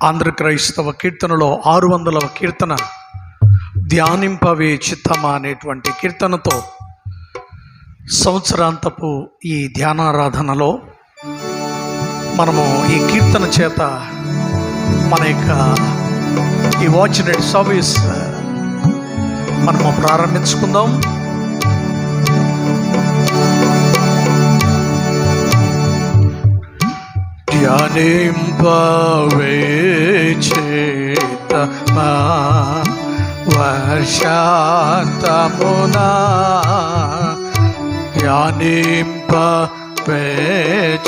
ఆంధ్ర క్రైస్తవ కీర్తనలో 600వ కీర్తన ధ్యానింపవే చిత్తమా అనేటువంటి కీర్తనతో సంవత్సరాంతపు ఈ ధ్యానారాధనలో మనము ఈ కీర్తన చేత మన యొక్క ఈ వాచ్ నైట్ సర్వీస్ మనము ప్రారంభించుకుందాం. ధ్యానింపవే చిత్తమా వర్షాంతమునా, ధ్యానింపవే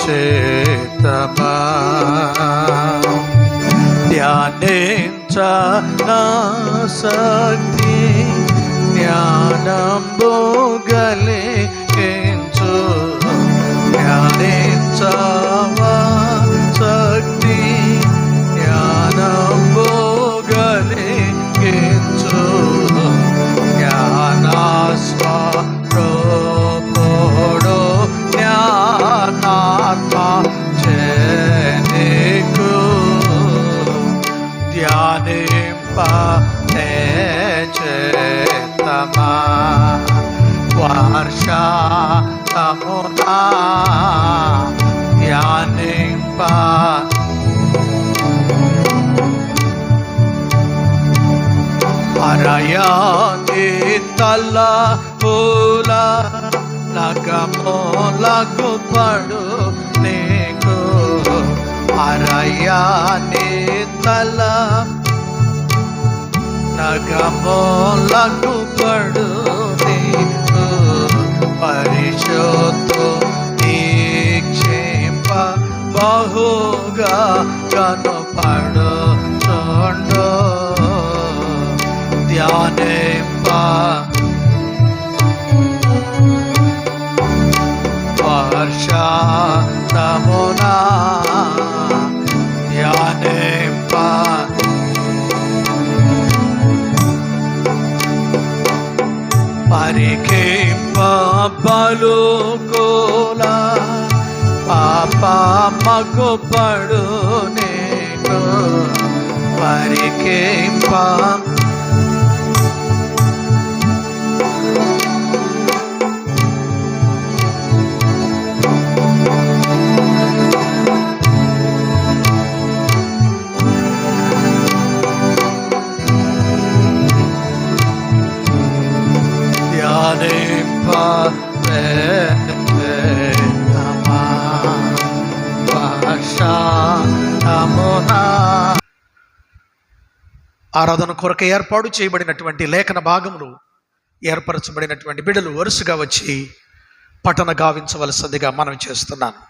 చిత్తమా, ధ్యానించనా శక్తి జ్ఞానంబు కలిగించు, ధ్యానించవా శక్తి జ్ఞానంబు కలిగించు, జ్ఞానస్వరూపుడు జ్ఞానాత్మ చేనికు, ధ్యానింపవే చిత్తమా వర్షాంతమునా, ధ్యానింప అరయాని తలపుల నగములకు పడు నీకు, అరయాని తల నగములకు పడు నీకు, పరిశుద్ధు దీక్షింప బహుగా కనుపడు చూడు, ధ్యానింప వర్షాంతమునా, ధ్యానింప పరికింప పలుకుల పాపమగు పడు నీకు, పరికింప ఆరాధన కొరకు ఏర్పాటు చేయబడినటువంటి లేఖన భాగములు ఏర్పరచబడినటువంటి బిడ్డలు వరుసగా వచ్చి పఠన గావించవలసిందిగా మనం చేస్తున్నాను.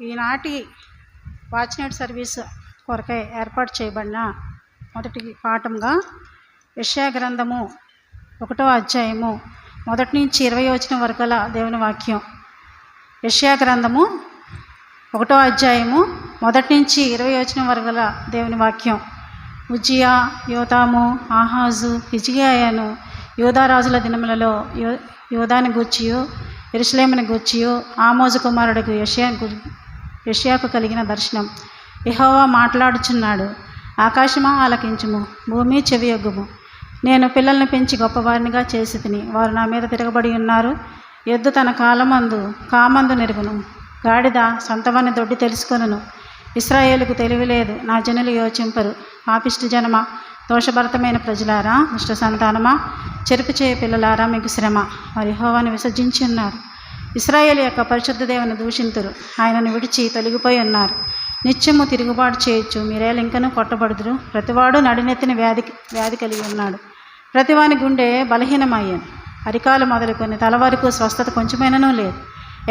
ఈనాటి వాచ్ నైట్ సర్వీస్ కొరకై ఏర్పాటు చేయబడిన మొదటి పాఠంగా యెషయా గ్రంథము 1వ అధ్యాయము 1 నుంచి 20 వచనం వరకు గల దేవుని వాక్యం. యెషయా గ్రంథము 1వ అధ్యాయము 1 నుంచి 20 వచనం వరకు గల దేవుని వాక్యం. ఉజ్జియా, యోతాము, ఆహాజు, హిజ్కియాను యూదారాజుల దినములలో యూదాను గూర్చియు యెరూషలేమును గూర్చియు ఆమోజు కుమారుడికి యెషయాకు కలిగిన దర్శనం. యెహోవా మాట్లాడుచున్నాడు, ఆకాశమా ఆలకించుము, భూమి చెవియొగ్గుము. నేను పిల్లల్ని పెంచి గొప్పవారినిగా చేసి తిని, వారు నా మీద తిరగబడి ఉన్నారు. ఎద్దు తన కామందు నెరుగును, గాడిద సంతవాన్ని దొడ్డి తెలుసుకొనును. ఇశ్రాయేలుకు తెలివి లేదు, నా జనులు యోచింపరు. పాపిష్టి జనమ, దోషభరితమైన ప్రజలారా, దుష్ట సంతానమా, చెరుపు చేయ పిల్లలారా, మీకు శ్రమ. వారు యెహోవాను విసర్జించి ఉన్నారు. ఇశ్రాయేలు యొక్క పరిశుద్ధ దేవుని దూషింతురు, ఆయనను విడిచి తొలగిపోయి ఉన్నారు. నిత్యము తిరుగుబాటు చేయొచ్చు, మీరేళ్ళు ఇంకనూ కొట్టబడుదురు. ప్రతివాడు నడినెత్తిన వ్యాధి కలిగి ఉన్నాడు, ప్రతివాని గుండె బలహీనమయ్యాను. అరికాలు మొదలుకొని తల వరకు స్వస్థత కొంచెమైననూ లేదు.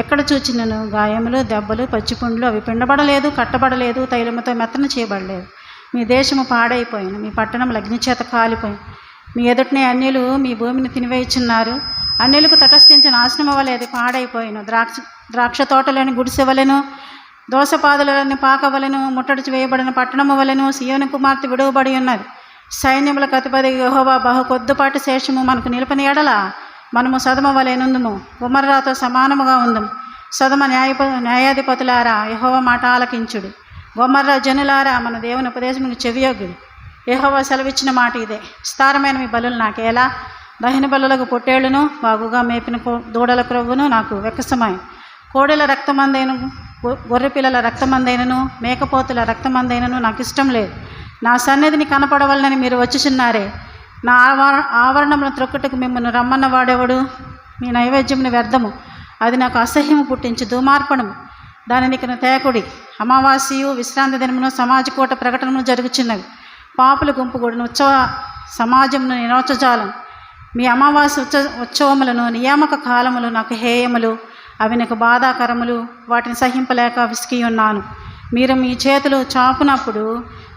ఎక్కడ చూచినను గాయములు, దెబ్బలు, పచ్చిపుండ్లు. అవి పిండబడలేదు, కట్టబడలేదు, తైలముతో మెత్తన చేయబడలేదు. మీ దేశము పాడైపోయిన, మీ పట్టణం అగ్నిచేత కాలిపోయింది. మీ ఎదుటనే అన్యులు మీ భూమిని తినివేయుచున్నారు. అన్యులకు తటస్థించిన నాశనం వలె అది పాడైపోయిన ద్రాక్ష తోటలోని గుడిసె వలెను, దోసపాదులని పాకవలను, ముట్టడి వేయబడిన పట్టణము వలెను సియోను కుమార్తె విడువబడి ఉన్నది. సైన్యములకు అధిపతి యెహోవా బహు కొద్దిపాటి శేషము మనకు నిలపని ఎడల మనము సదమ వలె నుందుము, గుమర్రాతో సమానముగా ఉందుము. సదమ న్యాయాధిపతులారా యెహోవా మాట ఆలకించుడు. గొమర్రా జనులారా మన దేవుని ఉపదేశముకు చెవియొగ్గుడు. యెహోవా సెలవిచ్చిన మాట ఇదే, విస్తారమైన మీ బలులు నాకేలా, దహన బలులకు పొట్టేళ్లను, బాగుగా మేపిన దూడల క్రొవ్వును నాకు వెక్కసమాయి. కోడెల రక్తమందైన, గొర్రె పిల్లల రక్తమందైనను, మేకపోతుల రక్తమందైనను నాకు ఇష్టం లేదు. నా సన్నిధిని కనపడవలనని మీరు వచ్చుచున్నారే. నా ఆవరణమును త్రొక్కుటకు మిమ్మల్ని రమ్మన్న వాడెవడు? మీ నైవేద్యమును వ్యర్థము, అది నాకు అసహ్యము పుట్టించి దుమార్పణము. దానిని తేకుడి. అమావాస్యయు విశ్రాంతి దినమును సమాజకూట ప్రకటనను జరుగుచున్నవి. పాపుల గుంపు కూడిన ఉత్సవ సమాజమును నిరోచజాలం. మీ అమావాస్య ఉత్సవములను నియామక కాలములు నాకు హేయములు, అవి నాకు బాధాకరములు. వాటిని సహింపలేక విసికి ఉన్నాను. మీరు మీ చేతులు చాపునప్పుడు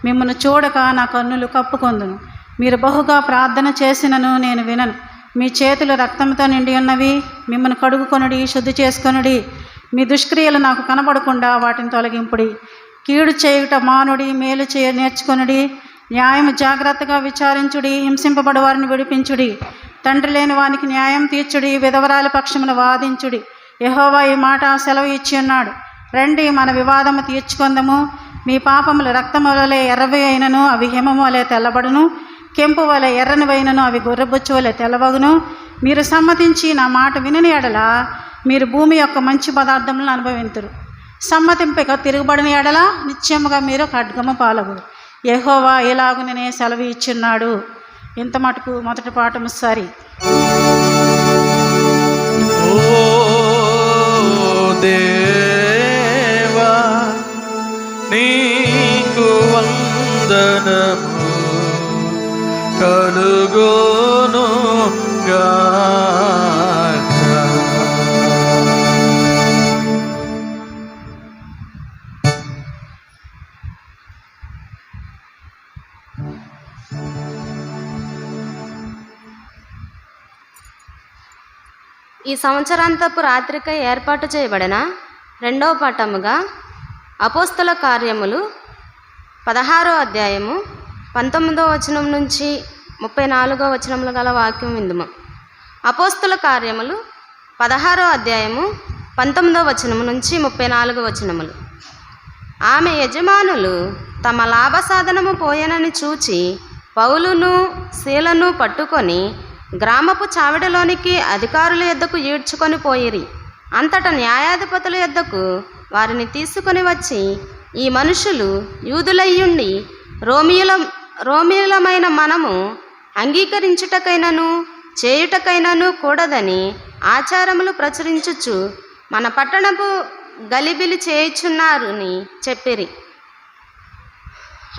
మిమ్మల్ని చూడక నా కన్నులు కప్పుకొందును. మీరు బహుగా ప్రార్థన చేసినను నేను వినను. మీ చేతులు రక్తంతో నిండి ఉన్నవి. మిమ్మల్ని కడుగుకొనుడి, శుద్ధి చేసుకొనుడి. మీ దుష్క్రియలు నాకు కనబడకుండా వాటిని తొలగింపుడి. కీడు చేయుట మానుడి, మేలు చేయ నేర్చుకొనుడి. న్యాయము జాగ్రత్తగా విచారించుడి, హింసింపబడు వారిని విడిపించుడి. తండ్రి లేని వానికి న్యాయం తీర్చుడి, విధవరాల పక్షమును వాదించుడి. యెహోవా ఈ మాట సెలవు ఇచ్చి ఉన్నాడు. రండి, మన వివాదము తీర్చుకొందము. మీ పాపములు రక్తము వలె ఎర్రవి అయినను అవి హిమము వలె తెల్లబడును, కెంపు వలె ఎర్రని వైనను అవి గొర్రెబొచ్చు వలె తెల్లవగును. మీరు సమ్మతించి నా మాట వినని ఎడల మీరు భూమి యొక్క మంచి పదార్థములను అనుభవింతురు. సమ్మతింపక తిరుగుబడిన ఎడల నిశ్చయముగా మీరు ఖడ్గము పాలగురు. యెహోవా ఇలాగుననే సెలవు ఇచ్చున్నాడు. ఇంత మటుకు మొదటి పాఠము సరి. దేవా నీకు వందనము కలుగును గాక. ఈ సంవత్సరాంతపు రాత్రికై ఏర్పాటు చేయబడిన రెండవ పాఠముగా అపోస్తల కార్యములు 16వ అధ్యాయము 19వ వచనం నుంచి 34వ వచనములు గల వాక్యం విందుము. అపోస్తల కార్యములు 16వ అధ్యాయము 19వ వచనము నుంచి 34వ వచనములు. ఆమె యజమానులు తమ లాభసాధనము పోయెనని చూచి పౌలును శీలను పట్టుకొని గ్రామపు చావిడలోనికి అధికారుల యొద్దకు ఈడ్చుకొని పోయిరి. అంతటా న్యాయాధిపతుల యొద్దకు వారిని తీసుకొని వచ్చి, ఈ మనుషులు యూదులయ్యుండి రోమియులమైన మనము అంగీకరించుటకైనను చేయుటకైనను కూడదని ఆచారములు ప్రచురించుచు మన పట్టణపు గలిబిలి చేయుచున్నారని చెప్పిరి.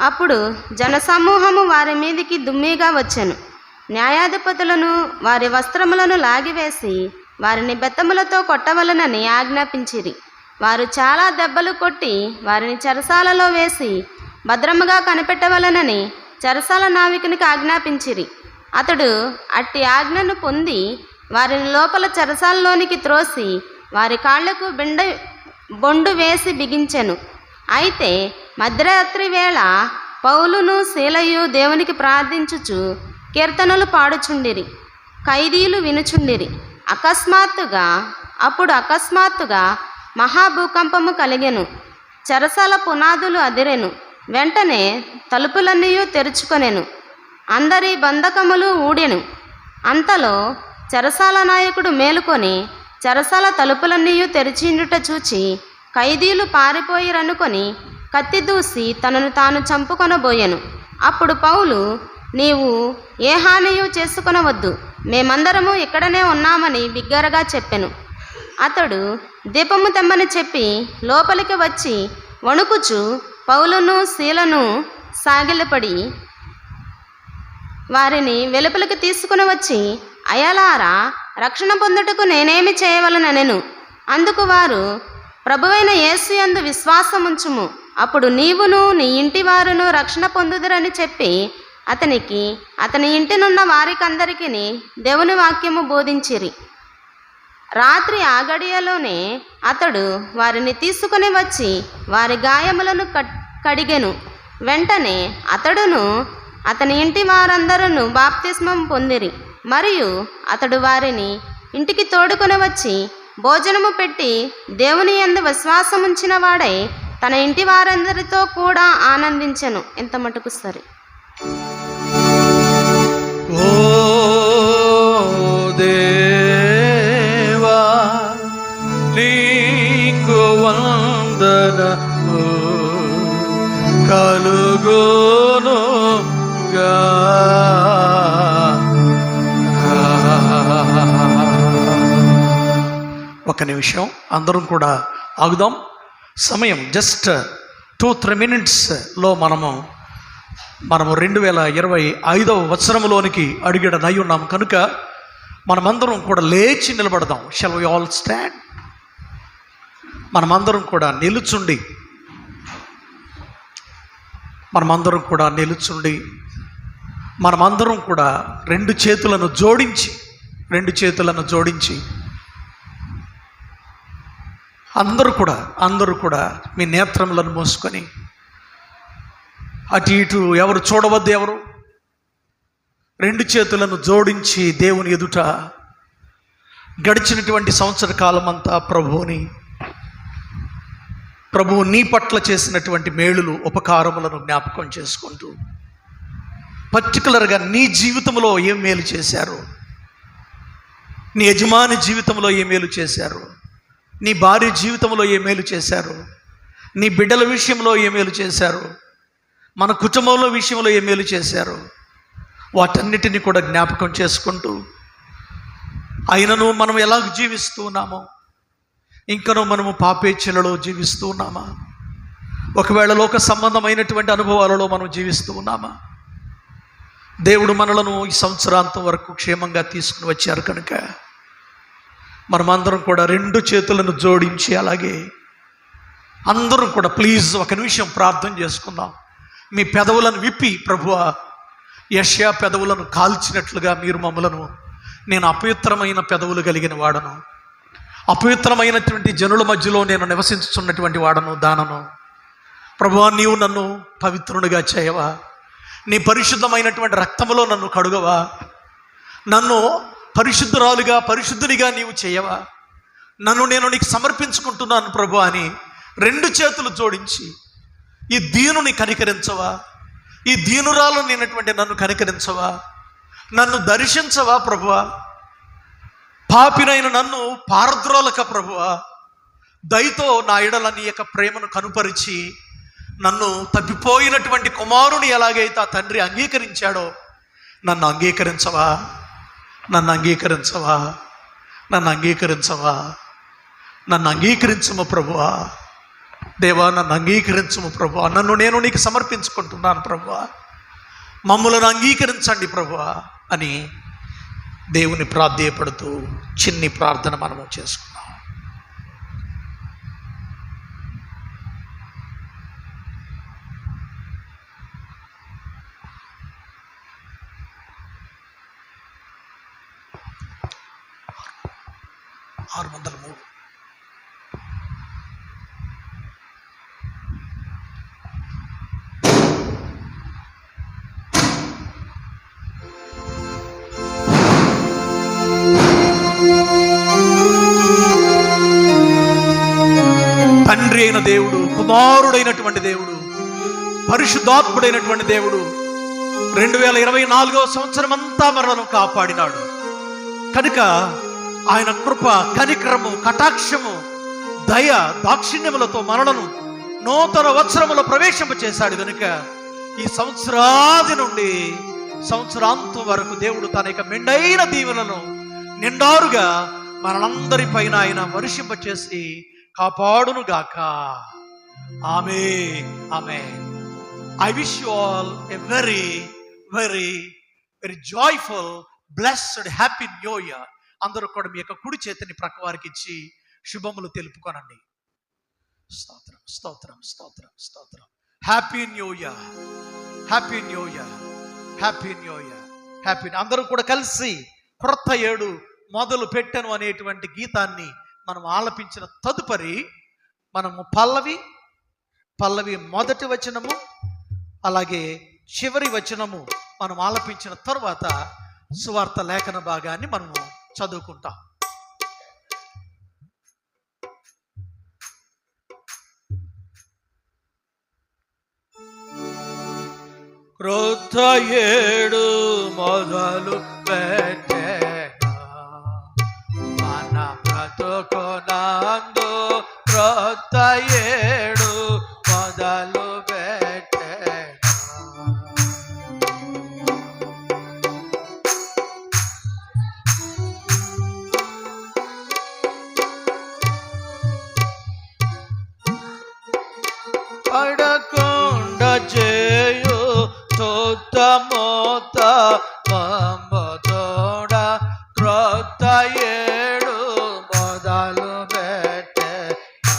అప్పుడు జనసమూహము వారి మీదికి దుమ్మిగా వచ్చెను. న్యాయాధిపతులను వారి వస్త్రములను లాగివేసి వారిని బెత్తములతో కొట్టవలనని ఆజ్ఞాపించిరి. వారు చాలా దెబ్బలు కొట్టి వారిని చెరసాలలో వేసి భద్రముగా కనిపెట్టవలనని చెరసాల నావికునికి ఆజ్ఞాపించిరి. అతడు అట్టి ఆజ్ఞను పొంది వారిని లోపల చెరసాలలోనికి త్రోసి వారి కాళ్లకు బొండు వేసి బిగించెను. అయితే మధ్యరాత్రి వేళ పౌలును శీలయు దేవునికి ప్రార్థించుచు కీర్తనలు పాడుచుండిరి. ఖైదీలు వినుచుండిరి. అకస్మాత్తుగా మహాభూకంపము కలిగెను. చెరసాల పునాదులు అదిరెను. వెంటనే తలుపులన్నీ తెరుచుకొనెను. అందరి బంధకములు ఊడెను. అంతలో చెరసాల నాయకుడు మేలుకొని చెరసాల తలుపులన్నీ తెరిచిండుట చూచి ఖైదీలు పారిపోయిరనుకొని కత్తి దూసి తనను తాను చంపుకొనబోయెను. అప్పుడు పౌలు, నీవు ఏ హానియు చేసుకొనవద్దు, మేమందరము ఇక్కడనే ఉన్నామని బిగ్గరగా చెప్పెను. అతడు దీపము తెమ్మని చెప్పి లోపలికి వచ్చి వణుకుచు పౌలును శీలను సాగిలపడి వారిని వెలుపలికి తీసుకుని వచ్చి, అయలారా, రక్షణ పొందుటకు నేనేమి చేయవలననెను. అందుకు వారు, ప్రభువైన యేసు యందు విశ్వాసముంచుము, అప్పుడు నీవును నీ ఇంటి వారును రక్షణ పొందుదురని చెప్పి అతనికి అతని ఇంటినున్న వారికందరికీ దేవుని వాక్యము బోధించిరి. రాత్రి ఆ గడియలోనే అతడు వారిని తీసుకుని వచ్చి వారి గాయములను కడిగెను. వెంటనే అతడును అతని ఇంటి వారందరూ బాప్తిస్మం పొందిరి. మరియు అతడు వారిని ఇంటికి తోడుకొని వచ్చి భోజనము పెట్టి దేవుని యందు విశ్వాసముంచిన వాడై తన ఇంటి వారందరితో కూడా ఆనందించెను. ఎంత మటుకు సరే. ఓ దేవా నీకు వందనము కలుగునుగా. ఒక నిమిషం అందరం కూడా ఆగుదాం. సమయం జస్ట్ 2-3 minutesలో మనము 2025వ సంవత్సరంలోనికి అడుగుడనై ఉన్నాం కనుక మనమందరం కూడా లేచి నిలబడదాం. Shall we all stand? మనమందరం కూడా నిలుచుండి మనమందరం కూడా రెండు చేతులను జోడించి అందరూ కూడా మీ నేత్రములను మూసుకొని అటు ఇటు ఎవరు చూడవద్దు, ఎవరు రెండు చేతులను జోడించి దేవుని ఎదుట గడిచినటువంటి సంవత్సర కాలం అంతా ప్రభువు నీ పట్ల చేసినటువంటి మేలులు ఉపకారములను జ్ఞాపకం చేసుకుంటూ, పర్టికులర్గా నీ జీవితంలో ఏం మేలు చేశారు, నీ యజమాని జీవితంలో ఏ మేలు చేశారు, నీ భార్య జీవితంలో ఏ మేలు చేశారు, నీ బిడ్డల విషయంలో ఏ మేలు చేశారు, మన కుటుంబంలో విషయంలో ఏ మేలు చేశారు, వాటన్నిటిని కూడా జ్ఞాపకం చేసుకుంటూ, అయినను మనం ఎలా జీవిస్తూ ఉన్నామో, ఇంకనూ మనము పాపేచ్ఛలలో జీవిస్తూ ఉన్నామా, ఒకవేళ లోక సంబంధమైనటువంటి అనుభవాలలో మనం జీవిస్తూ ఉన్నామా, దేవుడు మనలను ఈ సంవత్సరాంతం వరకు క్షేమంగా తీసుకుని వచ్చారు కనుక మనమందరం కూడా రెండు చేతులను జోడించి, అలాగే అందరం కూడా ప్లీజ్ ఒక నిమిషం ప్రార్థన చేసుకుందాం. మీ పెదవులను విప్పి, ప్రభువా యెషయా పెదవులను కాల్చినట్లుగా మీరు మమ్మలను, నేను అపవిత్రమైన పెదవులు కలిగిన వాడను, అపవిత్రమైనటువంటి జనుల మధ్యలో నేను నివసించుతున్నటువంటి వాడను, దానను. ప్రభువా నీవు నన్ను పవిత్రునిగా చేయవా, నీ పరిశుద్ధమైనటువంటి రక్తములో నన్ను కడుగవా, నన్ను పరిశుద్ధురాలుగా పరిశుద్ధునిగా నీవు చేయవా, నన్ను నేను నీకు సమర్పించుకుంటున్నాను ప్రభు అని రెండు చేతులు జోడించి, ఈ దీనుని కనికరించవా, ఈ దీనురాలు నేనటువంటి నన్ను కనికరించవా, నన్ను దర్శించవా ప్రభువా, పాపినైన నన్ను పారద్రోలక ప్రభువా, దయతో నా ఎడల నీ యొక్క ప్రేమను కనుపరిచి, నన్ను తప్పిపోయినటువంటి కుమారుని ఎలాగైతే ఆ తండ్రి అంగీకరించాడో నన్ను అంగీకరించవా, నన్ను అంగీకరించవా, నన్ను అంగీకరించవా, నన్ను అంగీకరించము ప్రభువా, దేవా నన్ను అంగీకరించము ప్రభువా, నన్ను నేను నీకు సమర్పించుకుంటున్నాను ప్రభువా, మమ్ములను అంగీకరించండి ప్రభువా అని దేవుని ప్రాధేయపడుతూ చిన్ని ప్రార్థన మనము చేసుకున్నాం. తండ్రి అయిన దేవుడు, కుమారుడైనటువంటి దేవుడు, పరిశుద్ధాత్ముడైనటువంటి దేవుడు 2024వ సంవత్సరం అంతా మనలను కాపాడినాడు కనుక ఆయన కృప, కనికరము, కటాక్షము, దయ, దాక్షిణ్యములతో మనలను నూతన వత్సరములో ప్రవేశింపచేశాడు కనుక ఈ సంవత్సరాది నుండి సంవత్సరాంతం వరకు దేవుడు తన యొక్క మెండైన దీవెనలను నిండారుగా మనందరి పైన ఆయన వర్షింపచేసి కాపాడును గాక. ఆమేన్, ఆమేన్. I wish you all a very, very, very joyful, blessed, happy new year. అందరూ కూడా మీ యొక్క కుడి చేతిని ప్రక్క వారికి ఇచ్చి శుభములు తెలుపుకోనండి. స్తోత్రం, స్తోత్రం, స్తోత్రం, స్తోత్రం. Happy new year, happy new year, happy new year. Happy. అందరూ కూడా కలిసి క్రొత్త ఏడు మొదలు పెట్టను అనేటువంటి గీతాన్ని మనం ఆలపించిన తదుపరి మనము పల్లవి మొదటి వచనము అలాగే చివరి వచనము మనం ఆలపించిన తర్వాత సువార్త లేఖన భాగాన్ని మనము చదువుకుంటాం. క్రొత్త ఏడు మొదలు పెట్టెను మన బ్రతుకునందు, క్రొత్త ఏడు మొదలు పెట్టెను. పడకుండా చేయు తోత మమ్మతోడ, క్రొత్త ఏడు మొదలు పెట్టెను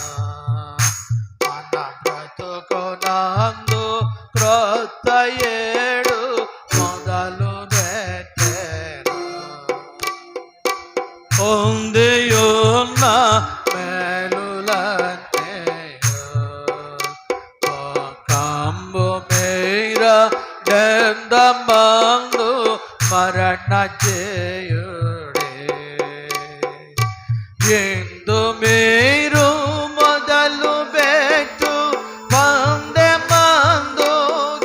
మన బ్రతుకునందు, క్రొత్త ఏడు మొదలు పెట్టెను. పొందియున్న మందు మరణ చేయుడే, ఎందు మీరు మొదలు పెట్టు పందెమందు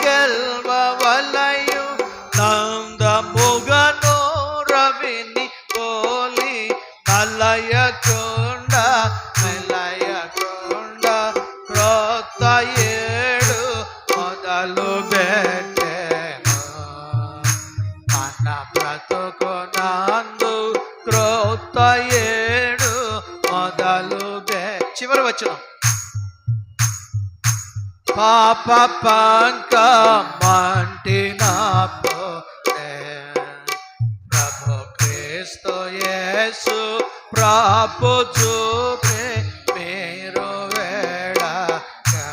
గెల్వవలయు, నందముగను రవిని పోలి మెలయకుండా క్రొత్త ఏడు మొదలు పెట్టెను మన బ్రతుకునందు, క్రొత్త ఏడు మొదలు చివరి వచనం. పాప పంకమంటినప్పుడే ప్రభు క్రీస్తు యేసు ప్రభు చూపే మీరు వేడగా,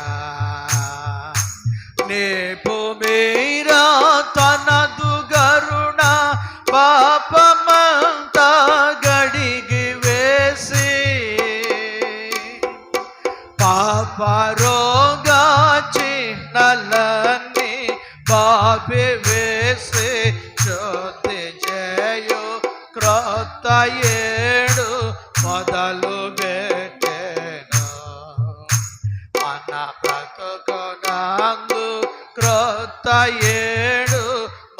నేపు మీరా తనదు గరుణ పాపమంతా గడిగి వేసి, పాపరోగ చిహ్నలన్నీ బాపి వేసి, జ్యోతి చేయు క్రొత్త ఏడు మొదలు పెట్టెను మన బ్రతుకునందు, క్రొత్త ఏడు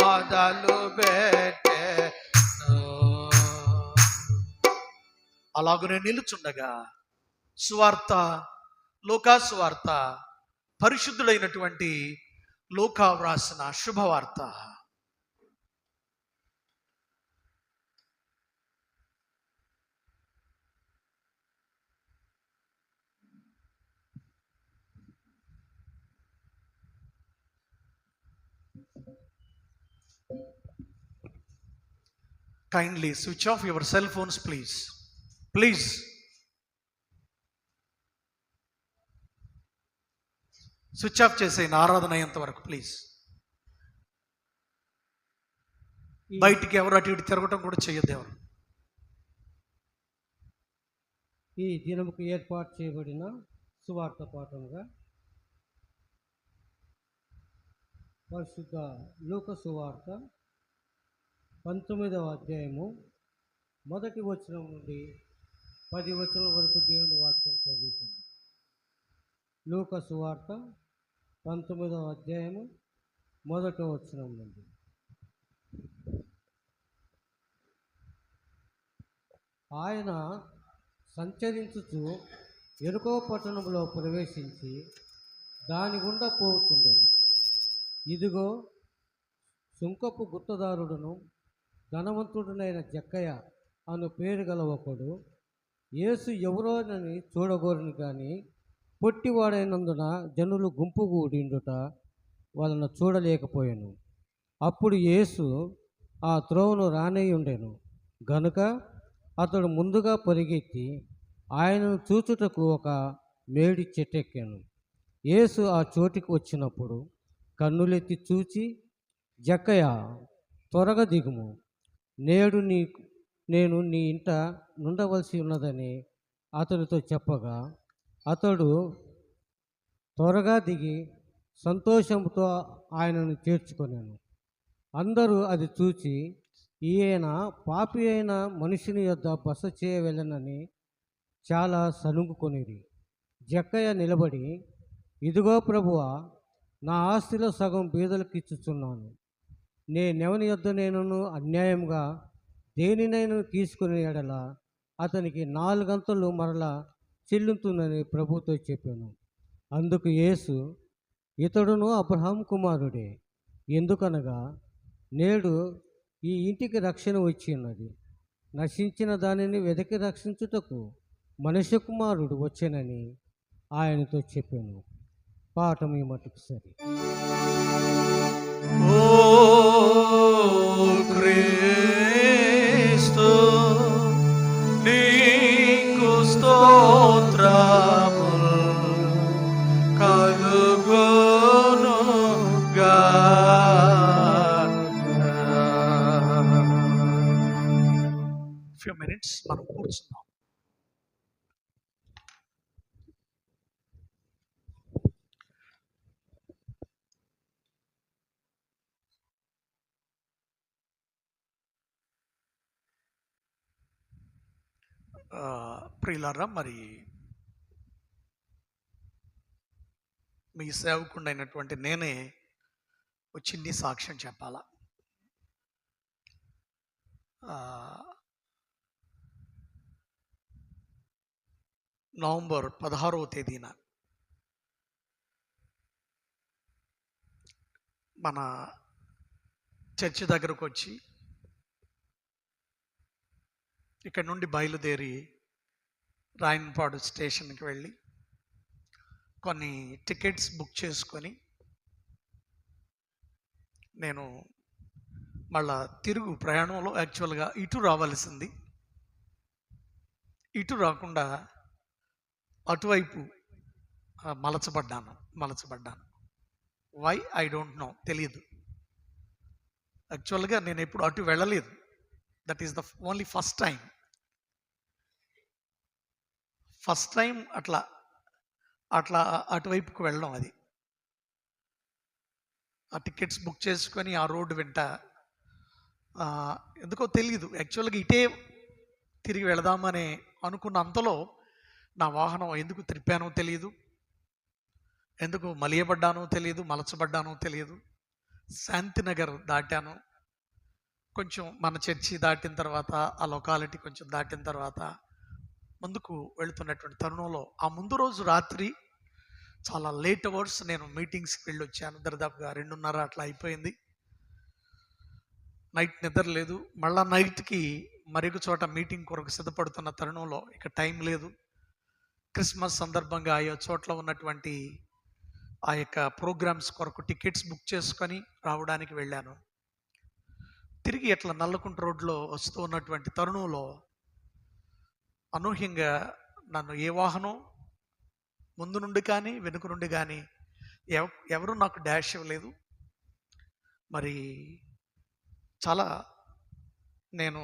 మొదలు పెట్టెను. అలాగనే నిలుచుండగా సువార్త, లూకా సువార్త, పరిశుద్ధుడైనటువంటి లూకా వ్రాసిన శుభవార్త. Kindly switch off your cell phones, please. Please. Switch off చేసేయండి ఆరాధన అయ్యేంత వరకు ప్లీజ్. బయటికి ఎవరు అటు ఇటు తిరగటం కూడా చేయొద్దు ఎవరు. ఈ దినముకు ఏర్పాటు చేయబడిన సువార్త పాఠముగా పరిశుద్ధ లూకా సువార్త 19వ అధ్యాయము మొదటి వచనం నుండి 10 వచనం వరకు దేవుని వాక్యం చదువుతుంది. లూకా సువార్త 19వ అధ్యాయము మొదటి వచనం నుండి. ఆయన సంచరించుచు ఎరుకో పట్టణంలో ప్రవేశించి దాని గుండా పోవుచుండెను. ఇదిగో సుంకపు గుత్తదారుడును ధనవంతుడునైన జక్కయ్య అను పేరు గల ఒకడు యేసు ఎవరోనని చూడగోరని కానీ పొట్టివాడైనందున జనులు గుంపుగూడిండుట వలన చూడలేకపోయాను. అప్పుడు యేసు ఆ త్రోవను రానేయుండెను గనుక అతడు ముందుగా పరిగెత్తి ఆయనను చూచుటకు ఒక మేడి చెట్టెక్కాను. యేసు ఆ చోటికి వచ్చినప్పుడు కన్నులెత్తి చూచి జక్కయ్య, త్వరగా దిగుము, నేడు నేను నీ ఇంట నుండవలసి ఉన్నదని అతనితో చెప్పగా అతడు త్వరగా దిగి సంతోషంతో ఆయనను చేర్చుకొనాను. అందరూ అది చూచి, ఈయన పాపి అయిన మనుషుని యొద్ద బస చేయవలెనని చాలా సనుగుకొనిరి. జక్కయ్య నిలబడి, ఇదిగో ప్రభువా, నా ఆస్తిలో సగం బీదలకు ఇచ్చుచున్నాను. నేనెవని యొద్ద నేను అన్యాయంగా దేనినైనా తీసుకునే ఎడల అతనికి 4 గంతలు మరలా చెల్లింతుందని ప్రభుతో చెప్పాను. అందుకు యేసు, ఇతడును అబ్రహాం కుమారుడే. ఎందుకనగా నేడు ఈ ఇంటికి రక్షణ వచ్చి ఉన్నది. నశించిన దానిని వెతికి రక్షించుటకు మనుష్య కుమారుడు వచ్చానని ఆయనతో చెప్పాను. పాఠం ఈ మటుకు సరి. ఓ క్రీస్తు, నీకు స్తోత్రములు కలుగునుగా. ఫ్యూ మినిట్స్ మనం కూర్చున్నాం. ప్రియులారా, మరి మీ సేవకుడైనటువంటి నేనే ఒక చిన్ని సాక్ష్యం చెప్పాలా. నవంబర్ 16వ తేదీన మన చర్చి దగ్గరకు వచ్చి ఇక్కడ నుండి బయలుదేరి రాయన్పాడు స్టేషన్కి వెళ్ళి కొన్ని టికెట్స్ బుక్ చేసుకొని నేను మళ్ళా తిరుగు ప్రయాణంలో యాక్చువల్గా ఇటు రావాల్సింది, ఇటు రాకుండా అటువైపు మలచబడ్డాను. వై ఐ డోంట్ నో, తెలియదు. యాక్చువల్గా నేను ఎప్పుడు అటు వెళ్ళలేదు. That is the only first time అట్లా అటువైపుకు వెళ్ళడం. అది ఆ టికెట్స్ బుక్ చేసుకొని ఆ రోడ్డు వెంట ఎందుకో తెలియదు, యాక్చువల్గా ఇటే తిరిగి వెళదామని అనుకున్న అంతలో నా వాహనం ఎందుకు త్రిప్పానో తెలియదు, ఎందుకు మలియబడ్డానో తెలియదు, మలచబడ్డానో తెలియదు. శాంతినగర్ దాటాను. కొంచెం మన చర్చి దాటిన తర్వాత, ఆ లొకాలిటీ కొంచెం దాటిన తర్వాత ముందుకు వెళుతున్నటువంటి తరుణంలో ఆ ముందు రోజు రాత్రి చాలా లేట్ అవర్స్ నేను మీటింగ్స్కి వెళ్ళి వచ్చాను. దాదాపుగా 2:30 అట్లా అయిపోయింది. నైట్ నిద్ర లేదు. మళ్ళా నైట్కి మరొక చోట మీటింగ్ కొరకు సిద్ధపడుతున్న తరుణంలో ఇక టైం లేదు. క్రిస్మస్ సందర్భంగా ఆయా చోట్ల ఉన్నటువంటి ఆ యొక్క ప్రోగ్రామ్స్ కొరకు టికెట్స్ బుక్ చేసుకొని రావడానికి వెళ్ళాను. తిరిగి అట్లా నల్లకుంట రోడ్లో వస్తూ ఉన్నటువంటి తరుణంలో అనూహ్యంగా నన్ను ఏ వాహనం ముందు నుండి కానీ వెనుక నుండి కానీ ఎవరు నాకు డాష్ ఇవ్వలేదు. మరి చాలా నేను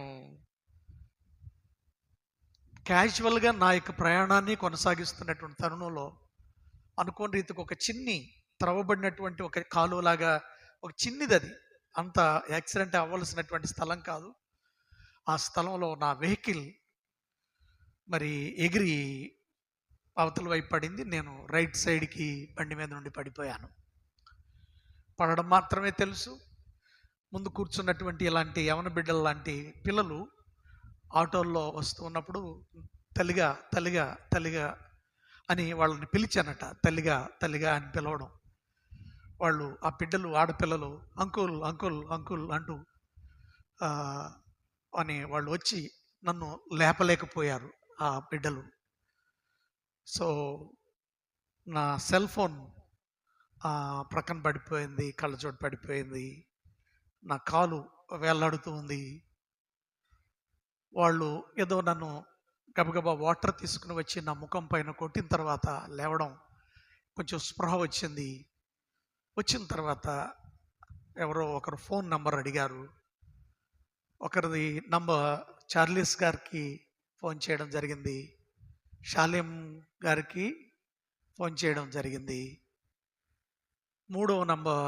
క్యాజువల్గా నా యొక్క ప్రయాణాన్ని కొనసాగిస్తున్నటువంటి తరుణంలో అనుకోని రీతికి ఒక చిన్ని త్రవబడినటువంటి ఒక కాలువలాగా ఒక చిన్నిది, అది అంత యాక్సిడెంట్ అవ్వాల్సినటువంటి స్థలం కాదు. ఆ స్థలంలో నా వెహికల్ మరి ఎగిరి అవతల వైపు పడింది. నేను రైట్ సైడ్కి బండి మీద నుండి పడిపోయాను. పడడం మాత్రమే తెలుసు. ముందు కూర్చున్నటువంటి ఇలాంటి యవన బిడ్డలు లాంటి పిల్లలు ఆటోల్లో వస్తూ ఉన్నప్పుడు తల్లిగా తల్లిగా తల్లిగా అని వాళ్ళని పిలిచానట. తల్లిగా తల్లిగా అని పిలవడం. వాళ్ళు ఆ బిడ్డలు, ఆడపిల్లలు అంకుల్ అంకుల్ అంకుల్ అంటూ అని వాళ్ళు వచ్చి నన్ను లేపలేకపోయారు ఆ బిడ్డలు. సో నా సెల్ ఫోన్ ప్రక్కన పడిపోయింది, కళ్ళజోడు పడిపోయింది, నా కాలు వేలాడుతూ ఉంది. వాళ్ళు ఏదో నన్ను గబగబా వాటర్ తీసుకుని వచ్చి నా ముఖం పైన కొట్టిన తర్వాత లేవడం, కొంచెం స్పృహ వచ్చింది. వచ్చిన తర్వాత ఎవరో ఒకరు ఫోన్ నంబర్ అడిగారు. ఒకరిది నంబర్ చార్లీస్ గారికి ఫోన్ చేయడం జరిగింది, షాలేం గారికి ఫోన్ చేయడం జరిగింది, మూడవ నంబర్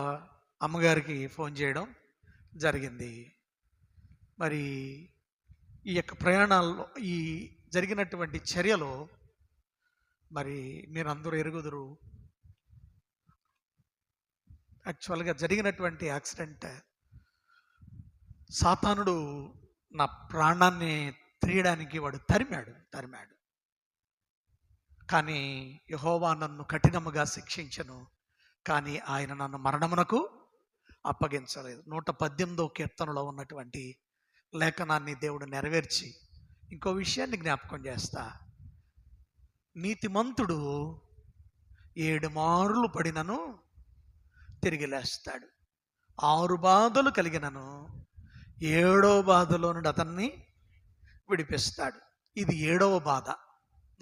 అమ్మగారికి ఫోన్ చేయడం జరిగింది. మరి ఈ యొక్క ప్రయాణాల్లో ఈ జరిగినటువంటి చర్యలో మరి మీరందరూ ఎరుగుదురు. యాక్చువల్గా జరిగినటువంటి యాక్సిడెంట్ సాతానుడు నా ప్రాణాన్ని తీయడానికి వాడు తరిమాడు. కానీ యెహోవా నన్ను కఠినముగా శిక్షించను, కానీ ఆయన నన్ను మరణమునకు అప్పగించలేదు. 118వ కీర్తనలో ఉన్నటువంటి లేఖనాన్ని దేవుడు నెరవేర్చి ఇంకో విషయాన్ని జ్ఞాపకం చేస్తా. నీతిమంతుడు 7 మార్లు పడినను తిరిగి లేస్తాడు, 6 బాధలు కలిగినను 7వ బాధలో నుండి అతన్ని విడిపిస్తాడు. ఇది 7వ బాధ.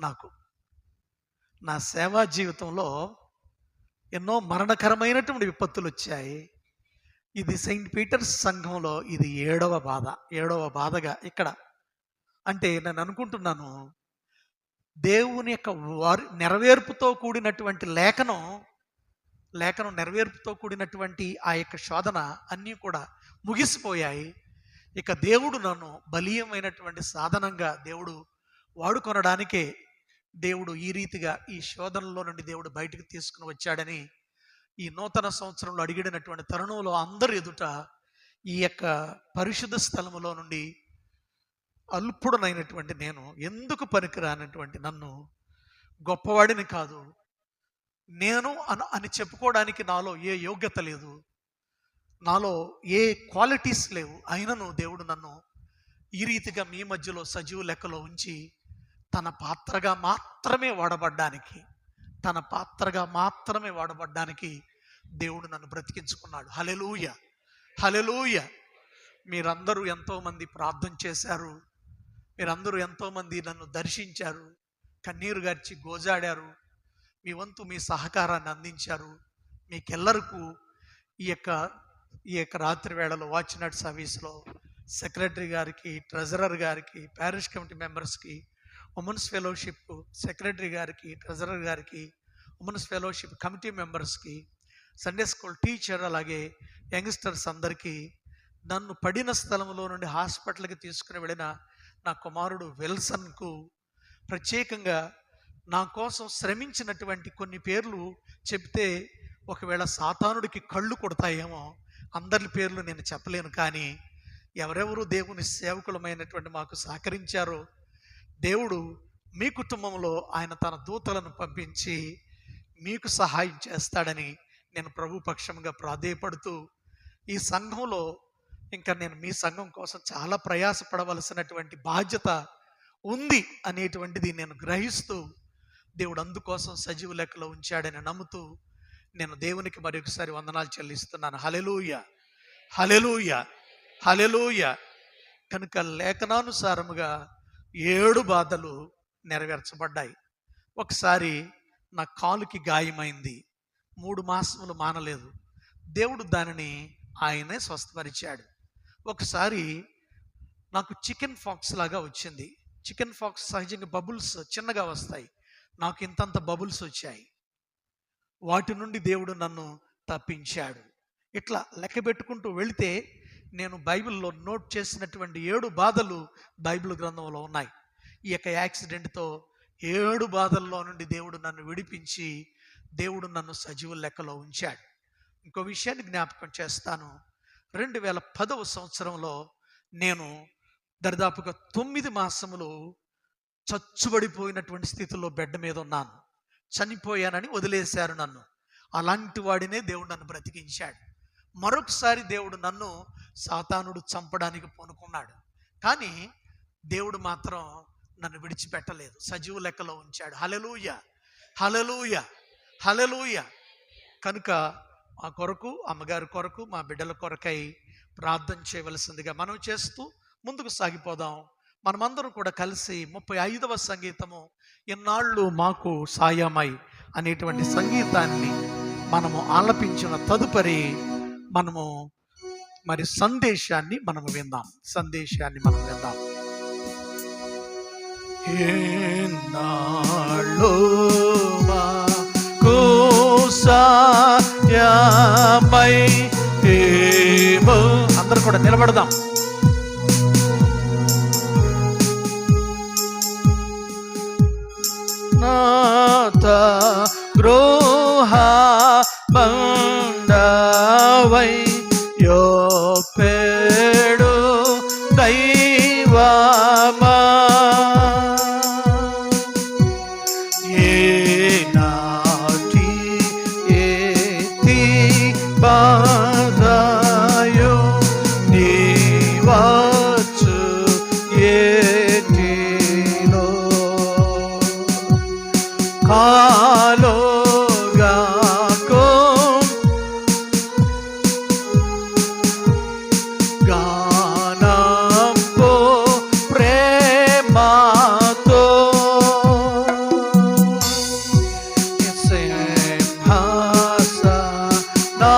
నాకు నా సేవా జీవితంలో ఎన్నో మరణకరమైనటువంటి విపత్తులు వచ్చాయి. ఇది సెయింట్ పీటర్స్ సంఘంలో ఇది 7వ బాధగా ఇక్కడ. అంటే నేను అనుకుంటున్నాను, దేవుని యొక్క నెరవేర్పుతో కూడినటువంటి లేఖనం నెరవేర్పుతో కూడినటువంటి ఆ యొక్క శోధన అన్నీ కూడా ముగిసిపోయాయి. ఇక దేవుడు నన్ను బలీయమైనటువంటి సాధనంగా దేవుడు వాడుకొనడానికే దేవుడు ఈ రీతిగా ఈ శోధనలో నుండి దేవుడు బయటకు తీసుకుని వచ్చాడని ఈ నూతన సంవత్సరంలో అడిగినటువంటి తరుణంలో అందరి ఎదుట ఈ యొక్క పరిశుద్ధ స్థలములో నుండి అల్పుడనైనటువంటి నేను, ఎందుకు పనికిరానటువంటి నన్ను, గొప్పవాడిని కాదు నేను అని చెప్పుకోవడానికి నాలో ఏ యోగ్యత లేదు, నాలో ఏ క్వాలిటీస్ లేవు, అయినను దేవుడు నన్ను ఈ రీతిగా మీ మధ్యలో సజీవ లెక్కలో ఉంచి తన పాత్రగా మాత్రమే వాడబడ్డానికి దేవుడు నన్ను బ్రతికించుకున్నాడు. హల్లెలూయా, హల్లెలూయా. మీరందరూ ఎంతోమంది ప్రార్థన చేశారు, మీరందరూ ఎంతోమంది నన్ను దర్శించారు, కన్నీరు గార్చి గోజాడారు, మీ వంతు మీ సహకారాన్ని అందించారు. మీకెల్లరికూ ఈ యొక్క రాత్రి వేళలో వాచ్ నైట్ సర్వీస్లో సెక్రటరీ గారికి, ట్రెజరర్ గారికి, ప్యారిష్ కమిటీ మెంబర్స్కి, ఉమెన్స్ ఫెలోషిప్ సెక్రటరీ గారికి, ట్రెజరర్ గారికి, ఉమెన్స్ ఫెలోషిప్ కమిటీ మెంబర్స్కి, సండే స్కూల్ టీచర్, అలాగే యంగ్స్టర్స్ అందరికీ, నన్ను పడిన స్థలంలో నుండి హాస్పిటల్కి తీసుకుని వెళ్ళిన నా కుమారుడు విల్సన్కు, ప్రత్యేకంగా నా కోసం శ్రమించినటువంటి కొన్ని పేర్లు చెప్తే ఒకవేళ సాతానుడికి కళ్ళు కొడతాయేమో, అందరి పేర్లు నేను చెప్పలేను. కానీ ఎవరెవరు దేవుని సేవకులమైనటువంటి మాకు సహకరించారో దేవుడు మీ కుటుంబంలో ఆయన తన దూతలను పంపించి మీకు సహాయం చేస్తాడని నేను ప్రభు పక్షంగా ప్రాధేయపడుతూ, ఈ సంఘంలో ఇంకా నేను మీ సంఘం కోసం చాలా ప్రయాసపడవలసినటువంటి బాధ్యత ఉంది అనేటువంటిది నేను గ్రహిస్తూ, దేవుడు అందుకోసం సజీవ లెక్కలో ఉంచాడని నమ్ముతూ నేను దేవునికి మరొకసారి వందనాలు చెల్లిస్తున్నాను. హల్లెలూయా, హల్లెలూయా, హల్లెలూయా. కనుక లేఖనానుసారముగా 7 బాధలు నెరవేర్చబడ్డాయి. ఒకసారి నా కాలుకి గాయమైంది, 3 మాసములు మానలేదు, దేవుడు దానిని ఆయనే స్వస్థపరిచాడు. ఒకసారి నాకు చికెన్ ఫాక్స్ లాగా వచ్చింది. చికెన్ ఫాక్స్ సహజంగా బబుల్స్ చిన్నగా వస్తాయి, నాకు ఇంతంత బబుల్స్ వచ్చాయి. వాటి నుండి దేవుడు నన్ను తప్పించాడు. ఇట్లా లెక్క పెట్టుకుంటూ వెళితే నేను బైబిల్లో నోట్ చేసినటువంటి 7 బాధలు బైబిల్ గ్రంథంలో ఉన్నాయి. ఈ యొక్క యాక్సిడెంట్తో 7 బాధల్లో నుండి దేవుడు నన్ను విడిపించి దేవుడు నన్ను సజీవ లెక్కలో ఉంచాడు. ఇంకో విషయాన్ని జ్ఞాపకం చేస్తాను. 2010వ సంవత్సరంలో నేను దరిదాపుగా 9 మాసములు చచ్చుబడిపోయినటువంటి స్థితిలో బెడ్ మీద ఉన్నాను. చనిపోయానని వదిలేశారు నన్ను. అలాంటి వాడినే దేవుడు నన్ను బ్రతికించాడు. మరొకసారి దేవుడు నన్ను సాతానుడు చంపడానికి పూనుకున్నాడు, కానీ దేవుడు మాత్రం నన్ను విడిచిపెట్టలేదు, సజీవ లెక్కలో ఉంచాడు. హల్లెలూయా, హల్లెలూయా, హల్లెలూయా. కనుక మా కొరకు, అమ్మగారి కొరకు, మా బిడ్డల కొరకై ప్రార్థన చేయవలసిందిగా మనం చేస్తూ ముందుకు సాగిపోదాం. మనమందరం కూడా కలిసి 35వ సంగీతము, ఇన్నాళ్ళు మాకు సాయమై అనేటువంటి సంగీతాన్ని మనము ఆలపించిన తదుపరి మనము మరి సందేశాన్ని మనం విందాం. ఏనాళ్ళు మాకు సాయమై ఏమో, అందరూ కూడా నిలబడదాం. నాత గృహ మండవై యోపేడు దైవమా ఏనాటి ఏతి బాధయో నీవచ్చు ఏటిలో కాలోగాకో గానంపో ప్రేమతో సింహాసనా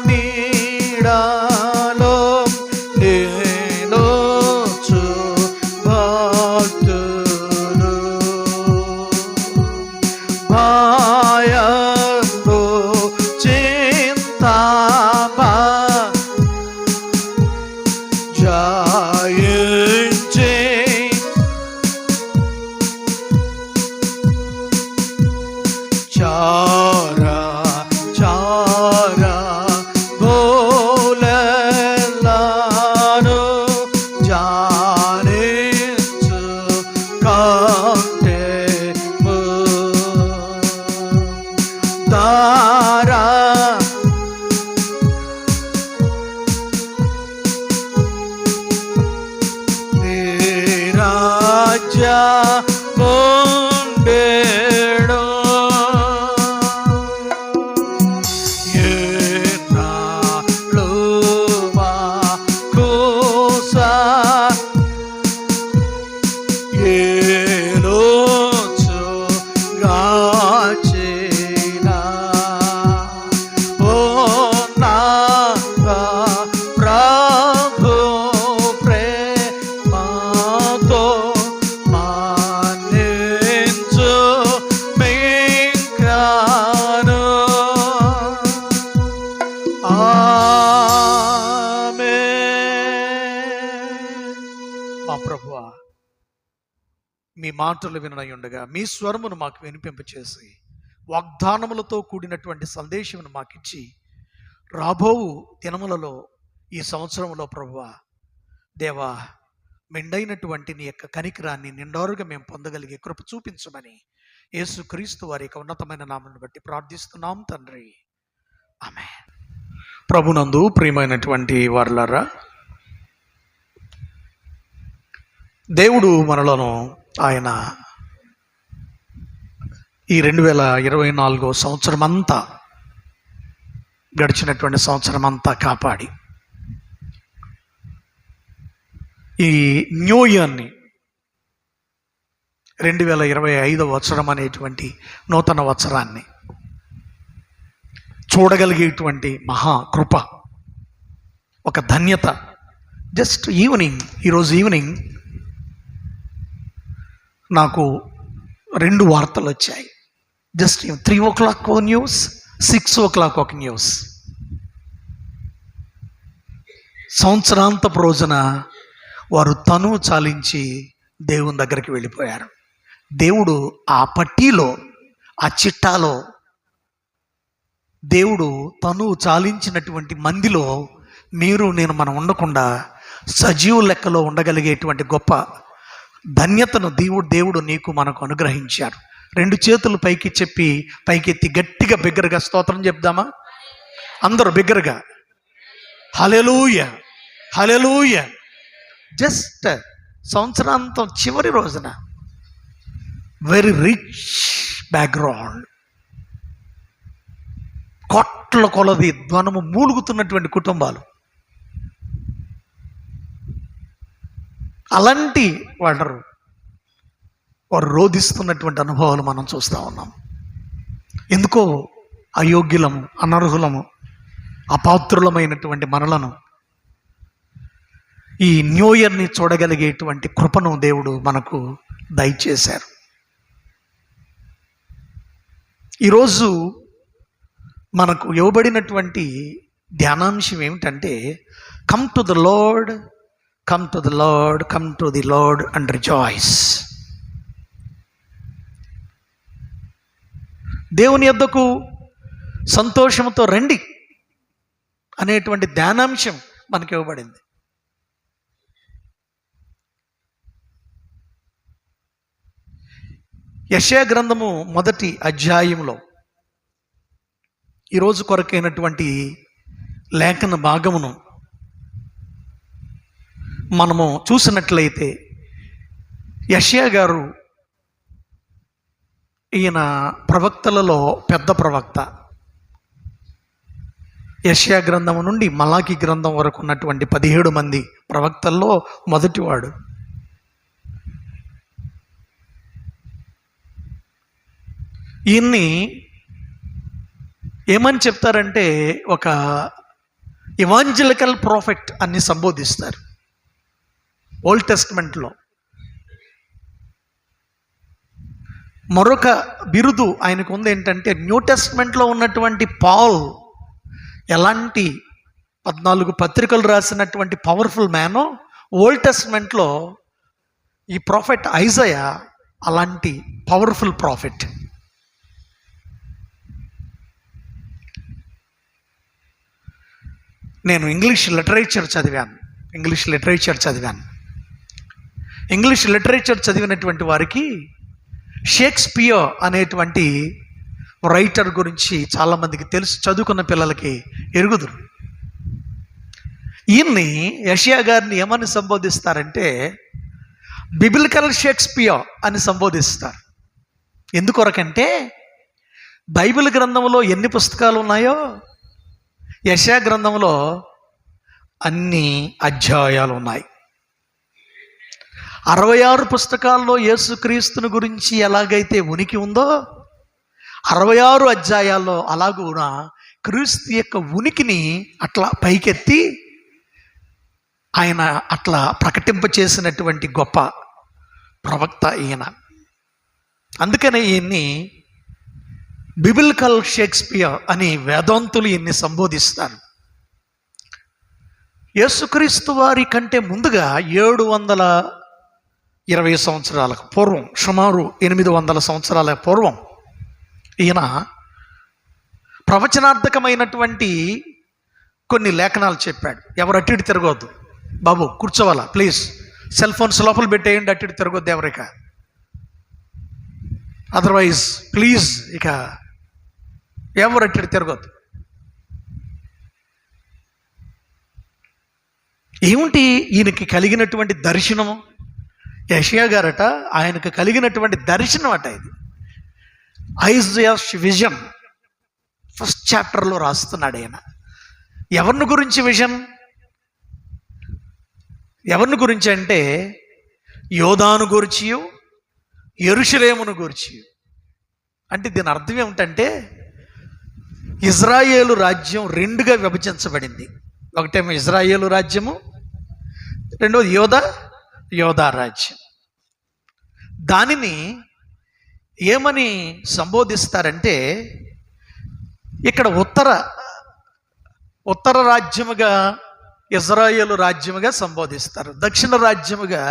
నీడలో నిలుచు భక్తులు భయంతో చింతామా జయించే చారా చారా బోలెల్లాను జానించు కాంటేము దారా రాజ్య ముండేడు ఏనాళ్ళు మాకు ఏలోచు గాచిన ఓ నా ప్రభు ప్రేమతో మన్నించు మింకాను. ఆమేన్. మా ప్రభువా, మీ మాటలు వినయుండగా మీ స్వరమును మాకు వినిపింపచేసి వాగ్దానములతో కూడినటువంటి సందేశమును మాకిచ్చి రాబోవు దినములలో ఈ సంవత్సరంలో ప్రభువా దేవా మెండైనటువంటి నీ యొక్క కనికరాన్ని నిండారుగా మేము పొందగలిగే కృప చూపించమని యేసుక్రీస్తు వారి యొక్క ఉన్నతమైన నామమును బట్టి ప్రార్థిస్తున్నాం తండ్రి. ఆమేన్. ప్రభునందు ప్రియమైనటువంటి వారలారా, దేవుడు మనలను ఆయన ఈ 2024 సంవత్సరం అంతా, గడిచినటువంటి సంవత్సరం అంతా కాపాడి ఈ న్యూ ఇయర్ని 2025 సంవత్సరం అనేటువంటి నూతన సంవత్సరాన్ని చూడగలిగేటువంటి మహా కృప, ఒక ధన్యత. జస్ట్ ఈరోజు ఈవినింగ్ నాకు 2 వార్తలు వచ్చాయి. జస్ట్ 3 o'clock ఒక న్యూస్, 6 o'clock ఒక న్యూస్. సంవత్సరాంతపు రోజున వారు తనువు చాలించి దేవుని దగ్గరికి వెళ్ళిపోయారు. దేవుడు ఆ పట్టీలో, ఆ చిట్టాలో దేవుడు తనువు చాలించినటువంటి మందిలో మీరు నేను మనం ఉండకుండా సజీవ లెక్కలో ఉండగలిగేటువంటి గొప్ప ధన్యతను దేవుడు నీకు మనకు అనుగ్రహించారు. 2 చేతులు పైకెత్తి గట్టిగా బిగ్గరగా స్తోత్రం చెప్దామా? అందరూ బిగ్గరగా హల్లెలూయా హల్లెలూయా. జస్ట్ సంవత్సరాంతం చివరి రోజున వెరీ రిచ్ బ్యాక్గ్రౌండ్, కోట్ల కొలది ధ్వనము మూలుగుతున్నటువంటి కుటుంబాలు, అలాంటి వారు రోధిస్తున్నటువంటి అనుభవాలు మనం చూస్తూ ఉన్నాం. ఎందుకో అయోగ్యులము, అనర్హులము, అపాత్రులమైనటువంటి మనలను ఈ న్యూ ఇయర్ని చూడగలిగేటువంటి కృపను దేవుడు మనకు దయచేశారు. ఈరోజు మనకు ఇవ్వబడినటువంటి ధ్యానాంశం ఏమిటంటే, come to the lord, come to the lord, come to the lord and rejoice. దేవుని యొద్దకు సంతోషంతో రండి అనేటువంటి ధ్యానాంశం మనకి ఇవ్వబడింది. యెషయా గ్రంథము 1వ అధ్యాయంలో ఈరోజు కొరకైనటువంటి లేఖన భాగమును మనము చూసినట్లయితే, యెషయా గారు ఈయన ప్రవక్తలలో పెద్ద ప్రవక్త. యెషయా గ్రంథము నుండి మలాకి గ్రంథం వరకు ఉన్నటువంటి 17 మంది ప్రవక్తల్లో మొదటివాడు. ఈయన్ని ఏమని చెప్తారంటే, ఒక ఇవాంజలికల్ ప్రాఫెట్ అని సంబోధిస్తారు ఓల్డ్ టెస్ట్మెంట్లో. మరొక బిరుదు ఆయనకు ఉంది ఏంటంటే, న్యూ టెస్ట్మెంట్లో ఉన్నటువంటి పాల్ ఎలాంటి 14 పత్రికలు రాసినటువంటి పవర్ఫుల్ మ్యానో, ఓల్డ్ టెస్ట్మెంట్లో ఈ ప్రాఫెట్ ఐజయా అలాంటి పవర్ఫుల్ ప్రాఫెట్. నేను ఇంగ్లీష్ లిటరేచర్ చదివాను. ఇంగ్లీష్ లిటరేచర్ చదివినటువంటి వారికి షేక్స్పియర్ అనేటువంటి రైటర్ గురించి చాలామందికి తెలుసు, చదువుకున్న పిల్లలకి ఎరుగుదురు. ఈయన్ని యెషయా గారిని ఏమని సంబోధిస్తారంటే, బిబిలికల్ షేక్స్పియర్ అని సంబోధిస్తారు. ఎందుకొరకంటే, బైబిల్ గ్రంథంలో ఎన్ని పుస్తకాలు ఉన్నాయో యెషయా గ్రంథంలో అన్ని అధ్యాయాలు ఉన్నాయి. 66 పుస్తకాల్లో యేసుక్రీస్తుని గురించి ఎలాగైతే ఉనికి ఉందో, 66 అధ్యాయాల్లో అలాగూనా క్రీస్తు యొక్క ఉనికిని అట్లా పైకెత్తి ఆయన అట్లా ప్రకటింపచేసినటువంటి గొప్ప ప్రవక్త ఈయన. అందుకనే ఈయన్ని బిబిలికల్ షేక్స్పియర్ అని వేదాంతులు ఈయన్ని సంబోధిస్తారు. యేసుక్రీస్తు వారి కంటే ముందుగా 720 సంవత్సరాలకు పూర్వం, సుమారు 800 సంవత్సరాల పూర్వం ఈయన ప్రవచనార్థకమైనటువంటి కొన్ని లేఖనాలు చెప్పాడు. ఎవరు అటు ఇటు తిరగొద్దు బాబు, కూర్చోవాలా ప్లీజ్, సెల్ ఫోన్స్ లోపల పెట్టేయండి, అటు ఇటు తిరగొద్దు ఎవరిక, అదర్వైజ్ ప్లీజ్ ఇక ఎవరు అటు ఇటు తిరగొద్దు. ఏమిటి ఈయనకి కలిగినటువంటి దర్శనము? యెషయా గారట ఆయనకు కలిగినటువంటి దర్శనం అట ఇది. ఐజయాస్ విజన్ ఫస్ట్ చాప్టర్లో రాస్తున్నాడు ఆయన. ఎవరిని గురించి విజన్? ఎవరిని గురించి అంటే, యోధాను గూర్చియు యెరూషలేమును గూర్చియు. అంటే దీని అర్థం ఏమిటంటే, ఇజ్రాయేలు రాజ్యం 2గా విభజించబడింది. ఒకటేమో ఇజ్రాయేలు రాజ్యము, రెండోది యోధా రాజ్యం. దానిని ఏమని సంబోధిస్తారంటే, ఇక్కడ ఉత్తర రాజ్యముగా ఇజ్రాయేలు రాజ్యముగా సంబోధిస్తారు, దక్షిణ రాజ్యముగా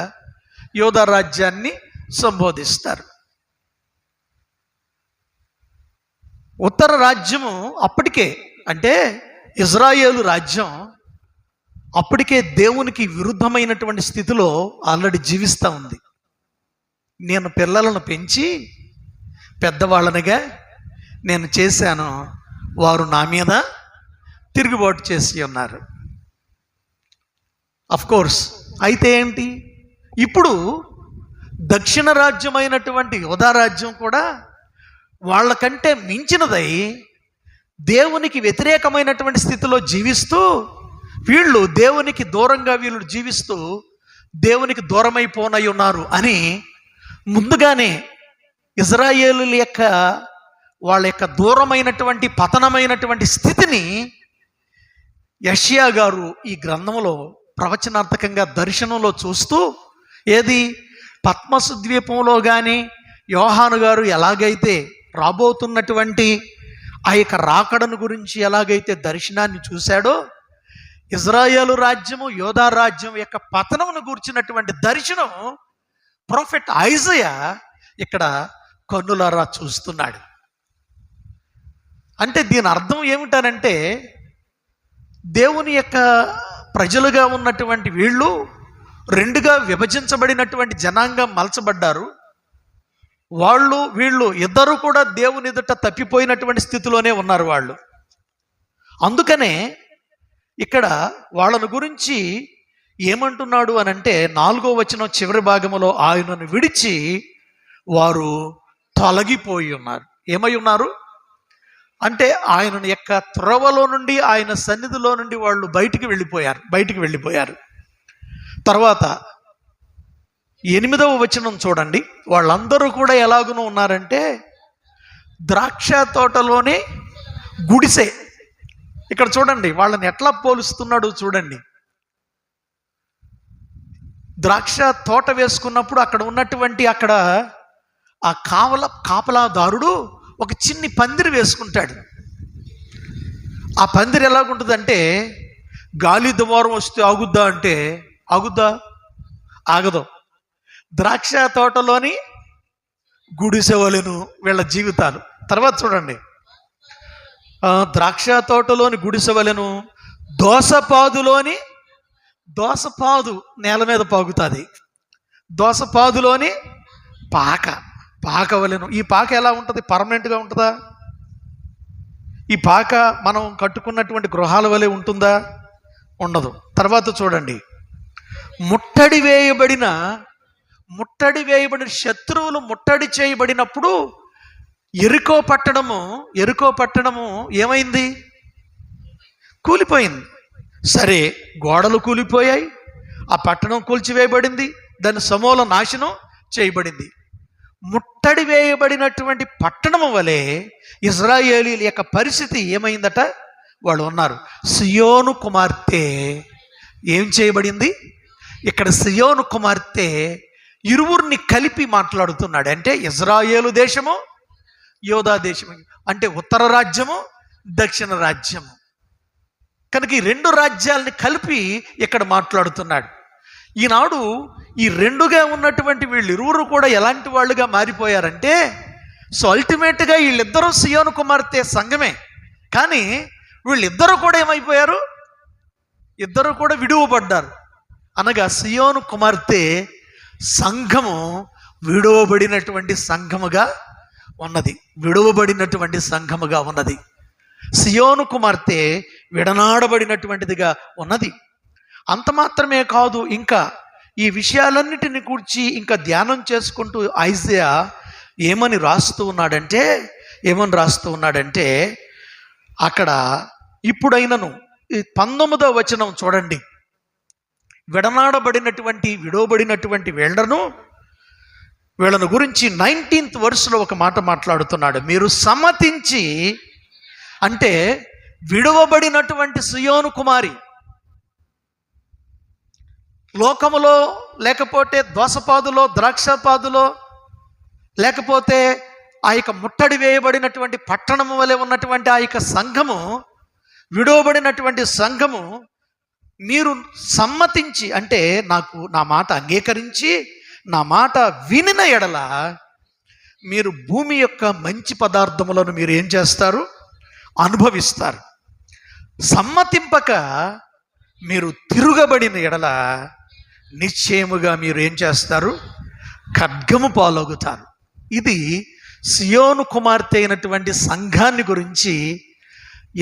యోధా రాజ్యాన్ని సంబోధిస్తారు. ఉత్తర రాజ్యము అప్పటికే, అంటే ఇజ్రాయేలు రాజ్యం అప్పటికే దేవునికి విరుద్ధమైనటువంటి స్థితిలో ఆల్రెడీ జీవిస్తూ ఉంది. నేను పిల్లలను పెంచి పెద్దవాళ్ళనిగా నేను చేశాను, వారు నా మీద తిరుగుబాటు చేసి ఉన్నారు. కోర్స్ అయితే ఏంటి, ఇప్పుడు దక్షిణ రాజ్యమైనటువంటి యోధా రాజ్యం కూడా వాళ్ళకంటే మించినదై దేవునికి వ్యతిరేకమైనటువంటి స్థితిలో జీవిస్తూ, వీళ్ళు దేవునికి దూరంగా వీళ్ళు జీవిస్తూ దేవునికి దూరమైపోనై ఉన్నారు అని ముందుగానే ఇజ్రాయేలుల వాళ్ళ యొక్క దూరమైనటువంటి పతనమైనటువంటి స్థితిని యెషయా గారు ఈ గ్రంథంలో ప్రవచనార్థకంగా దర్శనంలో చూస్తూ ఏది పద్మసు ద్వీపంలో కానీ యోహాను గారు ఎలాగైతే రాబోతున్నటువంటి ఆ యొక్క రాకడను గురించి ఎలాగైతే దర్శనాన్ని చూశాడో, ఇజ్రాయేలు రాజ్యము యోధా రాజ్యం యొక్క పతనమును గూర్చినటువంటి దర్శనం ప్రొఫెట్ ఐజయా ఇక్కడ కన్నులారా చూస్తున్నాడు. అంటే దీని అర్థం ఏమిటనంటే, దేవుని యొక్క ప్రజలుగా ఉన్నటువంటి వీళ్ళు రెండుగా విభజించబడినటువంటి జనాంగం మలచబడ్డారు. వీళ్ళు ఇద్దరు కూడా దేవుని ఎదుట తప్పిపోయినటువంటి స్థితిలోనే ఉన్నారు వాళ్ళు. అందుకనే ఇక్కడ వాళ్ళను గురించి ఏమంటున్నాడు అనంటే 4వ వచనం చివరి భాగంలో, ఆయనను విడిచి వారు తొలగిపోయి ఉన్నారు. ఏమై ఉన్నారు అంటే ఆయన యొక్క త్రోవలో నుండి, ఆయన సన్నిధిలో నుండి వాళ్ళు బయటికి వెళ్ళిపోయారు. తర్వాత 8వ వచనం చూడండి. వాళ్ళందరూ కూడా ఎలాగునూ ఉన్నారంటే ద్రాక్ష తోటలోనే గుడిసె. ఇక్కడ చూడండి వాళ్ళని ఎట్లా పోలుస్తున్నాడు చూడండి. ద్రాక్ష తోట వేసుకున్నప్పుడు అక్కడ ఉన్నటువంటి ఆ కాపలాదారుడు ఒక చిన్ని పందిరి వేసుకుంటాడు. ఆ పందిరి ఎలాగుంటుందంటే, గాలి దుమారం వస్తే ఆగుద్దా అంటే ఆగుద్దా? ఆగదు. ద్రాక్ష తోటలోని గుడిసెవలెను వీళ్ళ జీవితాలు. తర్వాత చూడండి, ద్రాక్ష తోటలోని గుడిసెవలెను, దోసపాదు నేల మీద పాగుతుంది, దోసపాదులోని పాక వలెను. ఈ పాక ఎలా ఉంటుంది? పర్మనెంట్గా ఉంటుందా? ఈ పాక మనం కట్టుకున్నటువంటి గృహాల వలె ఉంటుందా? ఉండదు. తర్వాత చూడండి, ముట్టడి వేయబడిన శత్రువులు ముట్టడి చేయబడినప్పుడు ఎరుకో పట్టణము ఏమైంది? కూలిపోయింది. సరే, గోడలు కూలిపోయాయి, ఆ పట్టణం కూల్చివేయబడింది, దాని సమూల నాశనం చేయబడింది. ముట్టడి వేయబడినటువంటి పట్టణము వలె ఇజ్రాయేలీల యొక్క పరిస్థితి ఏమైందట? వాళ్ళు ఉన్నారు. సియోను కుమార్తె ఏం చేయబడింది? ఇక్కడ సియోను కుమార్తె ఇరువురిని కలిపి మాట్లాడుతున్నాడు. అంటే ఇజ్రాయేలు దేశము, యోధా దేశము, అంటే ఉత్తర రాజ్యము, దక్షిణ రాజ్యము. కనుక ఈ 2 రాజ్యాలని కలిపి ఇక్కడ మాట్లాడుతున్నాడు. ఈనాడు ఈ రెండుగా ఉన్నటువంటి వీళ్ళిరువురు కూడా ఎలాంటి వాళ్ళుగా మారిపోయారంటే, సో అల్టిమేట్గా వీళ్ళిద్దరూ సియోను కుమార్తె సంఘమే. కానీ వీళ్ళిద్దరూ కూడా ఏమైపోయారు? ఇద్దరు కూడా విడువబడ్డారు. అనగా సియోను కుమార్తె సంఘము విడువబడినటువంటి సంఘముగా ఉన్నది. సియోను కుమార్తె విడనాడబడినటువంటిదిగా ఉన్నది. అంత మాత్రమే కాదు, ఇంకా ఈ విషయాలన్నిటిని కూర్చి ఇంకా ధ్యానం చేసుకుంటూ ఐజయా ఏమని రాస్తూ ఉన్నాడంటే అక్కడ ఇప్పుడైనను 19వ వచనం చూడండి. విడవబడినటువంటి వీళ్ళను గురించి 19th verseలో ఒక మాట మాట్లాడుతున్నాడు. మీరు సమ్మతించి, అంటే విడవబడినటువంటి సియోను కుమారి లోకములో, లేకపోతే దోసపాదులో, ద్రాక్షపాదులో, లేకపోతే ఆ యొక్క ముట్టడి వేయబడినటువంటి పట్టణము వలె ఉన్నటువంటి ఆ యొక్క సంఘము, విడవబడినటువంటి సంఘము, మీరు సమ్మతించి, అంటే నా మాట అంగీకరించి నా మాట వినిన ఎడల మీరు భూమి యొక్క మంచి పదార్థములను మీరు ఏం చేస్తారు? అనుభవిస్తారు. సమ్మతింపక మీరు తిరుగబడిన ఎడల నిశ్చయముగా మీరు ఏం చేస్తారు? ఖడ్గము పాలగుతారు. ఇది సియోను కుమార్తె అయినటువంటి సంఘాన్ని గురించి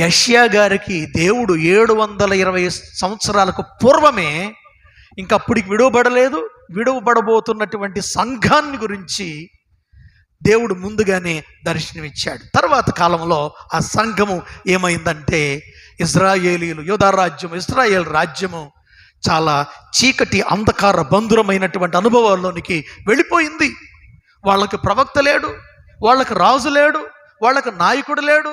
యెషయా గారికి దేవుడు 720 సంవత్సరాలకు పూర్వమే, ఇంకా అప్పటికి విడువబడబోతున్నటువంటి సంఘాన్ని గురించి దేవుడు ముందుగానే దర్శనమిచ్చాడు. తర్వాత కాలంలో ఆ సంఘము ఏమైందంటే, యోధా రాజ్యము, ఇశ్రాయేల్ రాజ్యము చాలా చీకటి అంధకార బంధురమైనటువంటి అనుభవాల్లోనికి వెళ్ళిపోయింది. వాళ్ళకి ప్రవక్త లేడు, వాళ్ళకి రాజు లేడు, వాళ్ళకి నాయకుడు లేడు,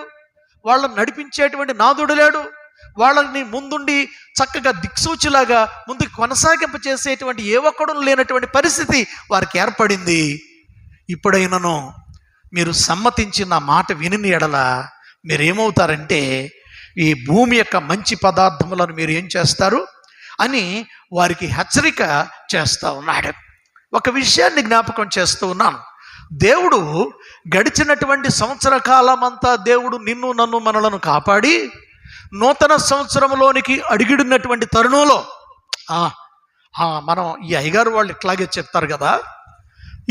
వాళ్ళని నడిపించేటువంటి నాదుడు లేడు, వాళ్ళని ముందుండి చక్కగా దిక్సూచిలాగా ముందుకు కొనసాగింప చేసేటువంటి ఏ ఒక్కడు లేనటువంటి పరిస్థితి వారికి ఏర్పడింది. ఇప్పుడైనను మీరు సమ్మతించిన మాట విని ఎడల మీరేమవుతారంటే ఈ భూమి యొక్క మంచి పదార్థములను మీరు ఏం చేస్తారు అని వారికి హెచ్చరిక చేస్తూ ఉన్నాడు. ఒక విషయాన్ని జ్ఞాపకం చేస్తూ ఉన్నాను. దేవుడు గడిచినటువంటి సంవత్సర కాలమంతా దేవుడు నిన్ను నన్ను మనలను కాపాడి నూతన సంవత్సరంలోనికి అడిగిడినటువంటి తరుణంలో మనం ఈ అయ్యగారు వాళ్ళు ఇట్లాగే చెప్తారు కదా,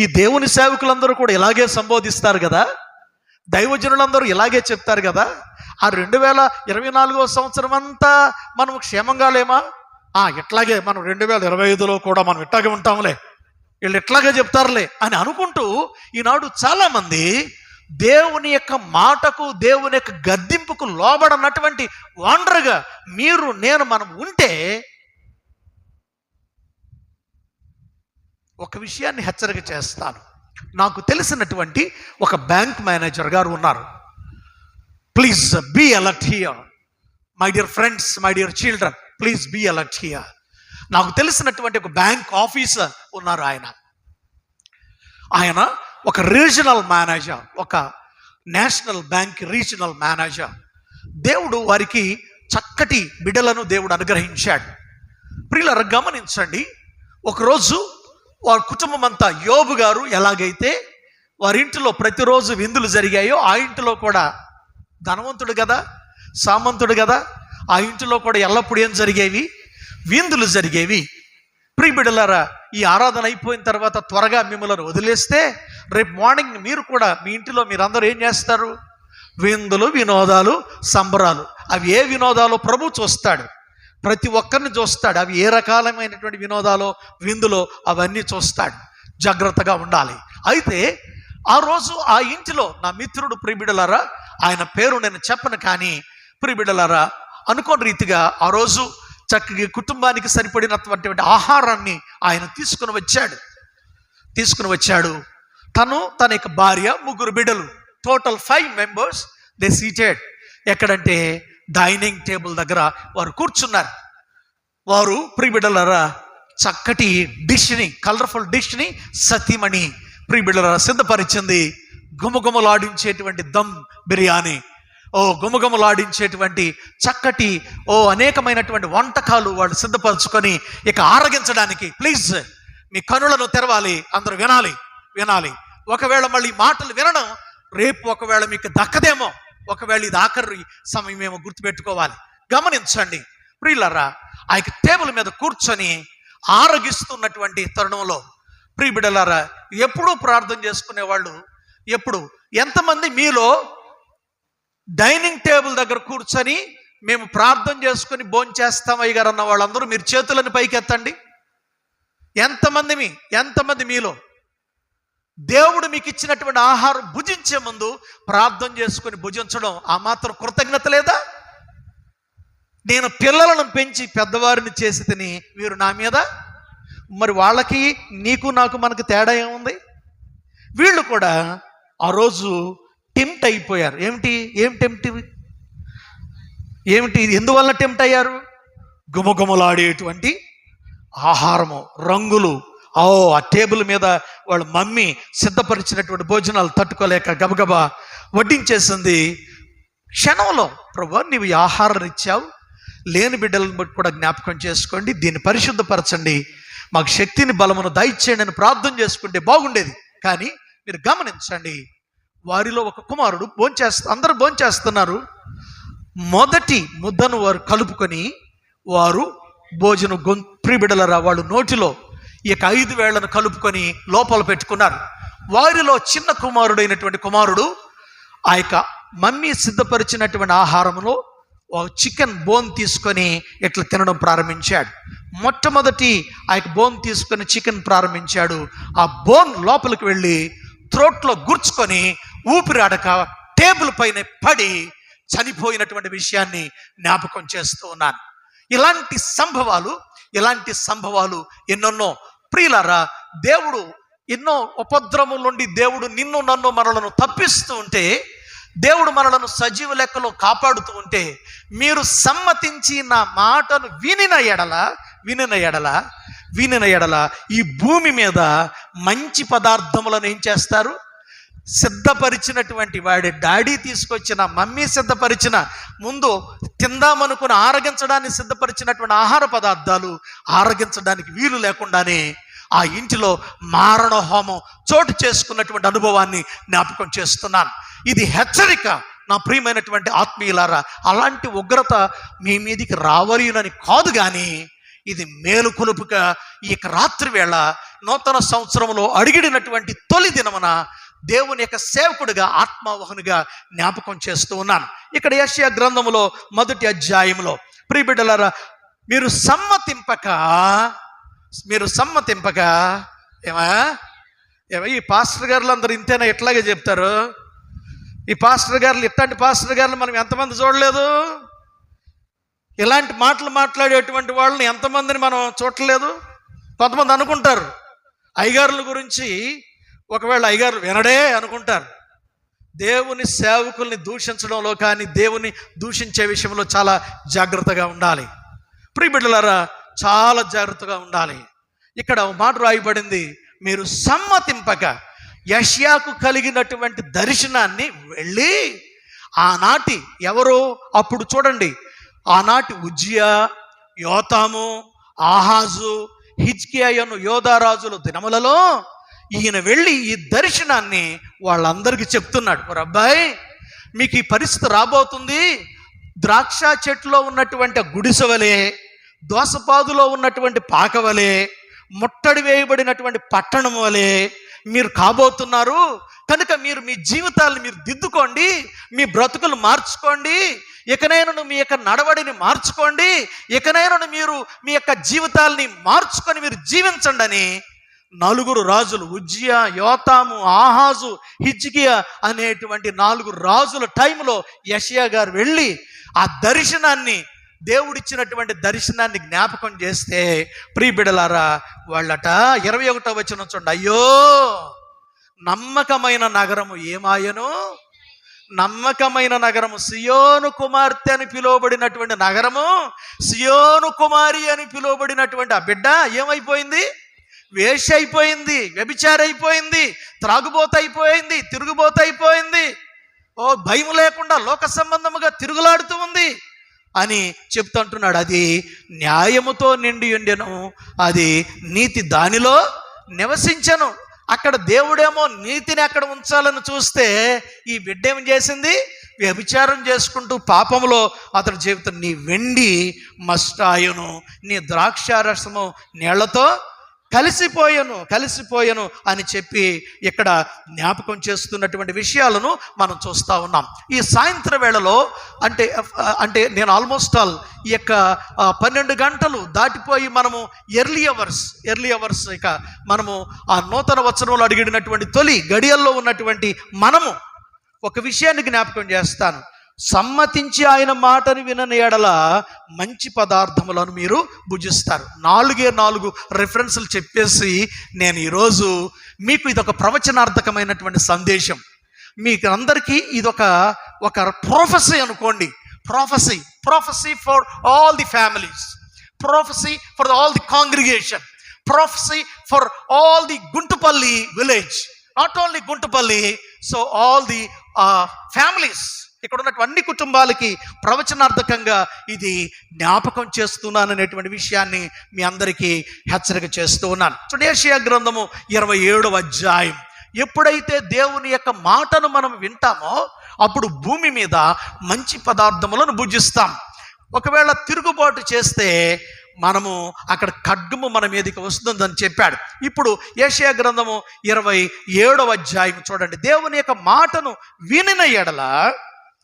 ఈ దేవుని సేవకులందరూ కూడా ఇలాగే సంబోధిస్తారు కదా, దైవజనులందరూ ఇలాగే చెప్తారు కదా, ఆ 2024వ సంవత్సరం అంతా మనం క్షేమంగా లేమా, ఇట్లాగే మనం 2025లో కూడా మనం ఇట్లాగే ఉంటాంలే, వీళ్ళు ఇట్లాగే చెప్తారులే అని అనుకుంటూ ఈనాడు చాలామంది దేవుని యొక్క మాటకు దేవుని యొక్క గద్దింపుకు లోబడనటువంటి వాండర్గా మీరు నేను మనం ఉంటే ఒక విషయాన్ని హెచ్చరిక చేస్తాను. నాకు తెలిసినటువంటి ఒక బ్యాంక్ మేనేజర్ గారు ఉన్నారు. Please be alert here my dear friends, my dear children, please be alert here. నాకు తెలిసినటువంటి ఒక బ్యాంక్ ఆఫీసర్ ఉన్నారు. ఆయన ఒక రీజనల్ మేనేజర్, ఒక నేషనల్ బ్యాంక్ రీజనల్ మేనేజర్. దేవుడు వారికి చక్కటి బిడ్డలను దేవుడు అనుగ్రహించాడు. ప్రియులారా గమనించండి, ఒకరోజు వారి కుటుంబం అంతా యోబు గారు ఎలాగైతే వారి ఇంటిలో ప్రతిరోజు విందులు జరిగాయో ఆ ఇంటిలో కూడా ధనవంతుడు కదా, సామంతుడు కదా, ఆ ఇంటిలో కూడా ఎల్లప్పుడూ ఏం జరిగేవి, విందులు జరిగేవి. ప్రియబిడ్డలారా, ఈ ఆరాధన అయిపోయిన తర్వాత త్వరగా మిమ్మల్ని వదిలేస్తే రేపు మార్నింగ్ మీరు కూడా మీ ఇంటిలో మీరందరూ ఏం చేస్తారు, విందులు, వినోదాలు, సంబరాలు. అవి ఏ వినోదాలు ప్రభు చూస్తాడు, ప్రతి ఒక్కరిని చూస్తాడు. అవి ఏ రకాలమైనటువంటి వినోదాలు, విందులో అవన్నీ చూస్తాడు. జాగ్రత్తగా ఉండాలి. అయితే ఆ రోజు ఆ ఇంటిలో నా మిత్రుడు ప్రియబిడ్డలారా, ఆయన పేరు నేను చెప్పను, కానీ ప్రియబిడ్డలారా అనుకోని రీతిగా ఆ రోజు చక్కగా కుటుంబానికి సరిపడినటువంటి ఆహారాన్ని ఆయన తీసుకుని వచ్చాడు. తన యొక్క భార్య, 3 బిడ్డలు, టోటల్ 5 members దే సీటెడ్. ఎక్కడంటే డైనింగ్ టేబుల్ దగ్గర వారు కూర్చున్నారు. వారు ప్రియబిడ్డలారా చక్కటి డిష్ని, కలర్ఫుల్ డిష్ని సతీమణి ప్రియబిడ్డలారా సిద్ధపరిచింది. గుమగుమలాడించేటువంటి దమ్ బిర్యానీ, గుమగుమలాడించేటువంటి చక్కటి అనేకమైనటువంటి వంటకాలు వాళ్ళు సిద్ధపరచుకొని ఇక ఆరగించడానికి, ప్లీజ్ మీ కనులను తెరవాలి, అందరూ వినాలి. ఒకవేళ మళ్ళీ మాటలు వినడం రేపు ఒకవేళ మీకు దక్కదేమో, ఒకవేళ ఇది ఆఖరి సమయం ఏమో గుర్తుపెట్టుకోవాలి. గమనించండి ప్రియులారా, ఆ యొక్క టేబుల్ మీద కూర్చొని ఆరగిస్తున్నటువంటి తరుణంలో ప్రియబిడ్డలారా ఎప్పుడూ ప్రార్థన చేసుకునేవాళ్ళు, ఎంతమంది మీలో డైనింగ్ టేబుల్ దగ్గర కూర్చొని మేము ప్రార్థన చేసుకుని భోంచేస్తాం అయ్యగారు అన్న వాళ్ళందరూ మీరు చేతులను పైకెత్తండి. ఎంతమంది మీలో దేవుడు మీకు ఇచ్చినటువంటి ఆహారం భుజించే ముందు ప్రార్థన చేసుకుని భుజించడం ఆ మాత్రం కృతజ్ఞత లేదా? నేను పిల్లలను పెంచి పెద్దవారిని చేసి తిని వీరు నా మీద, మరి వాళ్ళకి నీకు నాకు మనకు తేడా ఏముంది? వీళ్ళు కూడా ఆ రోజు టెంప్ట్ అయిపోయారు. ఏమిటి ఎందువల్ల టెంప్ట్ అయ్యారు? గుమగుమలాడేటువంటి ఆహారము, రంగులు, ఆ టేబుల్ మీద వాళ్ళ మమ్మీ సిద్ధపరిచినటువంటి భోజనాలు తట్టుకోలేక గబగబా వడ్డించేసింది. క్షణంలో ప్రభు నీవు ఈ ఆహారం ఇచ్చావు, లేని బిడ్డలను బట్టి కూడా జ్ఞాపకం చేసుకోండి, దీన్ని పరిశుద్ధపరచండి, మాకు శక్తిని బలమును దయచేయండి అని ప్రార్థన చేసుకుంటే బాగుండేది. కానీ మీరు గమనించండి, వారిలో ఒక కుమారుడు అందరూ భోంచేస్తున్నారు. మొదటి ముద్దను వారు కలుపుకొని వారు భోజనం ప్రియబిడ్డలరా వాళ్ళు నోటిలో ఈ 5 వేళ్లను కలుపుకొని లోపల పెట్టుకున్నారు. వారిలో చిన్న కుమారుడైనటువంటి కుమారుడు ఆ యొక్క మమ్మీ సిద్ధపరిచినటువంటి ఆహారంలో చికెన్ బోన్ తీసుకొని ఇట్లా తినడం ప్రారంభించాడు. మొట్టమొదటి ఆ యొక్క బోన్ తీసుకొని చికెన్ ప్రారంభించాడు. ఆ బోన్ లోపలికి వెళ్ళి త్రోట్లో గుర్చుకొని ఊపిరాడక టేబుల్ పైన పడి చనిపోయినటువంటి విషయాన్ని జ్ఞాపకం చేస్తూ ఉన్నాను. ఇలాంటి సంభవాలు ఎన్నెన్నో ప్రియులారా, దేవుడు ఎన్నో ఉపద్రవముల నుండి దేవుడు నిన్ను నన్ను మనలను తప్పిస్తూ ఉంటే దేవుడు మనలను సజీవ లెక్కలో కాపాడుతూ ఉంటే మీరు సమ్మతించి నా మాటను వినిన ఎడల ఈ భూమి మీద మంచి పదార్థములను ఏం చేస్తారు? సిద్ధపరిచినటువంటి వాడి డాడీ తీసుకొచ్చిన, మమ్మీ సిద్ధపరిచిన, ముందు తిందామనుకుని ఆరగించడానికి సిద్ధపరిచినటువంటి ఆహార పదార్థాలు ఆరగించడానికి వీలు లేకుండానే ఆ ఇంటిలో మారణ హోమం చోటు చేసుకున్నటువంటి అనుభవాన్ని జ్ఞాపకం చేస్తున్నాను. ఇది హెచ్చరిక నా ప్రియమైనటువంటి ఆత్మీయులారా. అలాంటి ఉగ్రత మీ మీదికి రావలయునని కాదు, కానీ ఇది మేలుకొలుపుగా ఈ రాత్రి వేళ నూతన సంవత్సరంలో అడిగిడినటువంటి తొలి దినమున దేవుని యొక్క సేవకుడిగా, ఆత్మవాహనుగా జ్ఞాపకం చేస్తూ ఉన్నాను. ఇక్కడ యెషయా గ్రంథములో 1వ అధ్యాయంలో ప్రియబిడ్డలారా, మీరు సమ్మతింపక ఈ పాస్టర్ గారులు అందరూ ఇంతేనా ఎట్లాగే చెప్తారు? ఈ పాస్టర్ గారులు, ఇట్లాంటి పాస్టర్ గారులు మనం ఎంతమంది చూడలేదు? ఇలాంటి మాటలు మాట్లాడేటువంటి వాళ్ళని ఎంతమందిని మనం చూడలేదు? కొంతమంది అనుకుంటారు అయ్యగారుల గురించి, ఒకవేళ అయ్యగారు వినడే అనుకుంటారు. దేవుని సేవకుల్ని దూషించడంలో కానీ, దేవుని దూషించే విషయంలో చాలా జాగ్రత్తగా ఉండాలి. ప్రియబిడ్డలారా, చాలా జాగ్రత్తగా ఉండాలి. ఇక్కడ మాట రాయబడింది, మీరు సమ్మతింపక యెషయాకు కలిగినటువంటి దర్శనాన్ని వెళ్ళి ఆనాటి ఎవరు అప్పుడు చూడండి, ఆనాటి ఉజ్జియా, యోతాము, ఆహాజు, హిజ్కియాను యోధారాజుల దినములలో ఈయన వెళ్ళి ఈ దర్శనాన్ని వాళ్ళందరికీ చెప్తున్నాడు. అబ్బాయి, మీకు ఈ పరిస్థితి రాబోతుంది. ద్రాక్ష చెట్టులో ఉన్నటువంటి గుడిసెవలే, దోసపాదులో ఉన్నటువంటి పాకవలే, ముట్టడి వేయబడినటువంటి పట్టణం వలె మీరు కాబోతున్నారు. కనుక మీరు మీ జీవితాలను మీరు దిద్దుకోండి, మీ బ్రతుకులు మార్చుకోండి, ఇకనైనా మీ యొక్క నడవడిని మార్చుకోండి, ఇకనైనా మీరు మీ యొక్క జీవితాలని మార్చుకొని మీరు జీవించండి అని 4 రాజులు, ఉజ్జియా, యోతాము, ఆహాజు, హిజ్కియా అనేటువంటి 4 రాజుల టైంలో యెషయా గారు వెళ్ళి ఆ దర్శనాన్ని, దేవుడిచ్చినటువంటి దర్శనాన్ని జ్ఞాపకం చేస్తే ప్రియబిడ్డలారా, వాళ్ళట 21వ వచనం చూడండి, అయ్యో నమ్మకమైన నగరము ఏమాయను, నమ్మకమైన నగరము, సియోను కుమార్తె అని పిలువబడినటువంటి నగరము, సియోను కుమారి అని పిలువబడినటువంటి ఆ బిడ్డ ఏమైపోయింది? వేశ్య అయిపోయింది, వ్యభిచారైపోయింది, త్రాగుబోతైపోయింది, తిరుగుబోతైపోయింది, భయం లేకుండా లోక సంబంధముగా తిరుగులాడుతూ ఉంది అని చెప్తుంటున్నాడు. అది న్యాయముతో నిండి ఉండెను, అది నీతి దానిలో నివసించను. అక్కడ దేవుడేమో నీతిని అక్కడ ఉంచాలని చూస్తే ఈ బిడ్డ ఏం చేసింది? వ్యభిచారం చేసుకుంటూ పాపములో అతని జీవితం, నీ వెండి మస్టాయును, నీ ద్రాక్షారసము నీళ్లతో కలిసిపోయను అని చెప్పి ఇక్కడ జ్ఞాపకం చేస్తున్నటువంటి విషయాలను మనం చూస్తూ ఉన్నాం. ఈ సాయంత్రం వేళలో అంటే నేను ఆల్మోస్ట్ ఆల్ ఈ యొక్క 12 గంటలు దాటిపోయి మనము ఎర్లీ అవర్స్ ఇక మనము ఆ నూతన వచనంలో అడిగినటువంటి తొలి గడియల్లో ఉన్నటువంటి మనము ఒక విషయాన్ని జ్ఞాపకం చేస్తాను. సమ్మతించి ఆయన మాటని వినని ఎడల మంచి పదార్థములను మీరు భుజిస్తారు. 4 రెఫరెన్సులు చెప్పేసి నేను ఈరోజు మీకు ఇదొక ప్రవచనార్థకమైనటువంటి సందేశం. మీకు అందరికీ ఇదొక ప్రొఫెసీ అనుకోండి. ప్రొఫెసీ for all the families, ప్రొఫెసీ for all the congregation, ప్రొఫెసీ for all the Guntupalli village, not only Guntupalli, so all the families, ఇక్కడ ఉన్నటువంటి అన్ని కుటుంబాలకి ప్రవచనార్థకంగా ఇది జ్ఞాపకం చేస్తున్నాను అనేటువంటి విషయాన్ని మీ అందరికీ హెచ్చరిక చేస్తూ ఉన్నాను. చూడండి, యెషయా గ్రంథము 27వ అధ్యాయం. ఎప్పుడైతే దేవుని యొక్క మాటను మనం వింటామో అప్పుడు భూమి మీద మంచి పదార్థములను భుజిస్తాం. ఒకవేళ తిరుగుబాటు చేస్తే మనము అక్కడ ఖడ్గము మన మీదకి వస్తుందని చెప్పాడు. ఇప్పుడు యెషయా గ్రంథము 27వ అధ్యాయం చూడండి. దేవుని యొక్క మాటను వినిన ఎడల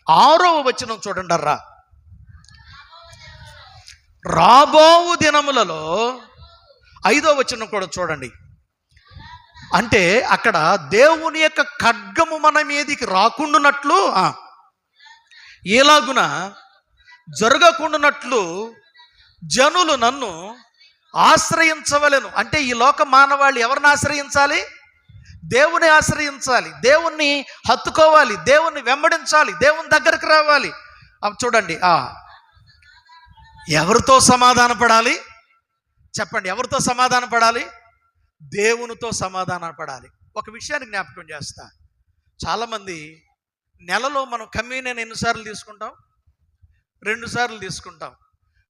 6వ వచనం చూడండి. రాబోవు దినములలో 5వ వచనం కూడా చూడండి. అంటే అక్కడ దేవుని యొక్క ఖడ్గము మన మీదికి రాకుండానట్లు, ఎలాగున జరగకుండానట్లు జనులు నన్ను ఆశ్రయించవలెను. అంటే ఈ లోక మానవాళ్ళు ఎవరిని ఆశ్రయించాలి? దేవుని ఆశ్రయించాలి, దేవుణ్ణి హత్తుకోవాలి, దేవుణ్ణి వెంబడించాలి, దేవుని దగ్గరకు రావాలి. చూడండి, ఎవరితో సమాధాన పడాలి చెప్పండి? ఎవరితో సమాధాన పడాలి? దేవునితో సమాధాన పడాలి. ఒక విషయాన్ని జ్ఞాపకం చేస్తా. చాలామంది నెలలో మనం కమ్యూనియన్ ఎన్నిసార్లు తీసుకుంటాం? 2 సార్లు తీసుకుంటాం.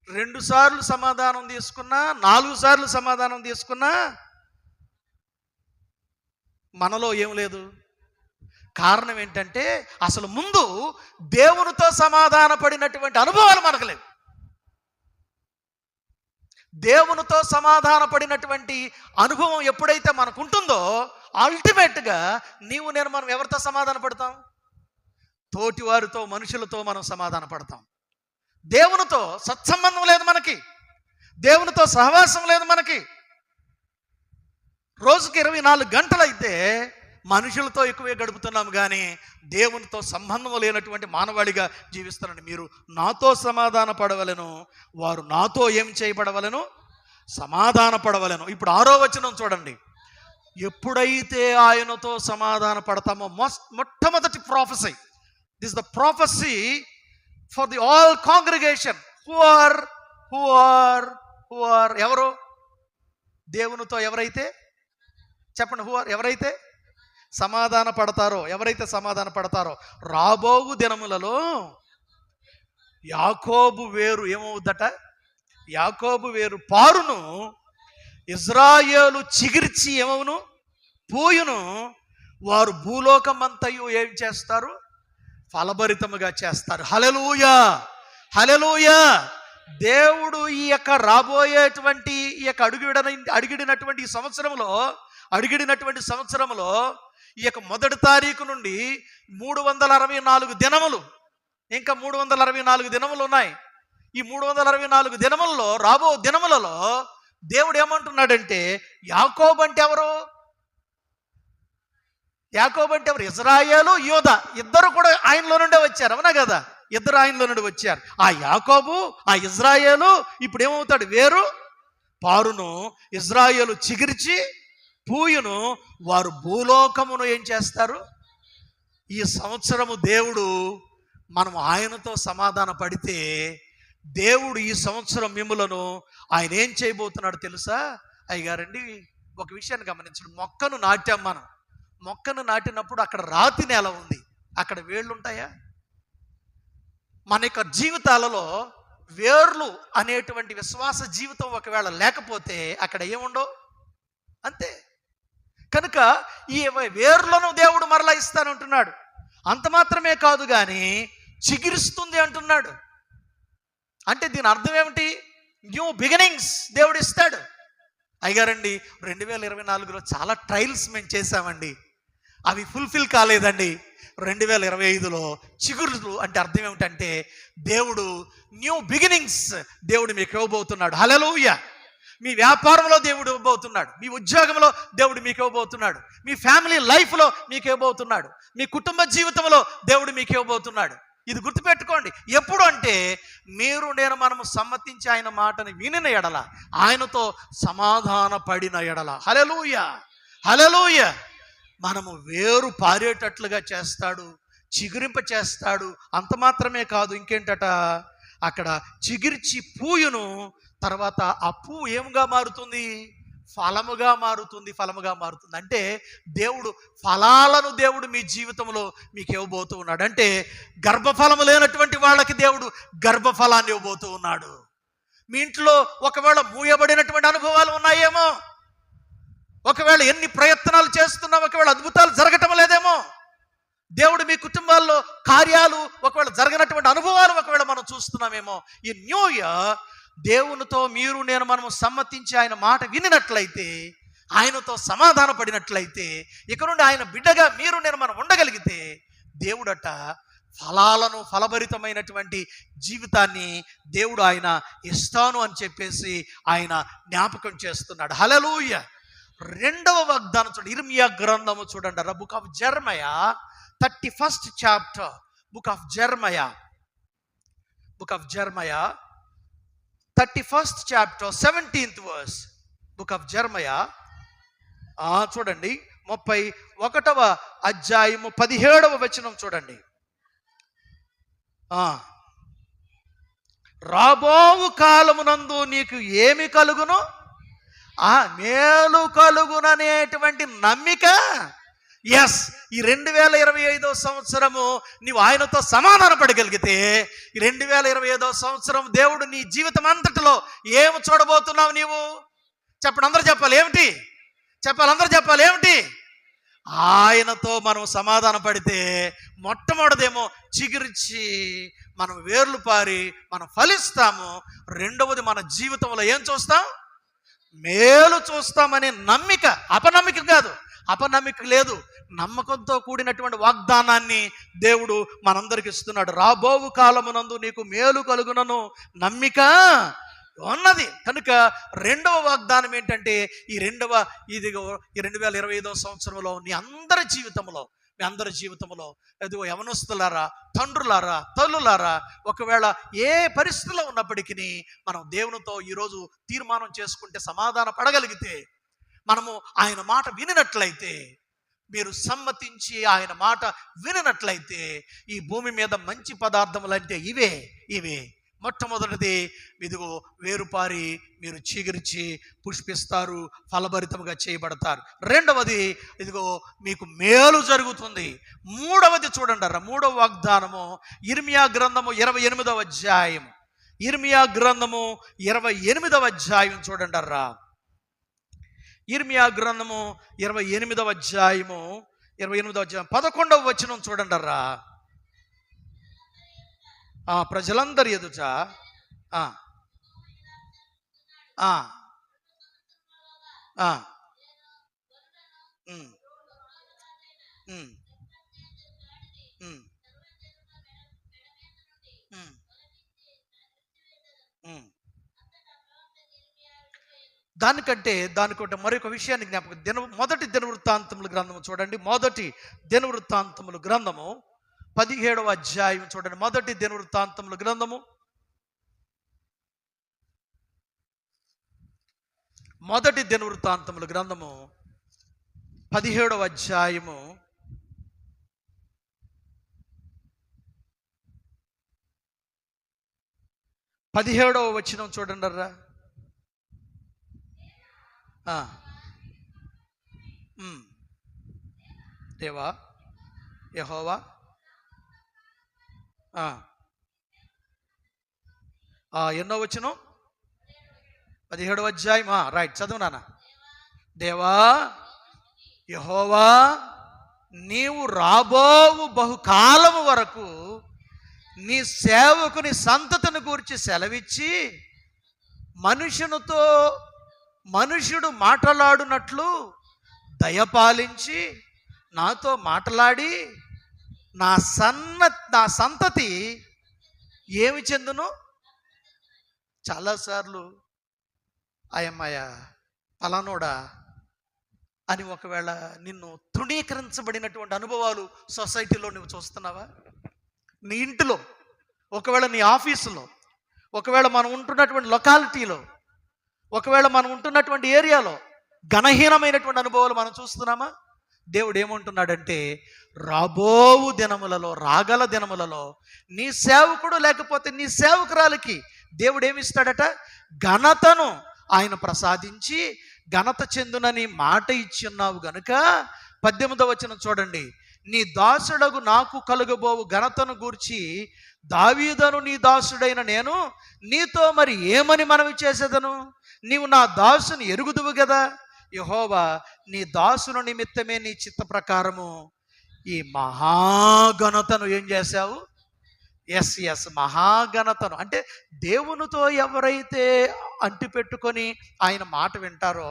2 సార్లు సమాధానం తీసుకున్నా, 4 సార్లు సమాధానం తీసుకున్నా మనలో ఏం లేదు. కారణం ఏంటంటే అసలు ముందు దేవునితో సమాధాన పడినటువంటి అనుభవాలు మనకు లేవు. దేవునితో సమాధాన పడినటువంటి అనుభవం ఎప్పుడైతే మనకు ఉంటుందో అల్టిమేట్గా మనం ఎవరితో సమాధాన పడతాం? తోటివారితో, మనుషులతో మనం సమాధాన పడతాం. దేవునితో సత్సంబంధం లేదు మనకి, దేవునితో సహవాసం లేదు మనకి. రోజుకి 24 గంటలైతే మనుషులతో ఎక్కువే గడుపుతున్నాం, కానీ దేవునితో సంబంధం లేనటువంటి మానవాళిగా జీవిస్తున్నాడు. మీరు నాతో సమాధాన పడవలను, వారు నాతో ఏం చేయబడవలను? సమాధాన పడవలను. ఇప్పుడు 6వ వచనం చూడండి. ఎప్పుడైతే ఆయనతో సమాధాన పడతామో, మొట్టమొదటి prophecy, this the prophecy for the all congregation who are ఎవరు? దేవునితో ఎవరైతే, చెప్పండి, ఎవరైతే సమాధాన పడతారో, ఎవరైతే సమాధాన పడతారో, రాబోవు దినములలో యాకోబు వేరు ఏమవుద్దట? యాకోబు వేరు పారును, ఇజ్రాయేలు చిగిర్చి ఏమవును? పూయును. వారు భూలోకమంతయు ఏం చేస్తారు? ఫలభరితముగా చేస్తారు. హల్లెలూయా, హల్లెలూయా. దేవుడు ఈ యొక్క రాబోయేటువంటి ఈ యొక్క అడిగిడినటువంటి సంవత్సరంలో ఈ యొక్క 1వ తారీఖు నుండి 364 దినములు, ఇంకా 364 దినములు ఉన్నాయి. ఈ 364 దినములలో, రాబో దినములలో దేవుడు ఏమంటున్నాడంటే, యాకోబు అంటే ఎవరు? ఇజ్రాయేలు, యూదా ఇద్దరు కూడా ఆయనలో నుండే వచ్చారు, అవునా కదా? ఇద్దరు ఆయనలో నుండి వచ్చారు. ఆ యాకోబు, ఆ ఇజ్రాయేలు ఇప్పుడు ఏమవుతాడు? వేరు పారును, ఇజ్రాయేలు చిగిర్చి పూయును. వారు భూలోకమును ఏం చేస్తారు? ఈ సంవత్సరము దేవుడు, మనం ఆయనతో సమాధాన పడితే దేవుడు ఈ సంవత్సరం మిమ్ములను ఆయన ఏం చేయబోతున్నాడు తెలుసా? అయ్యగారండి, ఒక విషయాన్ని గమనించండి. మొక్కను నాటాం మనం. మొక్కను నాటినప్పుడు అక్కడ రాతి నేల ఉంది, అక్కడ వేళ్ళు ఉంటాయా? మన యొక్క జీవితాలలో వేర్లు అనేటువంటి విశ్వాస జీవితం ఒకవేళ లేకపోతే అక్కడ ఏముండవు, అంతే. కనుక ఈ వేర్లను దేవుడు మరలా ఇస్తానంటున్నాడు. అంత మాత్రమే కాదు, కానీ చిగురిస్తుంది అంటున్నాడు. అంటే దీని అర్థం ఏమిటి? న్యూ బిగినింగ్స్ దేవుడు ఇస్తాడు. అయ్యారండి, 2024లో చాలా ట్రయల్స్ మేము చేశామండి, అవి ఫుల్ఫిల్ కాలేదండి. 2025లో చిగురులు అంటే అర్థం ఏమిటంటే దేవుడు న్యూ బిగినింగ్స్ దేవుడు మీకు ఇవ్వబోతున్నాడు. హల్లెలూయా. మీ వ్యాపారంలో దేవుడు ఇవ్వబోతున్నాడు, మీ ఉద్యోగంలో దేవుడు మీకు ఇవ్వబోతున్నాడు, మీ ఫ్యామిలీ లైఫ్లో మీకు ఇవ్వబోతున్నాడు, మీ కుటుంబ జీవితంలో దేవుడు మీకు ఇవ్వబోతున్నాడు. ఇది గుర్తుపెట్టుకోండి. ఎప్పుడు అంటే మనము సమ్మతించి ఆయన మాటని వినిన ఎడల, ఆయనతో సమాధాన పడిన ఎడల. హల్లెలూయా, హల్లెలూయా. మనము వేరు పారేటట్లుగా చేస్తాడు, చిగురింప చేస్తాడు. అంత మాత్రమే కాదు, ఇంకేంటట, అక్కడ చిగిర్చి పూయును. తర్వాత ఆ పువ్వు ఏముగా మారుతుంది? ఫలముగా మారుతుంది. అంటే దేవుడు ఫలాలను దేవుడు మీ జీవితంలో మీకు ఇవ్వబోతూ ఉన్నాడు. అంటే గర్భఫలము లేనటువంటి వాళ్ళకి దేవుడు గర్భఫలాన్ని ఇవ్వబోతూ ఉన్నాడు. మీ ఇంట్లో ఒకవేళ మూయబడినటువంటి అనుభవాలు ఉన్నాయేమో, ఒకవేళ ఎన్ని ప్రయత్నాలు చేస్తున్నా ఒకవేళ అద్భుతాలు జరగటం లేదేమో, దేవుడు మీ కుటుంబాల్లో కార్యాలు ఒకవేళ జరగనటువంటి అనుభవాలు ఒకవేళ మనం చూస్తున్నామేమో. ఈ న్యూ ఇయర్ దేవునితో మనము సమ్మతించి ఆయన మాట వినినట్లయితే, ఆయనతో సమాధాన పడినట్లయితే, ఇక నుండి ఆయన బిడ్డగా మనం ఉండగలిగితే, దేవుడట ఫలభరితమైనటువంటి జీవితాన్ని దేవుడు ఆయన ఇస్తాను అని చెప్పేసి ఆయన జ్ఞాపకం చేస్తున్నాడు. హల్లెలూయా. 2వ వాగ్దానం చూడండి, ఇర్మియా గ్రంథము చూడండి, book of Jeremiah 31st chapter, book of Jeremiah 31st chapter 17th verse, book of Jeremiah చూడండి, 31వ అధ్యాయము 17వ వచనం చూడండి. రాబోవు కాలమునందు నీకు ఏమి కలుగును? మేలు కలుగుననేటువంటి నమ్మిక. ఎస్, ఈ 2025వ సంవత్సరము నీవు ఆయనతో సమాధాన పడగలిగితే, ఈ 2025వ సంవత్సరం దేవుడు నీ జీవితం అంతటిలో ఏమి చూడబోతున్నావు నీవు? చెప్పండి, అందరూ చెప్పాలి. ఏమిటి చెప్పాలి? అందరూ చెప్పాలి. ఏమిటి? ఆయనతో మనం సమాధాన పడితే మొట్టమొదటిదేమో చిగురించి మనం వేర్లు పారి మనం ఫలిస్తాము. రెండవది, మన జీవితంలో ఏం చూస్తాం? మేలు చూస్తామనే నమ్మిక. అపనమ్మిక కాదు, అపనమ్మిక లేదు. నమ్మకంతో కూడినటువంటి వాగ్దానాన్ని దేవుడు మనందరికి ఇస్తున్నాడు. రాబోవు కాలమునందు నీకు మేలు కలుగునను నమ్మిక ఉన్నది. కనుక రెండవ వాగ్దానం ఏంటంటే, ఈ 2025వ సంవత్సరంలో మీ అందరి జీవితంలో ఎదుగో యవనస్తులారా, తండ్రులారా, తల్లులారా, ఒకవేళ ఏ పరిస్థితిలో ఉన్నప్పటికీ మనం దేవునితో ఈరోజు తీర్మానం చేసుకుంటే, సమాధాన పడగలిగితే, మనము ఆయన మాట వినినట్లయితే, మీరు సమ్మతించి ఆయన మాట వినినట్లయితే, ఈ భూమి మీద మంచి పదార్థములు అంటే ఇవే. మొట్టమొదటిది, ఇదిగో వేరుపారి మీరు చిగురించి పుష్పిస్తారు, ఫలభరితముగా చేయబడతారు. రెండవది, ఇదిగో మీకు మేలు జరుగుతుంది. మూడవది చూడండి, మూడవ వాగ్దానము ఇర్మియా గ్రంథము 28వ అధ్యాయం. ఇర్మియా గ్రంథము 28వ అధ్యాయం చూడండి. ఇర్మియా గ్రంథము 28వ అధ్యాయము 11వ వచనం చూడండి. ప్రజలందరి ఎదుట దానికంటే మరొక విషయాన్ని జ్ఞాపకం. మొదటి దినవృత్తాంతముల గ్రంథము చూడండి. మొదటి దినవృత్తాంతముల గ్రంథము 17వ అధ్యాయం చూడండి. మొదటి దినవృత్తాంతముల గ్రంథము 17వ అధ్యాయము 17వ వచనం చూడండి. దేవా యెహోవా ఎన్నో వచనం? 17వ అధ్యాయం. రైట్, చదువు నాన్న. దేవా యెహోవా, నీవు రాబోవు బహుకాలము వరకు నీ సేవకుని సంతతిని గురించి సెలవిచ్చి, మనుషుడు మాట్లాడునట్లు దయపాలించి నాతో మాట్లాడి, నా సంతతి ఏమి చెందును? చాలాసార్లు ఆయమ్మాయ పలానోడా అని ఒకవేళ నిన్ను తృణీకరించబడినటువంటి అనుభవాలు సొసైటీలో నువ్వు చూస్తున్నావా? నీ ఇంటిలో, ఒకవేళ నీ ఆఫీసులో, ఒకవేళ మనం ఉంటున్నటువంటి లొకాలిటీలో, ఒకవేళ మనం ఉంటున్నటువంటి ఏరియాలో ఘనహీనమైనటువంటి అనుభవాలు మనం చూస్తున్నామా? దేవుడు ఏమంటున్నాడంటే, రాబోవు దినములలో, రాగల దినములలో నీ సేవకుడు లేకపోతే నీ సేవకురాలికి దేవుడు ఏమిస్తాడట? ఘనతను ఆయన ప్రసాదించి ఘనత చెందునని మాట ఇచ్చి ఉన్నావు గనుక 18వ వచనం చూడండి. నీ దాసుడగు నాకు కలుగబోవు ఘనతను గూర్చి దావీదును నీ దాసుడైన నేను నీతో మరి ఏమని మనవి చేసేదను? నీవు నా దాసుని ఎరుగుదువు కదా. యెహోవా, నీ దాసుని నిమిత్తమే నీ చిత్త ప్రకారము ఈ మహాఘనతను ఏం చేశావు? ఎస్, మహాఘనతను. అంటే దేవునితో ఎవరైతే అంటిపెట్టుకొని ఆయన మాట వింటారో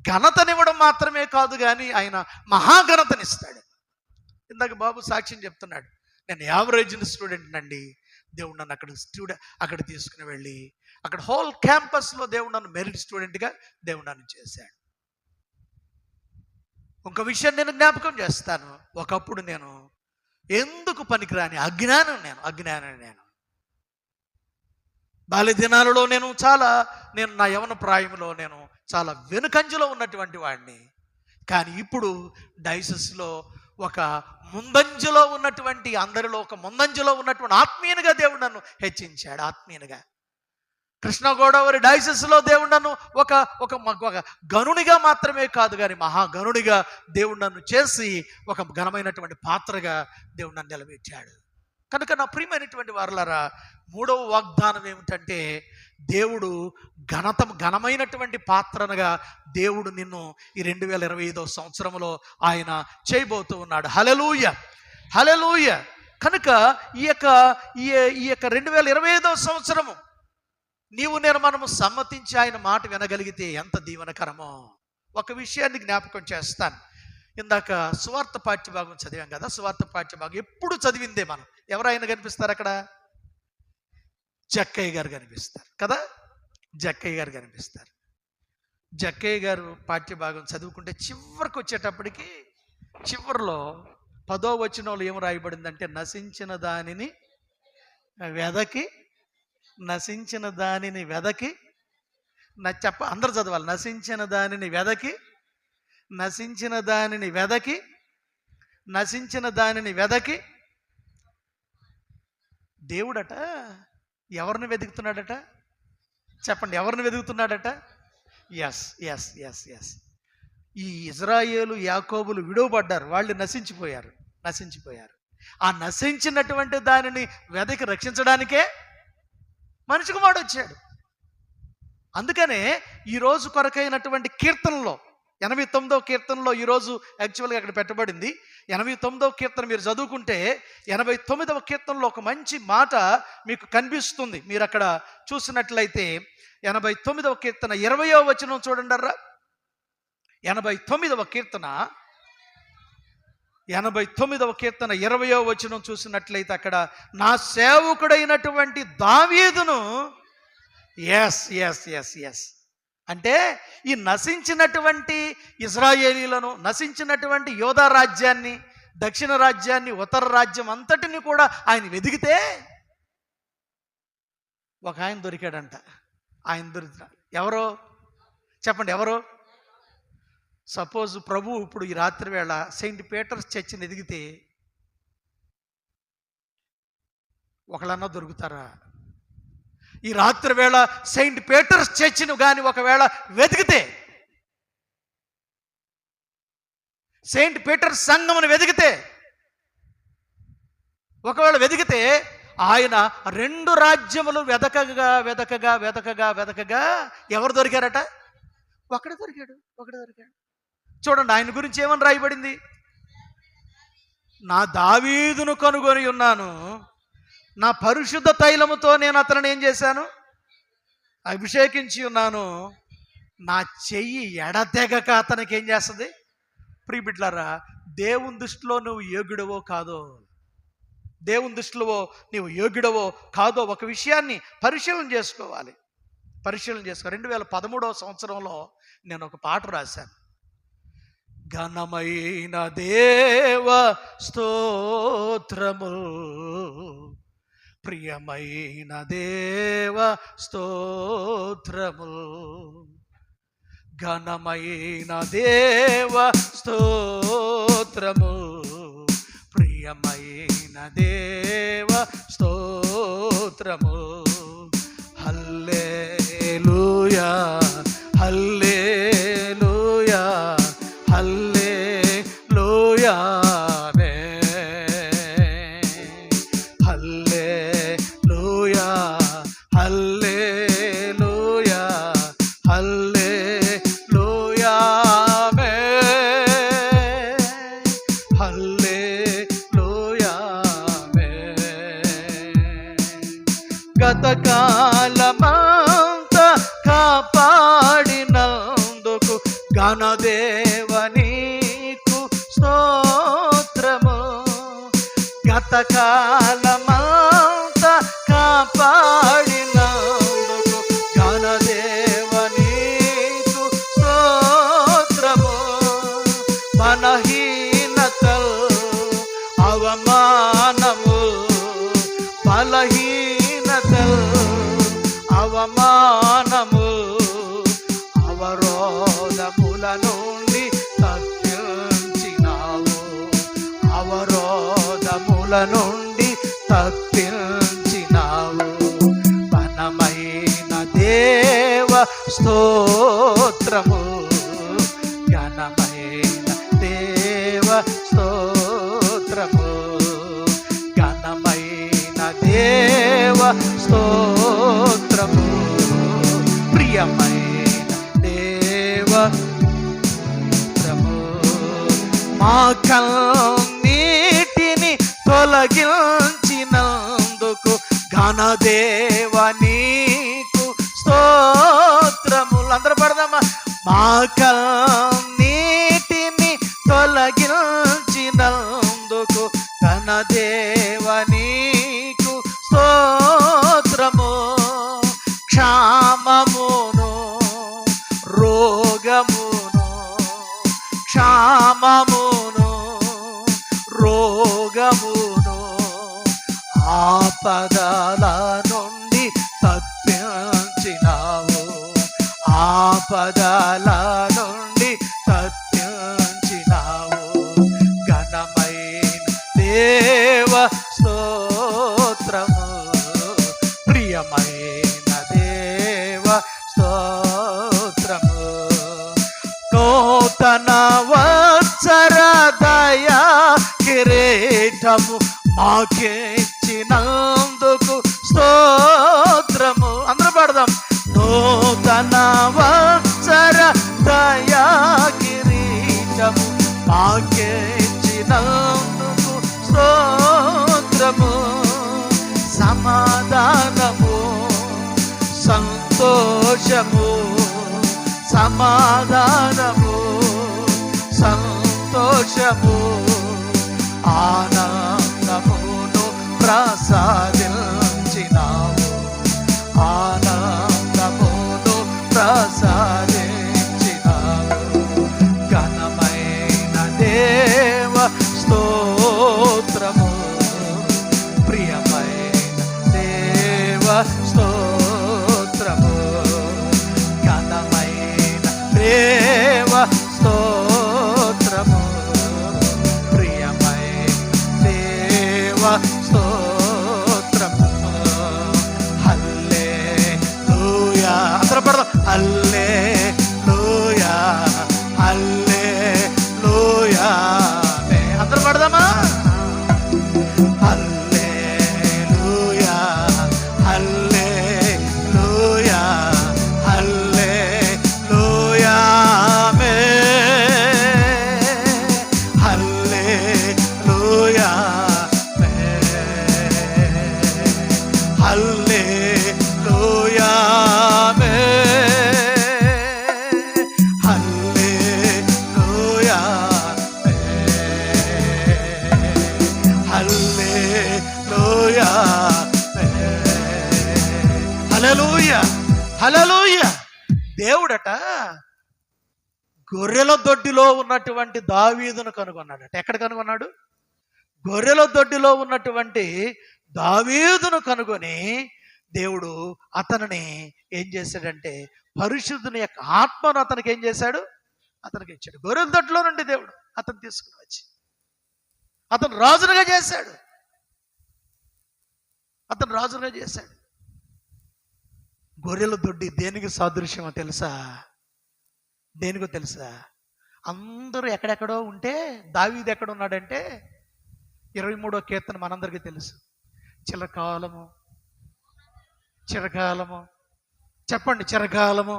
ఘనతనివ్వడం మాత్రమే కాదు, కానీ ఆయన మహాఘనతనిస్తాడు. ఇందాక బాబు సాక్ష్యం చెప్తున్నాడు, నేను యావరేజ్ స్టూడెంట్ అండి, దేవుడు నన్ను అక్కడ తీసుకుని వెళ్ళి అక్కడ హోల్ క్యాంపస్లో దేవుడు నన్ను మెరిట్ స్టూడెంట్గా దేవుడు నన్ను చేశాడు. ఇంకో విషయం నేను జ్ఞాపకం చేస్తాను. ఒకప్పుడు నేను ఎందుకు పనికిరాని అజ్ఞానం నేను బాల్య దినాలలో నేను నా యవన ప్రాయంలో నేను చాలా వెనుకంజలో ఉన్నటువంటి వాడిని. కానీ ఇప్పుడు డైసెస్లో ఒక ముందంజలో ఉన్నటువంటి, అందరిలో ఒక ముందంజలో ఉన్నటువంటి ఆత్మీయునిగా దేవుడు నన్ను హెచ్చించాడు. ఆత్మీయునిగా కృష్ణా గోదావరి డైసెస్లో దేవుడు నన్ను ఒక గనునిగా మాత్రమే కాదు కానీ మహాగనునిగా దేవుడు నన్ను చేసి ఒక ఘనమైనటువంటి పాత్రగా దేవుడు నన్ను నిలబెట్టాడు. కనుక నా ప్రియమైనటువంటి వారలారా, మూడవ వాగ్దానం ఏమిటంటే దేవుడు ఘనమైనటువంటి పాత్రనుగా దేవుడు నిన్ను ఈ 2025వ సంవత్సరంలో ఆయన చేయబోతూ ఉన్నాడు. హల్లెలూయా, హల్లెలూయా. కనుక ఈ యొక్క 2025వ సంవత్సరము మనము సమ్మతించి ఆయన మాట వినగలిగితే ఎంత దీవెనకరమో. ఒక విషయాన్ని జ్ఞాపకం చేస్తాను. ఇందాక సువార్త పాఠ్యభాగం చదివాం కదా. సువార్త పాఠ్యభాగం ఎప్పుడు చదివిందే మనం. ఎవరైనా కనిపిస్తారు అక్కడ? జక్కయ్య గారు కనిపిస్తారు కదా. జక్కయ్య గారు కనిపిస్తారు. జక్కయ్య గారు పాఠ్యభాగం చదువుకుంటే చివరికి వచ్చేటప్పటికి చివరిలో 10వ వచనంలో ఏం రాయబడిందంటే, నశించిన దానిని వెదకి అందరు చదవాలి. నశించిన దానిని వెదకి దేవుడట ఎవరిని వెతుకుతున్నాడట? చెప్పండి, ఎవరిని వెతుకుతున్నాడట? ఎస్. ఈ ఇజ్రాయేలు యాకోబులు విడువబడ్డారు. వాళ్ళు నశించిపోయారు. ఆ నశించినటువంటి దానిని వెదకి రక్షించడానికే మనిషి కుమారుడు వచ్చాడు. అందుకనే ఈరోజు కొరకైనటువంటి కీర్తనలో 89వ కీర్తనలో ఈరోజు యాక్చువల్గా అక్కడ పెట్టబడింది. 89వ కీర్తన మీరు చదువుకుంటే 89వ కీర్తనలో ఒక మంచి మాట మీకు కనిపిస్తుంది. మీరు అక్కడ చూసినట్లయితే 89వ కీర్తన 20వ వచనం చూడండి. 89వ కీర్తన 20వ వచనం చూసినట్లయితే అక్కడ నా సేవకుడైనటువంటి దావీదును, ఎస్ అంటే ఈ నశించినటువంటి ఇశ్రాయేలీలను, నశించినటువంటి యోధా రాజ్యాన్ని, దక్షిణ రాజ్యాన్ని, ఉత్తర రాజ్యం అంతటిని కూడా ఆయన వెదిగితే ఒక ఆయన దొరికాడంట. ఆయన దొరికిన ఎవరో చెప్పండి, ఎవరో? సపోజ్ ప్రభు ఇప్పుడు ఈ రాత్రి వేళ సెయింట్ పీటర్స్ చర్చిని ఎదిగితే ఒకళ్ళన్నా దొరుకుతారా? ఈ రాత్రి వేళ సెయింట్ పీటర్స్ చర్చిని కానీ ఒకవేళ వెతికితే, సెయింట్ పీటర్స్ సంఘమును ఒకవేళ వెతికితే ఆయన 2 రాజ్యములు వెదకగా ఎవరు దొరికారట? ఒకడే దొరికాడు. చూడండి, ఆయన గురించి ఏమని రాయబడింది? నా దావీదును కనుగొని ఉన్నాను, నా పరిశుద్ధ తైలముతో నేను అతనిని ఏం చేశాను? అభిషేకించి ఉన్నాను. నా చెయ్యి ఎడతెగక అతనికి ఏం చేస్తుంది? ప్రియబిడ్డలారా, దేవుని దృష్టిలో నువ్వు యోగ్యుడవో కాదో, దేవుని దృష్టిలో నీవు యోగ్యుడవో కాదో ఒక విషయాన్ని పరిశీలన చేసుకోవాలి. 2013వ సంవత్సరంలో నేను ఒక పాట రాశాను. ఘనమైన దేవ స్తోత్రము, ప్రియమైన దేవ స్తోత్రము, ఘనమైన దేవ స్తోత్రము, ప్రియమైన దేవ స్తోత్రము. హల్లెలూయా, హల్లెలూయా, హల్లెలూయా, హల్లెలూయా, హల్లెలూయా, హల్లెలూయా, హల్లెలూయా. గతకాలమంతా కాపాడినందుకు ఘనదేవ నీకు స్తోత్రము. గతకాలమంతా కాపాడినందుకు ఘనదేవ నీకు స్తోత్రము. బలహీనతలు అవమానము, బలహీనతలు అవమానము, అవరోధముల నుండి శ్రమల నుండి తప్పించినావు. ఘనమైన దేవ స్తోత్రము, ఘనమైన దేవ స్తోత్రము, ఘనమైన దేవ స్తోత్రము, ప్రియమైన దేవ స్తోత్రము. మా కన్నీటిని తొలగించినందుకు ఘనదేవ నీకు స్తోత్రములు. అందరూ పడదామా? మా కన్నీటిని తొలగించినందుకు ఘనదేవ నీకు స్తోత్రము. క్షామమును రోగమును, క్షామమును రోగమును ఆపదల నుండి తప్పించినావు. ఆపదల నుండి తప్పించినావు. ఘనమైన దేవ స్తోత్రము, ప్రియమైన దేవ స్తోత్రము. నూతన వత్సర దయా కిరీటము మాకిచ్చినందుకు స్తోత్రము. అందరూ పాడదాం. నూతన వత్సర దయా కిరీటము మాకిచ్చినందుకు స్తోత్రము. సమాధానము సంతోషము, సమాధానము సంతోషము, ఆనందమును ప్రసాదించినావు. ఆనందమును ప్రసాదించినావు. ఘనమైన దేవ స్తోత్రము, ప్రియమైన దేవ స్తోత్రము, ఘనమైన దేవ స్తోత్రము, ప్రియమైన దేవ స్తోత్రము. హల్లెలూయా. అందరూ పడదాం. హల్లెలూయా, హల్లెలూయా. అందరూ పడదామా? హల్లెలూయా, హల్లెలూయా, హల్లెలూయా. హల్లెలూయా, హల్లెలూయా, హల్లెలూయా, హల్లెలూయా, హల్లెలూయా, హల్లెలూయా. దేవుడట గొర్రెల దొడ్డిలో ఉన్నటువంటి దావీదును కనుగొన్నాడట. ఎక్కడ కనుగొన్నాడు? గొర్రెల దొడ్డిలో ఉన్నటువంటి దావీదును కనుగొని దేవుడు అతనిని ఏం చేశాడంటే పరిశుద్ధుని యొక్క ఆత్మను అతనికి ఏం చేశాడు? అతనికి ఇచ్చాడు. గొర్రెల దొడ్డిలో నుండి దేవుడు అతను తీసుకుని వచ్చి అతను రాజునుగా చేశాడు. అతను రాజునుగా చేశాడు. గొర్రెల దొడ్డి దేనికి సాదృశ్యమో తెలుసా? దేనికో తెలుసా? అందరూ ఎక్కడెక్కడో ఉంటే దావీదు ఎక్కడ ఉన్నాడంటే 23వ కీర్తన మనందరికీ తెలుసు. చిరకాలము, చిరకాలము, చెప్పండి చిరకాలము,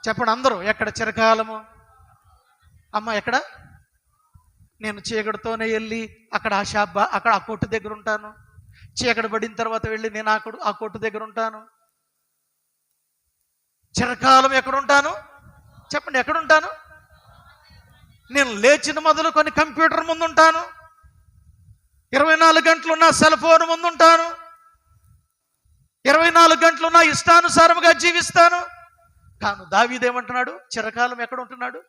చెప్పండి అందరూ. ఎక్కడ చిరకాలము? అమ్మ ఎక్కడ? నేను చీకటితోనే వెళ్ళి అక్కడ అక్కడ ఆ కొట్టు దగ్గర ఉంటాను. చీకటి పడిన తర్వాత వెళ్ళి నేను ఆ కొట్టు దగ్గర ఉంటాను. చిరకాలం ఎక్కడుంటాను? చెప్పండి ఎక్కడుంటాను? నేను లేచిన మొదలుకొని కంప్యూటర్ ముందు ఉంటాను. 24 గంటలు నా సెల్ ఫోన్ ముందు ఉంటాను. 24 గంటలు నా ఇష్టానుసారముగా జీవిస్తాను. కాను దావీదు ఏమంటున్నాడు? చిరకాలం ఎక్కడ ఉంటున్నాడు?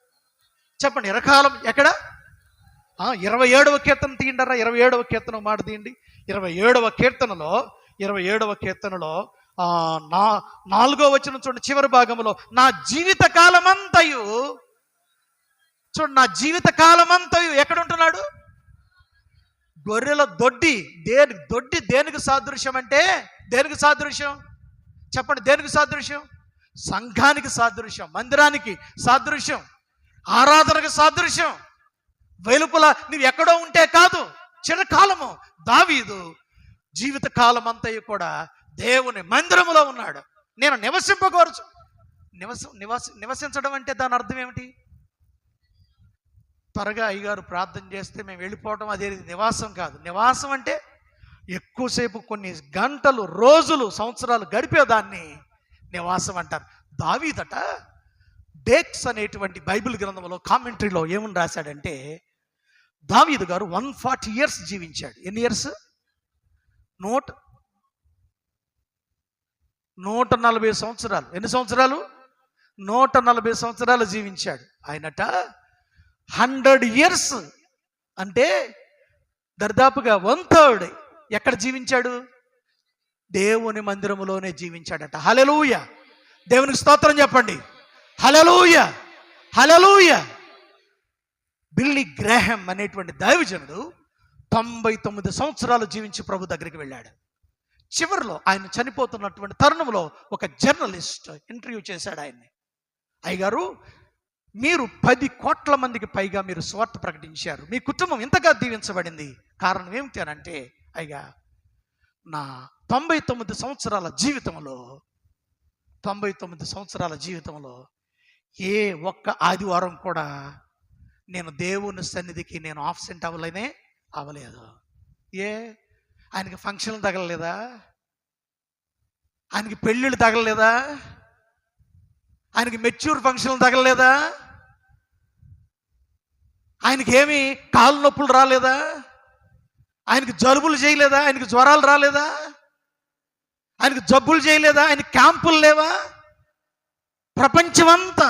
చెప్పండి చిరకాలం ఎక్కడ? 27వ కీర్తన తీయండరా. 27వ కీర్తన మాట తీయండి. 27వ కీర్తనలో 4వ వచనం చూడండి. చివరి భాగంలో నా జీవిత కాలమంతయు, చూడండి నా జీవిత కాలమంతయు ఎక్కడ ఉంటున్నాడు? గొర్రెల దొడ్డి దేనికి సాదృశ్యం అంటే, దేనికి సాదృశ్యం చెప్పండి? దేనికి సాదృశ్యం? సంఘానికి సాదృశ్యం, మందిరానికి సాదృశ్యం, ఆరాధనకు సాదృశ్యం. వెలుపల నువ్వు ఎక్కడో ఉంటే కాదు. చిరకాలము దావీదు జీవిత కాలం అంతా కూడా దేవుని మందిరములో ఉన్నాడు. నేను నివసింపగోరుచు. నివసించడం అంటే దాని అర్థం ఏమిటి? త్వరగా అయ్యగారు ప్రార్థన చేస్తే మేము వెళ్ళిపోవడం, అదే నివాసం కాదు. నివాసం అంటే ఎక్కువసేపు కొన్ని గంటలు, రోజులు, సంవత్సరాలు గడిపేదాన్ని నివాసం అంటారు. దావీదట డేట్స్ అనేటువంటి బైబిల్ గ్రంథంలో కామెంటరీలో ఏమని రాశాడంటే, దావీదు గారు 140 years జీవించాడు. ఎన్ని ఇయర్స్? 140 సంవత్సరాలు. ఎన్ని సంవత్సరాలు? 140 సంవత్సరాలు జీవించాడు. ఆయనట 100 years అంటే దర్దాపుగా 1/3 ఎక్కడ జీవించాడు? దేవుని మందిరములోనే జీవించాడట. హల్లెలూయా! దేవునికి స్తోత్రం చెప్పండి. హల్లెలూయా, హల్లెలూయా. బిల్లీ గ్రాహం అనేటువంటి దైవజనుడు 99 సంవత్సరాలు జీవించి ప్రభు దగ్గరికి వెళ్ళాడు. చివరిలో ఆయన చనిపోతున్నటువంటి తరుణంలో ఒక జర్నలిస్ట్ ఇంటర్వ్యూ చేశాడు ఆయన్ని. అయ్యగారు, మీరు 10 కోట్ల మందికి పైగా మీరు స్వార్థ ప్రకటించారు, మీ కుటుంబం ఇంతగా దీవించబడింది, కారణం ఏమిటి అని అంటే, అయ్యా నా 99 సంవత్సరాల జీవితంలో ఏ ఒక్క ఆదివారం కూడా నేను దేవుని సన్నిధికి నేను ఆబ్సెంట్ అవ్వలేదు. ఆయనకి ఫంక్షన్లు తగలలేదా? ఆయనకి పెళ్ళిళ్ళు తగలలేదా? ఆయనకి మెచ్యూర్ ఫంక్షన్లు తగలలేదా? ఆయనకి ఏమి కాళ్ళు నొప్పులు రాలేదా? ఆయనకి జలుబులు చేయలేదా? ఆయనకి జ్వరాలు రాలేదా? ఆయనకి జబ్బులు చేయలేదా? ఆయనకి క్యాంపులు లేవా? ప్రపంచమంతా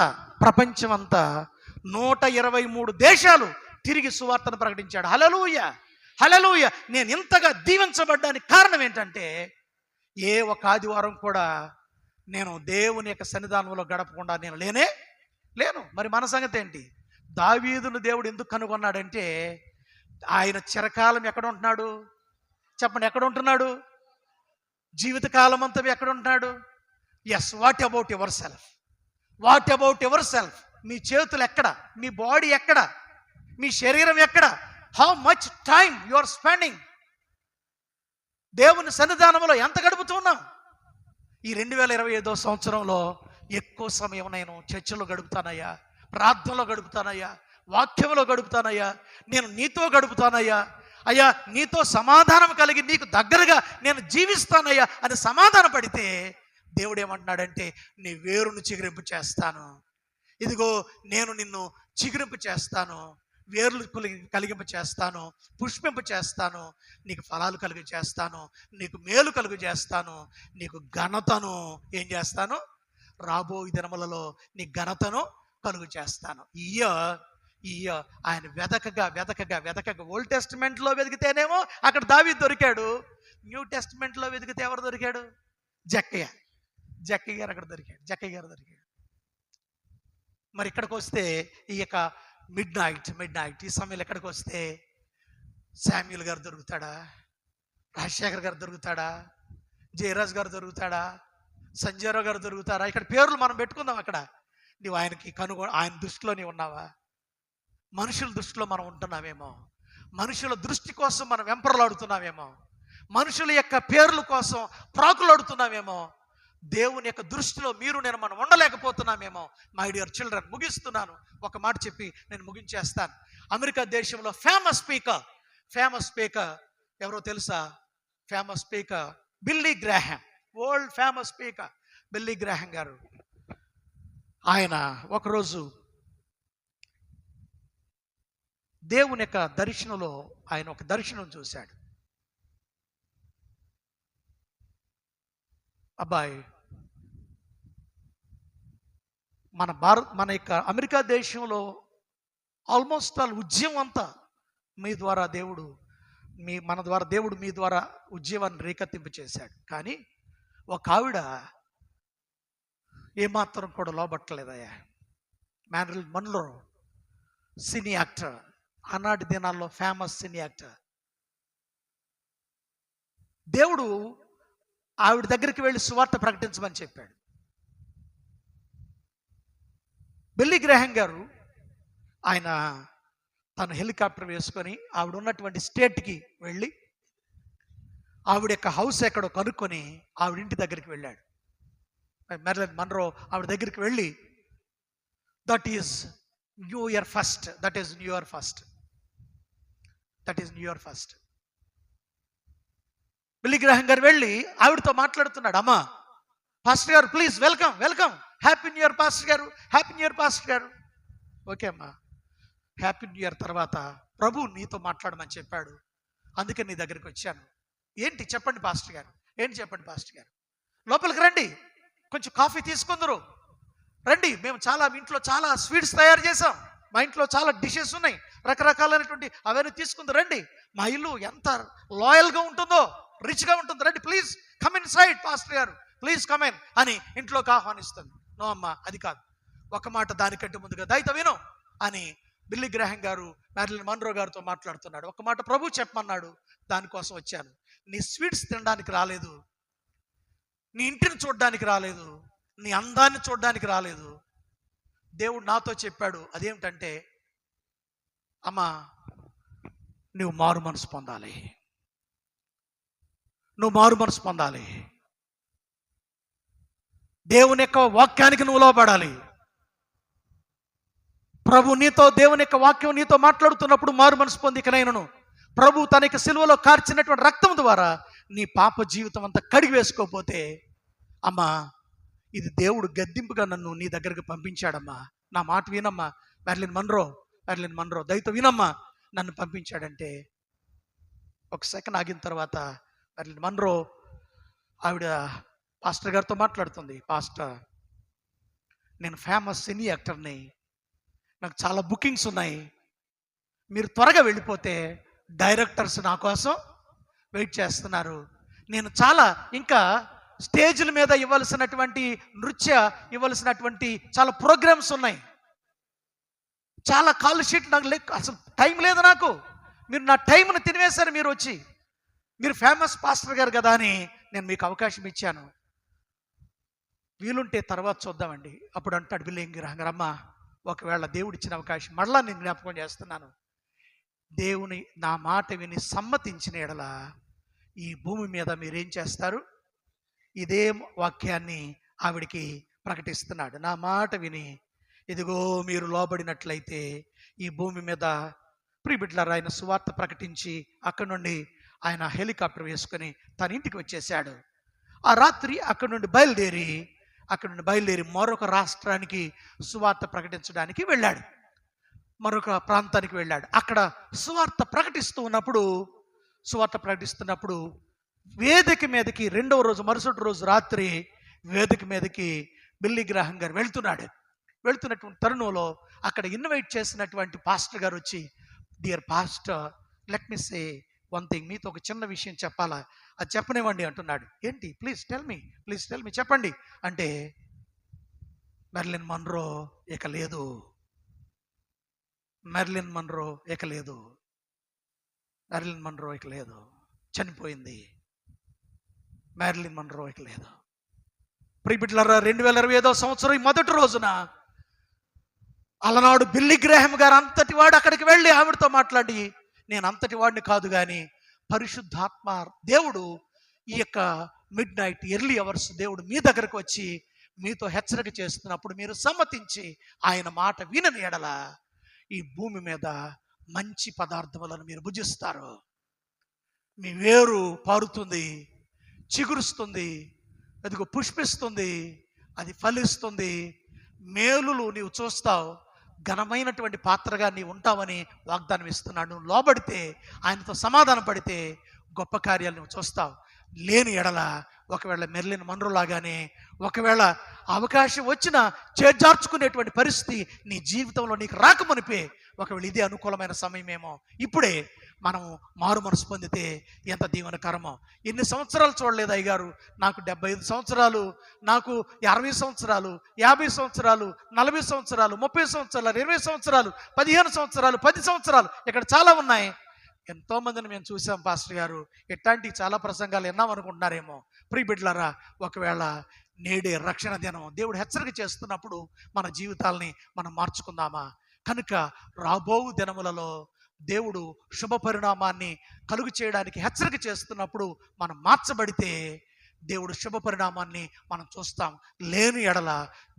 123 దేశాలు తిరిగి సువార్తను ప్రకటించాడు. హల్లెలూయా, హల్లెలూయా. నేను ఇంతగా దీవించబడ్డానికి కారణం ఏంటంటే, ఏ ఒక ఆదివారం కూడా నేను దేవుని యొక్క సన్నిధానంలో గడపకుండా నేను లేను. మరి మన సంగతి ఏంటి? దావీదును దేవుడు ఎందుకు కనుగొన్నాడంటే, ఆయన చిరకాలం ఎక్కడ ఉంటున్నాడు చెప్పండి? ఎక్కడ ఉంటున్నాడు? జీవితకాలం అంతా ఎక్కడ ఉంటున్నాడు? Yes, what about yourself? మీ చేతులు ఎక్కడ? మీ బాడీ ఎక్కడ? మీ శరీరం ఎక్కడ? How much time you are spending? దేవుని సన్నిధానంలో ఎంత గడుపుతున్నాం? ఈ 2025వ సంవత్సరంలో ఎక్కువ సమయం నేను చర్చలో గడుపుతానయ్యా, ప్రార్థనలో గడుపుతానయ్యా, వాక్యంలో గడుపుతానయ్యా, నేను నీతో గడుపుతానయ్యా, అయ్యా నీతో సమాధానం కలిగి నీకు దగ్గరగా నేను జీవిస్తానయ్యా అని సమాధాన పడితే, దేవుడు ఏమంటున్నాడంటే, నీ వేరును చిగురింపు చేస్తాను. ఇదిగో నేను నిన్ను చిగురింపు చేస్తాను, వేర్లు కలిగింప చేస్తాను, పుష్పింప చేస్తాను, నీకు ఫలాలు కలుగు చేస్తాను, నీకు మేలు కలుగు చేస్తాను, నీకు ఘనతను ఏం చేస్తాను? రాబోయే దినములలో నీ ఘనతను కలుగు చేస్తాను. ఆయన వెతకగా ఓల్డ్ టెస్టిమెంట్లో వెతికితేనేమో అక్కడ దావీదు దొరికాడు. న్యూ టెస్టిమెంట్లో వెతికితే ఎవరు దొరికాడు? జక్కయ్య గారు అక్కడ దొరికాడు. మరి ఇక్కడికి వస్తే ఈ యొక్క మిడ్ నైట్ ఈ సమయంలో ఎక్కడికి వస్తే శామ్యూల్ గారు దొరుకుతాడా? రాజశేఖర్ గారు దొరుకుతాడా? జయరాజ్ గారు దొరుకుతాడా? సంజయరావు గారు దొరుకుతారా? ఇక్కడ పేర్లు మనం పెట్టుకుందాం. అక్కడ నువ్వు ఆయనకి ఆయన దృష్టిలో నీవు ఉన్నావా? మనుషుల దృష్టిలో మనం ఉంటున్నామేమో, మనుషుల దృష్టి కోసం మనం వెంపర్లాడుతున్నామేమో, మనుషుల యొక్క పేర్ల కోసం ప్రాకులాడుతున్నామేమో, దేవుని యొక్క దృష్టిలో నేను మనం ఉండలేకపోతున్నామేమో. మై డియర్ చిల్డ్రన్, ముగిస్తున్నాను. ఒక మాట చెప్పి నేను ముగించేస్తాను. అమెరికా దేశంలో ఫేమస్ స్పీకర్ ఎవరో తెలుసా? Famous speaker Billy Graham. World famous speaker Billy Graham గారు. ఆయన ఒకరోజు దేవుని యొక్క దర్శనంలో ఆయన ఒక దర్శనం చూశాడు. అబ్బాయి, మన యొక్క అమెరికా దేశంలో ఆల్మోస్ట్ ఆల్ ఉద్యమం అంతా మన ద్వారా దేవుడు మీ ద్వారా ఉద్యమాన్ని రేకెత్తింపు చేశాడు. కానీ ఒక ఆవిడ ఏమాత్రం కూడా లోబట్టలేదయ్యా. మ్యారిలిన్ మన్రో, సినీ యాక్టర్, ఆనాటి దినాల్లో ఫేమస్ సినీ యాక్టర్. దేవుడు ఆవిడ దగ్గరికి వెళ్ళి సువార్త ప్రకటించమని చెప్పాడు. బిల్లీ గ్రాహం గారు ఆయన తను హెలికాప్టర్ వేసుకొని ఆవిడ ఉన్నటువంటి స్టేట్కి వెళ్ళి ఆవిడ యొక్క హౌస్ ఎక్కడో కనుక్కొని ఆవిడ ఇంటి దగ్గరికి వెళ్ళాడు. మెర్లిన్ మన్రో ఆవిడ దగ్గరికి వెళ్ళి that is new year first, that is new year first, that is new year first. Billy Graham గారు వెళ్ళి ఆవిడతో మాట్లాడుతున్నాడు. అమ్మా పాస్టర్ గారు please welcome welcome, happy new year pastor గారు, హ్యాపీ న్యూ ఇయర్ పాస్టర్ గారు. ఓకే అమ్మా, హ్యాపీ న్యూ ఇయర్ తర్వాత ప్రభు నీతో మాట్లాడమని చెప్పాడు, అందుకే నీ దగ్గరికి వచ్చాను. ఏంటి చెప్పండి పాస్టర్ గారు, ఏంటి చెప్పండి పాస్టర్ గారు. లోపలికి రండి, కొంచెం కాఫీ తీసుకుందరు రండి, మేము ఇంట్లో చాలా స్వీట్స్ తయారు చేసాం, మా ఇంట్లో చాలా డిషెస్ ఉన్నాయి, రకరకాలైనటువంటి అవన్నీ తీసుకుందరు రండి, మా ఇల్లు ఎంత లాయల్గా ఉంటుందో, రిచ్గా ఉంటుంది, రండి please come in side pastor గారు, ప్లీజ్ కమ్ ఇన్ అని ఇంట్లోకి ఆహ్వానిస్తుంది. నో అమ్మా అది కాదు, ఒక మాట దానికంటే ముందుగా దయత విను అని బిల్లీ గ్రాహం గారు మెర్లిన్ మన్రో గారితో మాట్లాడుతున్నాడు. ఒక మాట ప్రభు చెప్పమన్నాడు, దానికోసం వచ్చాను. నీ స్వీట్స్ తినడానికి రాలేదు, నీ ఇంటిని చూడడానికి రాలేదు, నీ అందాన్ని చూడడానికి రాలేదు. దేవుడు నాతో చెప్పాడు, అదేమిటంటే అమ్మా నువ్వు మారు మనసు పొందాలి, నువ్వు మారు మనసు పొందాలి, దేవుని యొక్క వాక్యానికి నువ్వు లోబడాలి. ప్రభు నీతో, దేవుని యొక్క వాక్యం నీతో మాట్లాడుతున్నప్పుడు మారు మనసు పొందికనైనను ప్రభు తన యొక్క సిలువలో కార్చినటువంటి రక్తం ద్వారా నీ పాప జీవితం అంతా కడిగి వేసుకోకపోతే అమ్మా ఇది దేవుడు గద్దింపుగా నన్ను నీ దగ్గరకు పంపించాడమ్మా, నా మాట వినమ్మా మెర్లిన్ మన్రో దయతో వినమ్మా, నన్ను పంపించాడంటే ఒక సెకండ్ ఆగిన తర్వాత మెర్లిన్ మన్రో ఆవిడ పాస్టర్ గారితో మాట్లాడుతుంది. పాస్టర్ నేను ఫేమస్ సినీ యాక్టర్ని, నాకు చాలా బుకింగ్స్ ఉన్నాయి, మీరు త్వరగా వెళ్ళిపోతే డైరెక్టర్స్ నా కోసం వెయిట్ చేస్తున్నారు, నేను చాలా ఇంకా స్టేజ్ల మీద ఇవ్వాల్సినటువంటి ఇవ్వాల్సినటువంటి చాలా ప్రోగ్రామ్స్ ఉన్నాయి, చాలా కాల్ షీట్ నాకు అసలు టైం లేదు నాకు, మీరు నా టైంను తినివేశారు, మీరు వచ్చి మీరు ఫేమస్ పాస్టర్ గారు కదా అని నేను మీకు అవకాశం ఇచ్చాను, వీలుంటే తర్వాత చూద్దామండి. అప్పుడు అంటాడు బిల్లీ గ్రాహం గారు, అమ్మ ఒకవేళ దేవుడు ఇచ్చిన అవకాశం మళ్ళా నేను జ్ఞాపకం చేస్తున్నాను, దేవుని నా మాట విని సమ్మతించిన ఎడల ఈ భూమి మీద మీరేం చేస్తారు, ఇదే వాక్యాన్ని ఆవిడికి ప్రకటిస్తున్నాడు. నా మాట విని ఇదిగో మీరు లోబడినట్లయితే ఈ భూమి మీద ప్రియబిడ్డలారా ఆయన సువార్త ప్రకటించి అక్కడి నుండి ఆయన హెలికాప్టర్ వేసుకొని తన ఇంటికి వచ్చేసాడు. ఆ రాత్రి అక్కడి నుండి బయలుదేరి మరొక రాష్ట్రానికి సువార్త ప్రకటించడానికి వెళ్ళాడు, మరొక ప్రాంతానికి వెళ్ళాడు. అక్కడ సువార్త ప్రకటిస్తున్నప్పుడు వేదిక మీదకి రెండవ రోజు మరుసటి రోజు రాత్రి వేదిక మీదకి బిల్లీ గ్రాహం గారు వెళ్తున్నటువంటి తరుణంలో అక్కడ ఇన్వైట్ చేసినటువంటి పాస్టర్ గారు వచ్చి, dear pastor let me say one thing, మీతో ఒక చిన్న విషయం చెప్పాలా, అది చెప్పనివ్వండి అంటున్నాడు. ఏంటి ప్లీజ్ టెల్ మీ చెప్పండి అంటే మెర్లిన్ మన్రో ఇక లేదు, మెర్లిన్ మన్రో ఇక లేదు, చనిపోయింది, మెర్లిన్ మన్రో ఇక లేదు. ప్రియబిడ్డలారా 2025 సంవత్సరం మొదటి రోజున అలనాడు బిల్లీ గ్రాహం గారు అంతటి వాడు అక్కడికి వెళ్ళి ఆవిడతో మాట్లాడి, నేను అంతటి వాడిని కాదు కానీ పరిశుద్ధాత్మ దేవుడు ఈ యొక్క మిడ్ నైట్ ఎర్లీ అవర్స్ దేవుడు మీ దగ్గరకు వచ్చి మీతో హెచ్చరిక చేస్తున్నప్పుడు మీరు సమ్మతించి ఆయన మాట వినని ఎడల ఈ భూమి మీద మంచి పదార్థములను మీరు భుజిస్తారు, మీ వేరు పారుతుంది, చిగురుస్తుంది, అదిగో పుష్పిస్తుంది, అది ఫలిస్తుంది, మేలులు నీవు చూస్తావు, ఘనమైనటువంటి పాత్రగా నీవు ఉంటావని వాగ్దానం ఇస్తున్నాడు. నువ్వు లోబడితే, ఆయనతో సమాధాన పడితే గొప్ప కార్యాలు నువ్వు చూస్తావు. లేని ఎడల ఒకవేళ మెర్లిన్ మన్రో లాగానే ఒకవేళ అవకాశం వచ్చినా చేజార్చుకునేటువంటి పరిస్థితి నీ జీవితంలో నీకు రాకమునిపే ఒకవేళ ఇదే అనుకూలమైన సమయమేమో. ఇప్పుడే మనం మారు మనసు పొందితే ఎంత దీవెనకరమో. ఎన్ని సంవత్సరాలు చూడలేదు అయ్యగారు, నాకు 75 సంవత్సరాలు, నాకు 60 సంవత్సరాలు, 50 సంవత్సరాలు, 40 సంవత్సరాలు, 30 సంవత్సరాలు, 20 సంవత్సరాలు, 15 సంవత్సరాలు, 10 సంవత్సరాలు, ఇక్కడ చాలా ఉన్నాయి. ఎంతోమందిని మేము చూసాం పాస్టర్ గారు, ఇట్లాంటి చాలా ప్రసంగాలు విన్నాం అనుకుంటున్నారేమో. ప్రియ బిడ్డలారా, ఒకవేళ నేడే రక్షణ దినం దేవుడు హెచ్చరిక చేస్తున్నప్పుడు మన జీవితాల్ని మనం మార్చుకుందామా? కనుక రాబో దినములలో దేవుడు శుభ పరిణామాన్ని కలుగు చేయడానికి హెచ్చరిక చేస్తున్నప్పుడు మనం మార్చబడితే దేవుడు శుభ పరిణామాన్ని మనం చూస్తాం. లేని ఎడల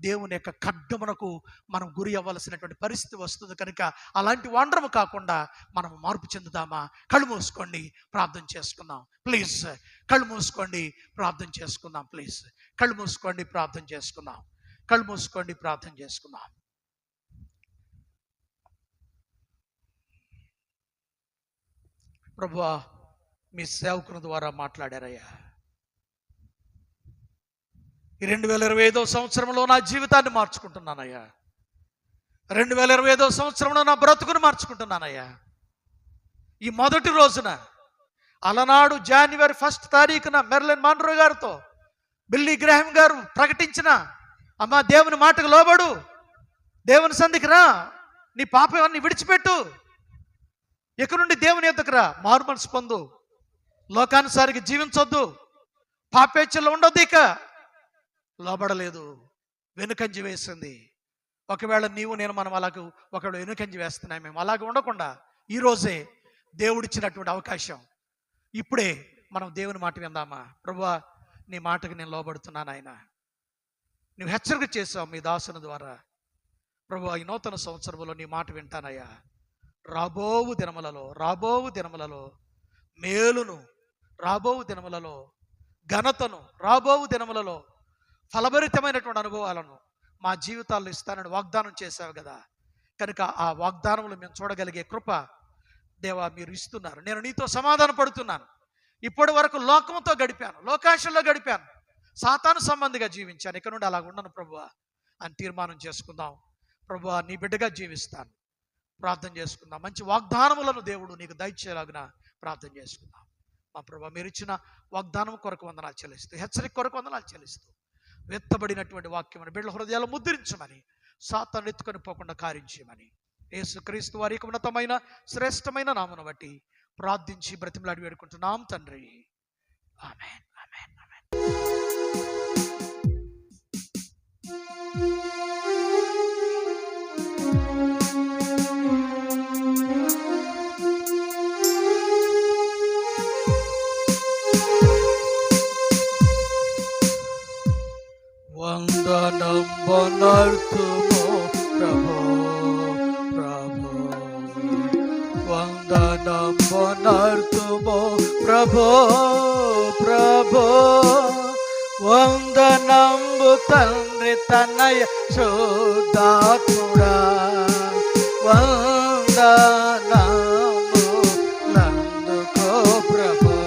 దేవుని యొక్క ఖడ్గమునకు మనం గురి అవ్వాల్సినటువంటి పరిస్థితి వస్తుంది. కనుక అలాంటి వాండ్రము కాకుండా మనం మార్పు చెందుదామా? కళ్ళు మూసుకోండి, ప్రార్థన చేసుకుందాం ప్లీజ్. కళ్ళు మూసుకోండి, ప్రార్థన చేసుకుందాం ప్లీజ్. కళ్ళు మూసుకోండి, ప్రార్థన చేసుకుందాం. కళ్ళు మూసుకోండి, ప్రార్థన చేసుకుందాం. ప్రభువా, మీ సేవకుని ద్వారా మాట్లాడారయ్యా. ఈ 2025వ సంవత్సరంలో నా జీవితాన్ని మార్చుకుంటున్నానయ్యా. 2025వ సంవత్సరంలో నా బ్రతుకును మార్చుకుంటున్నానయ్యా. ఈ మొదటి రోజున అలనాడు జనవరి 1 తారీఖున మెర్లిన్ మాన్రో గారితో బిల్లీ గ్రాహం గారు ప్రకటించిన, అమ్మా దేవుని మాటకు లోబడు, దేవుని సంధికి రా, నీ పాపాన్ని విడిచిపెట్టు, ఇక నుండి దేవుని యొద్దకు రా, మారు మనసు పొందు, లోకానుసారికి జీవించొద్దు, పాపేచ్ఛలో ఉండొద్దు. ఇక లోబడలేదు, వెనుకంజి వేసింది. ఒకవేళ నీవు నేను మనం అలాగూ ఒకవేళ వెనుకంజి వేస్తున్నామేమో. అలాగే ఉండకుండా ఈరోజే దేవుడిచ్చినటువంటి అవకాశం, ఇప్పుడే మనం దేవుని మాట విందామా? ప్రభువా, నీ మాటకు నేను లోబడుతున్నాను ఆయన. నువ్వు హెచ్చరిక చేసావు మీ దాసుని ద్వారా. ప్రభువా, ఈ నూతన సంవత్సరంలో నీ మాట వింటానయ్యా. రాబోవు దినములలో మేలును, రాబోవు దినములలో ఘనతను, రాబోవు దినములలో ఫలభరితమైనటువంటి అనుభవాలను మా జీవితాల్లో ఇస్తానని వాగ్దానం చేశావు కదా. కనుక ఆ వాగ్దానములు మేము చూడగలిగే కృప దేవా మీరు ఇస్తున్నారు. నేను నీతో సమాధాన పడుతున్నాను. ఇప్పటి వరకు లోకంతో గడిపాను, లోకాశల్లో గడిపాను, సాతాను సంబంధిగా జీవించాను. ఇక నుండి అలాగ ఉండను ప్రభువా అని తీర్మానం చేసుకుందాం. ప్రభువా, నీ బిడ్డగా జీవిస్తాను. ప్రార్థన చేసుకుందాం. మంచి వాగ్దానములను దేవుడు నీకు దయచేలాగున ప్రార్థన చేసుకుందాం. మా ప్రభువా, మీరు ఇచ్చిన వాగ్దానం కొరకు వందనాలు చెల్లిస్తూ, హెచ్చరిక కొరకు వందనాలు చెల్లిస్తూ, వెత్తబడినటువంటి వాక్యమును బిడ్డల హృదయాలు ముద్రించమని, సాతాను ఎత్తుకొని పోకుండా కార్యించమని యేసుక్రీస్తు వారి యొక్క ఉన్నతమైన శ్రేష్టమైన నామమును బట్టి ప్రార్థించి బ్రతిమలాడి వేడుకుంటున్నాం తండ్రి. ఆమేన్, ఆమేన్, ఆమేన్. వందనం వనర్తుమో ప్రభో, ప్రభో, వందనం వనర్తుమో ప్రభో, ప్రభో, వందనంబు తండ్రి తనయ శుద్ధాత్ముడా, వందనము నందుకో ప్రభో,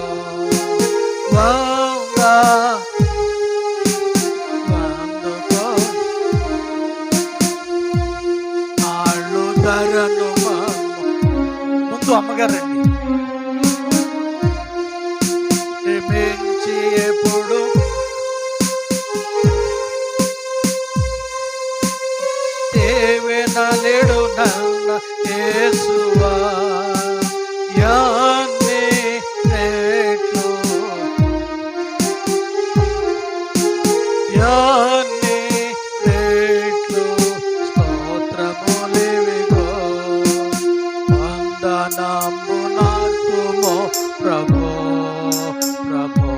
ముందు అమ్మగారండి ప్రేమించి ఎప్పుడు దేవేనలేడు నన్న యేసువా, యాన్ని రేట్లు యాన్ని రేట్లు స్తోత్రములివిగో, వందనము నార్తుమో ప్రభో, ప్రభో,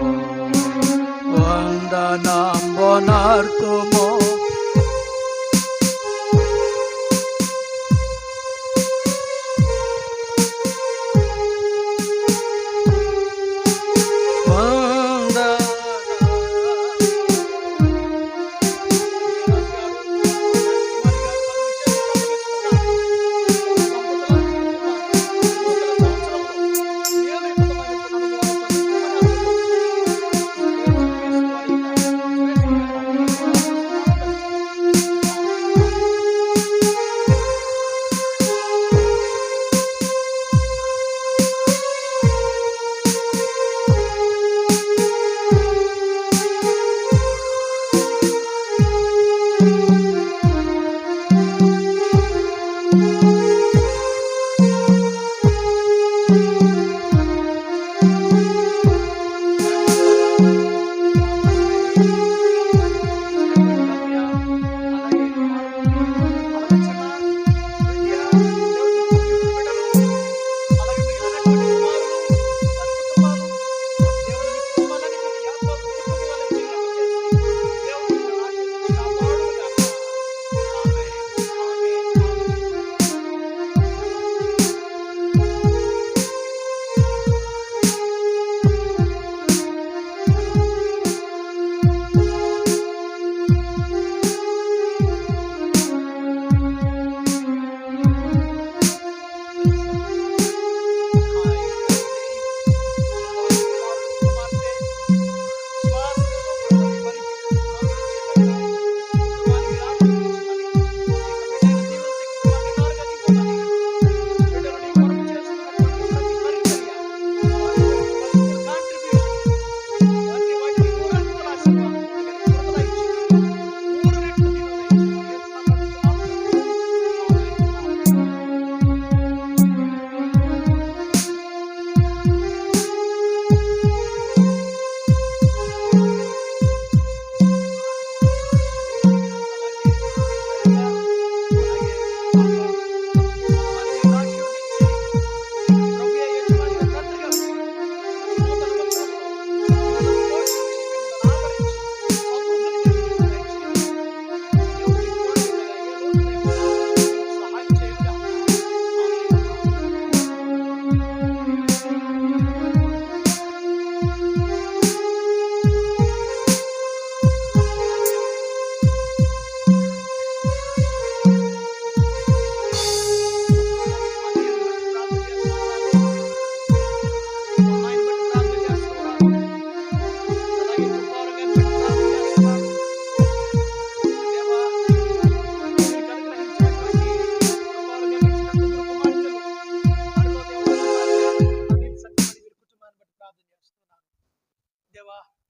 వందనము నార్తుమో.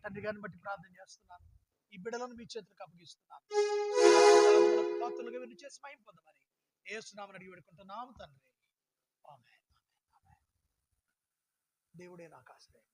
తండ్రి గారిని బట్టి ప్రార్థన చేస్తున్నాను. ఈ బిడ్డలను మీ చేతులకు అప్పగిస్తున్నాను. పాత్రలుగా వీరిని చేసి మహిమ పొందమని యేసు నామమున అడిగి వేడుకుంటున్నాము తండ్రి. ఆమేన్. దేవుడే నాకు ఆశ్రయం.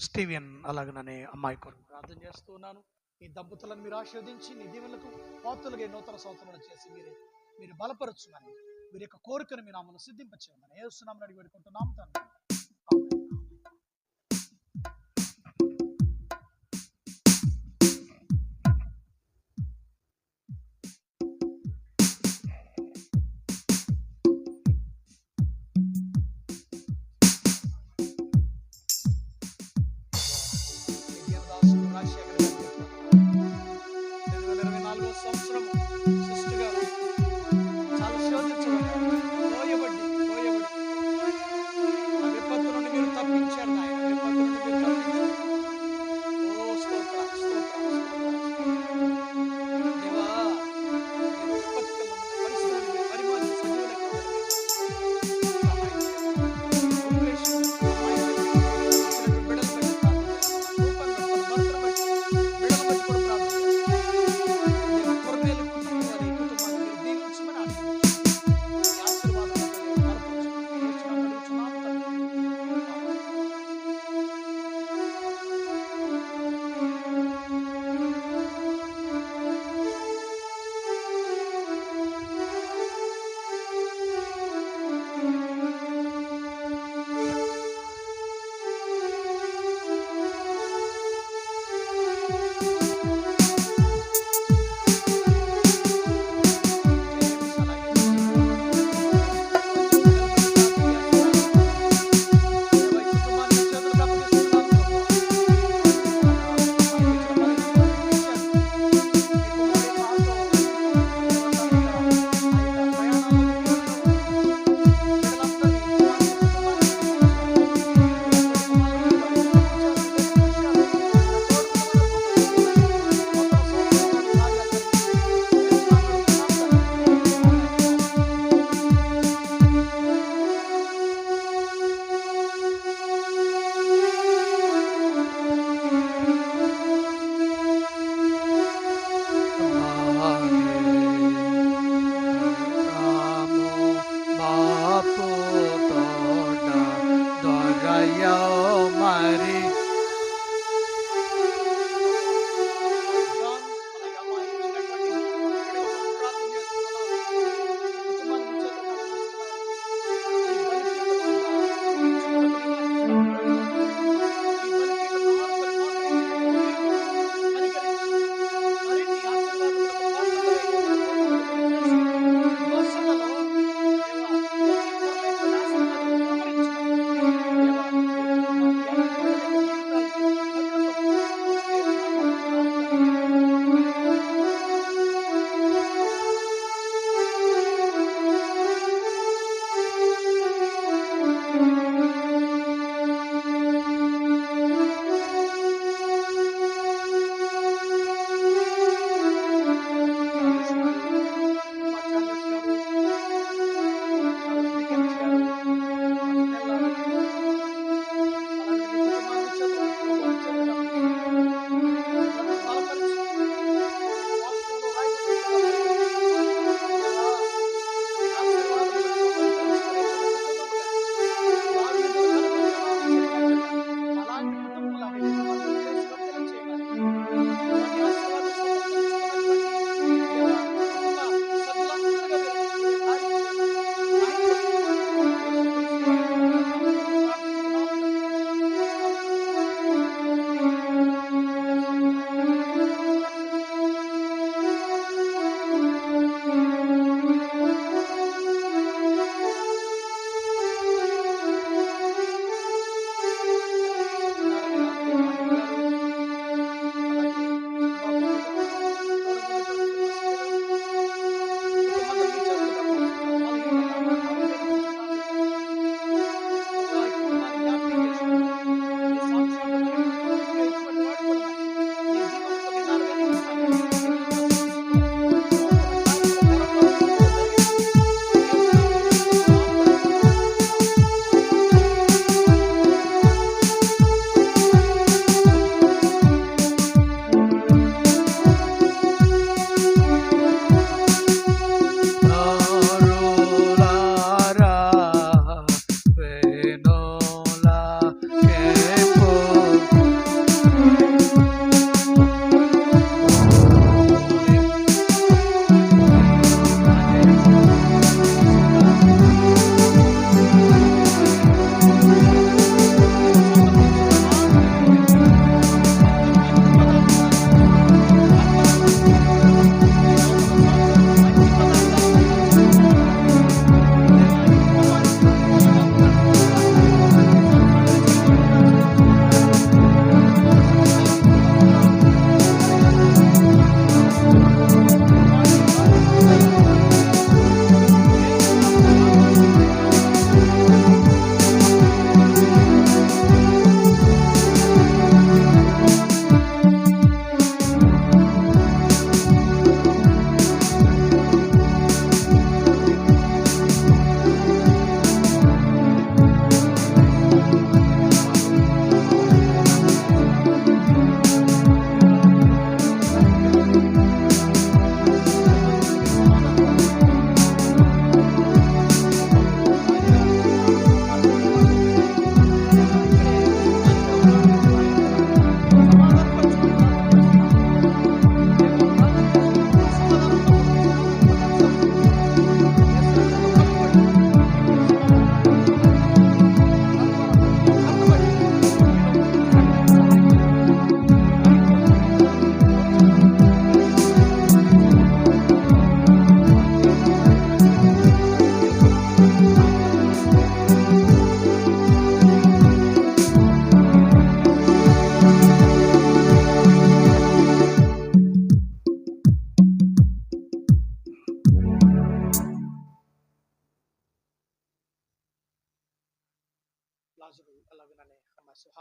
స్టీవెన్ అలాగననే అమ్మాయి కొరకు ప్రార్థన చేస్తూ ఉన్నాను. ఈ దంపతులను మీరు ఆశీర్వదించి నీ దీవెనలకు పాత్రలుగా నూతన సంవత్సరాలు చేసి మీరు బలపరచుమని, మీరు యొక్క కోరికను మీ నామమున సిద్ధింపచేయమని యేసు నామమున అడిగి వేడుకుంటున్నాం తండ్రి. ఆమేన్. విద్యాదాసులు రాజశేఖర్ గారు చెప్తున్నారు, 2024 సంవత్సరం సిస్టర్ గారు చాలా శోధించబడ్డారు, పోయబడి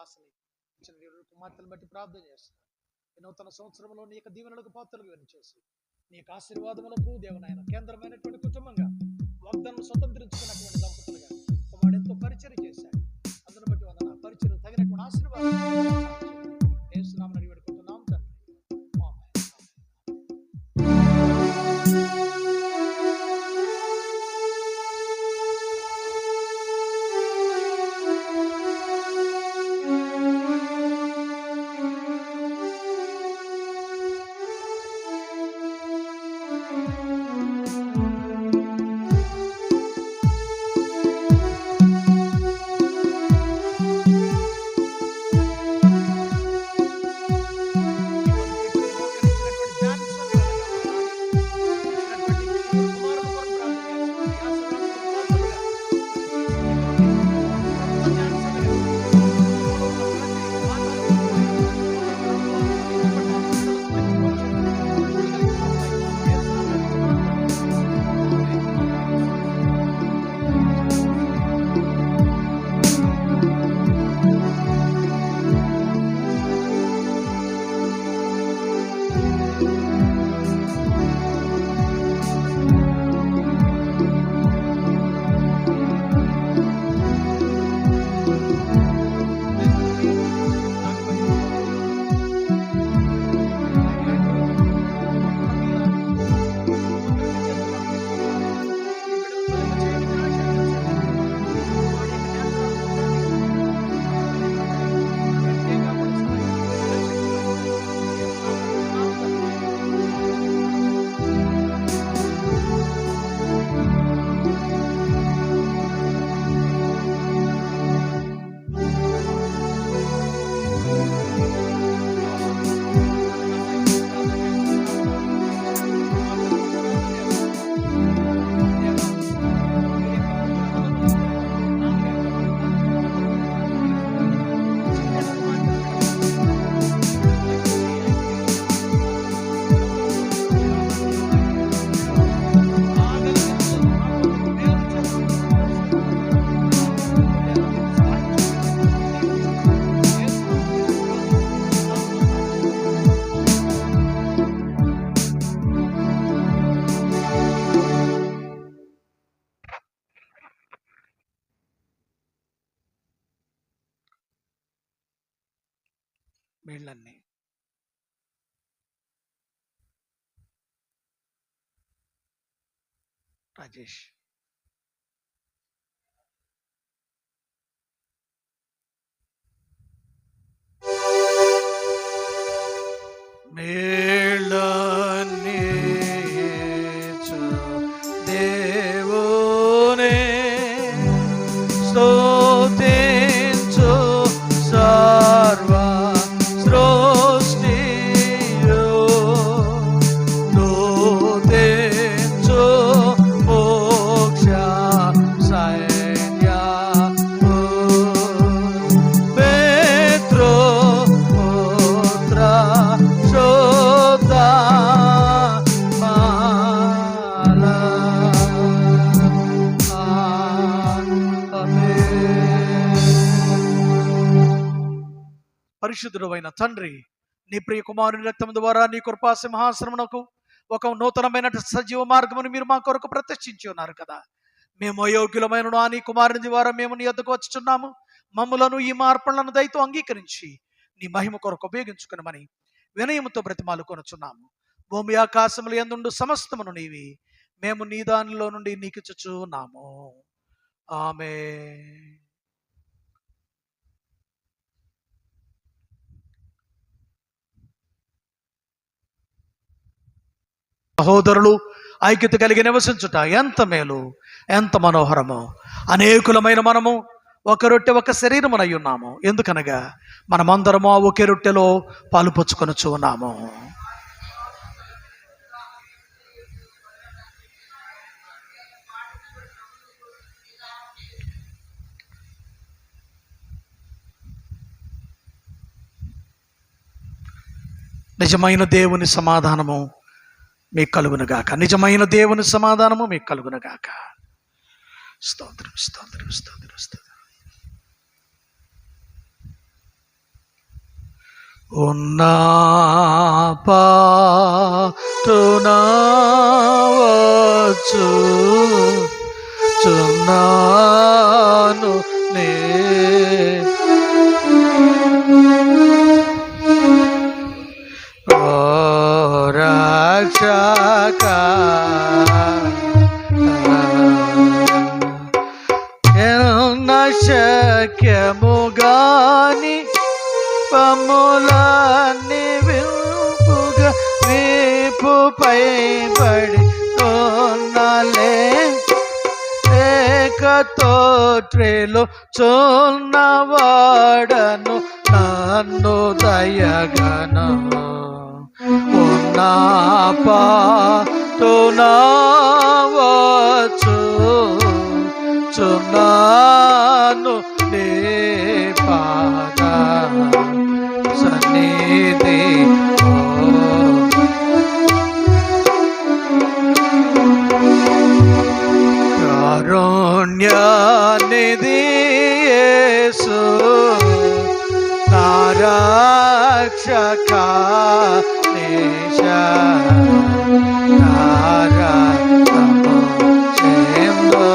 దాసుని ఇచ్చిన కుమార్తెను బట్టి ప్రార్థన చేస్తున్నాను. ఈ నూతన సంవత్సరంలో నీ యొక్క దీవెనలకు పాత్రలు చేసి నీ యొక్క ఆశీర్వాదములకు దేవునైన కేంద్రమైనటువంటి కుటుంబంగా వాగ్దానం స్వతంత్రించుకున్నటువంటి దంపతులుగా కుమారుడు ఎంతో పరిచయం చేశాడు. అందును బట్టి వందన పరిచయం తగినటువంటి ఆశీర్వాదం యేసునామమున అడిగి వేడుకుంటున్నాం తండ్రి. మేళ్ళన్నీ రాజేష్ మేళ్ళన్నీ దేవునే స్తుతించు సర్వ సృష్టియు స్తుతించు మోక్ష సైన్యము పితృ పుత్ర శుద్ధ మాల పరిశుద్ధుడు అయిన తండ్రి, నీ ప్రియ కుమారుని రక్తం ద్వారా నీ కృపా సింహాసనమునకు ఒక నూతనమైన సజీవ మార్గమును మీరు మా కొరకు ప్రతిష్ఠించి ఉన్నారు కదా. మేము అయోగ్యులమైన ఆ నీ కుమారుని ద్వారా మేము నీ యొద్దకు వచ్చుచున్నాము. మమ్ములను ఈ మార్పులను దయతో అంగీకరించి నీ మహిమ కొరకు ఉపయోగించుకునమని వినయముతో బ్రతిమాలు కొనుచున్నాము. భూమి ఆకాశములు యందుండు సమస్తమును నీవి, మేము నీ దానిలో నుండి నీకు చుచున్నాము. ఆమేన్. సహోదరులు ఐక్యత కలిగి నివసించుట ఎంత మేలు, ఎంత మనోహరము. అనేకులమైన మనము ఒక రొట్టె ఒక శరీరమునై ఉన్నాము. ఎందుకనగా మనమందరము ఒకే రొట్టెలో పాలు పంచుకొనుచు ఉన్నాము. నిజమైన దేవుని సమాధానము మీకు కలుగునుగాక. నిజమైన దేవుని సమాధానము మీకు కలుగునుగాక. స్తోత్రం స్తోత్రం స్తోత్రం స్తోత్రం. ఉన్నా పాటునవచ్చు చున్నాను నే ఓ రక్షక ఎన్న శక్యము గాని పములాన్ని వింపుగా వీపుపై పడి కొన్నలే ఏకతోట్రేలు చున్నవాడను నన్ను దయగను ఉన్నా పాటునవచ్చు చున్నాను నీ పాద సన్నిధి కారుణ్యనిధి యేసు నా రక్షక నేశ నారతము చేందో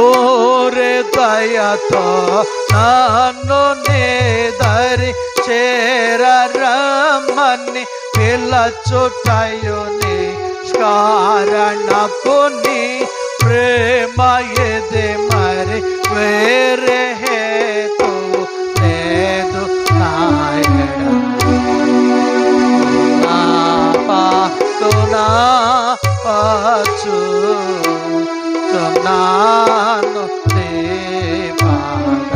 ఓరే దయతో నన్ను నేదరి చేరమ్మని పిల్లచుటయుని కారణపు నీ ప్రేమ ఎదే మరి వేరే హేతు లేదు నాయన నా పాటునవచ్చు చున్నాను నీ పాద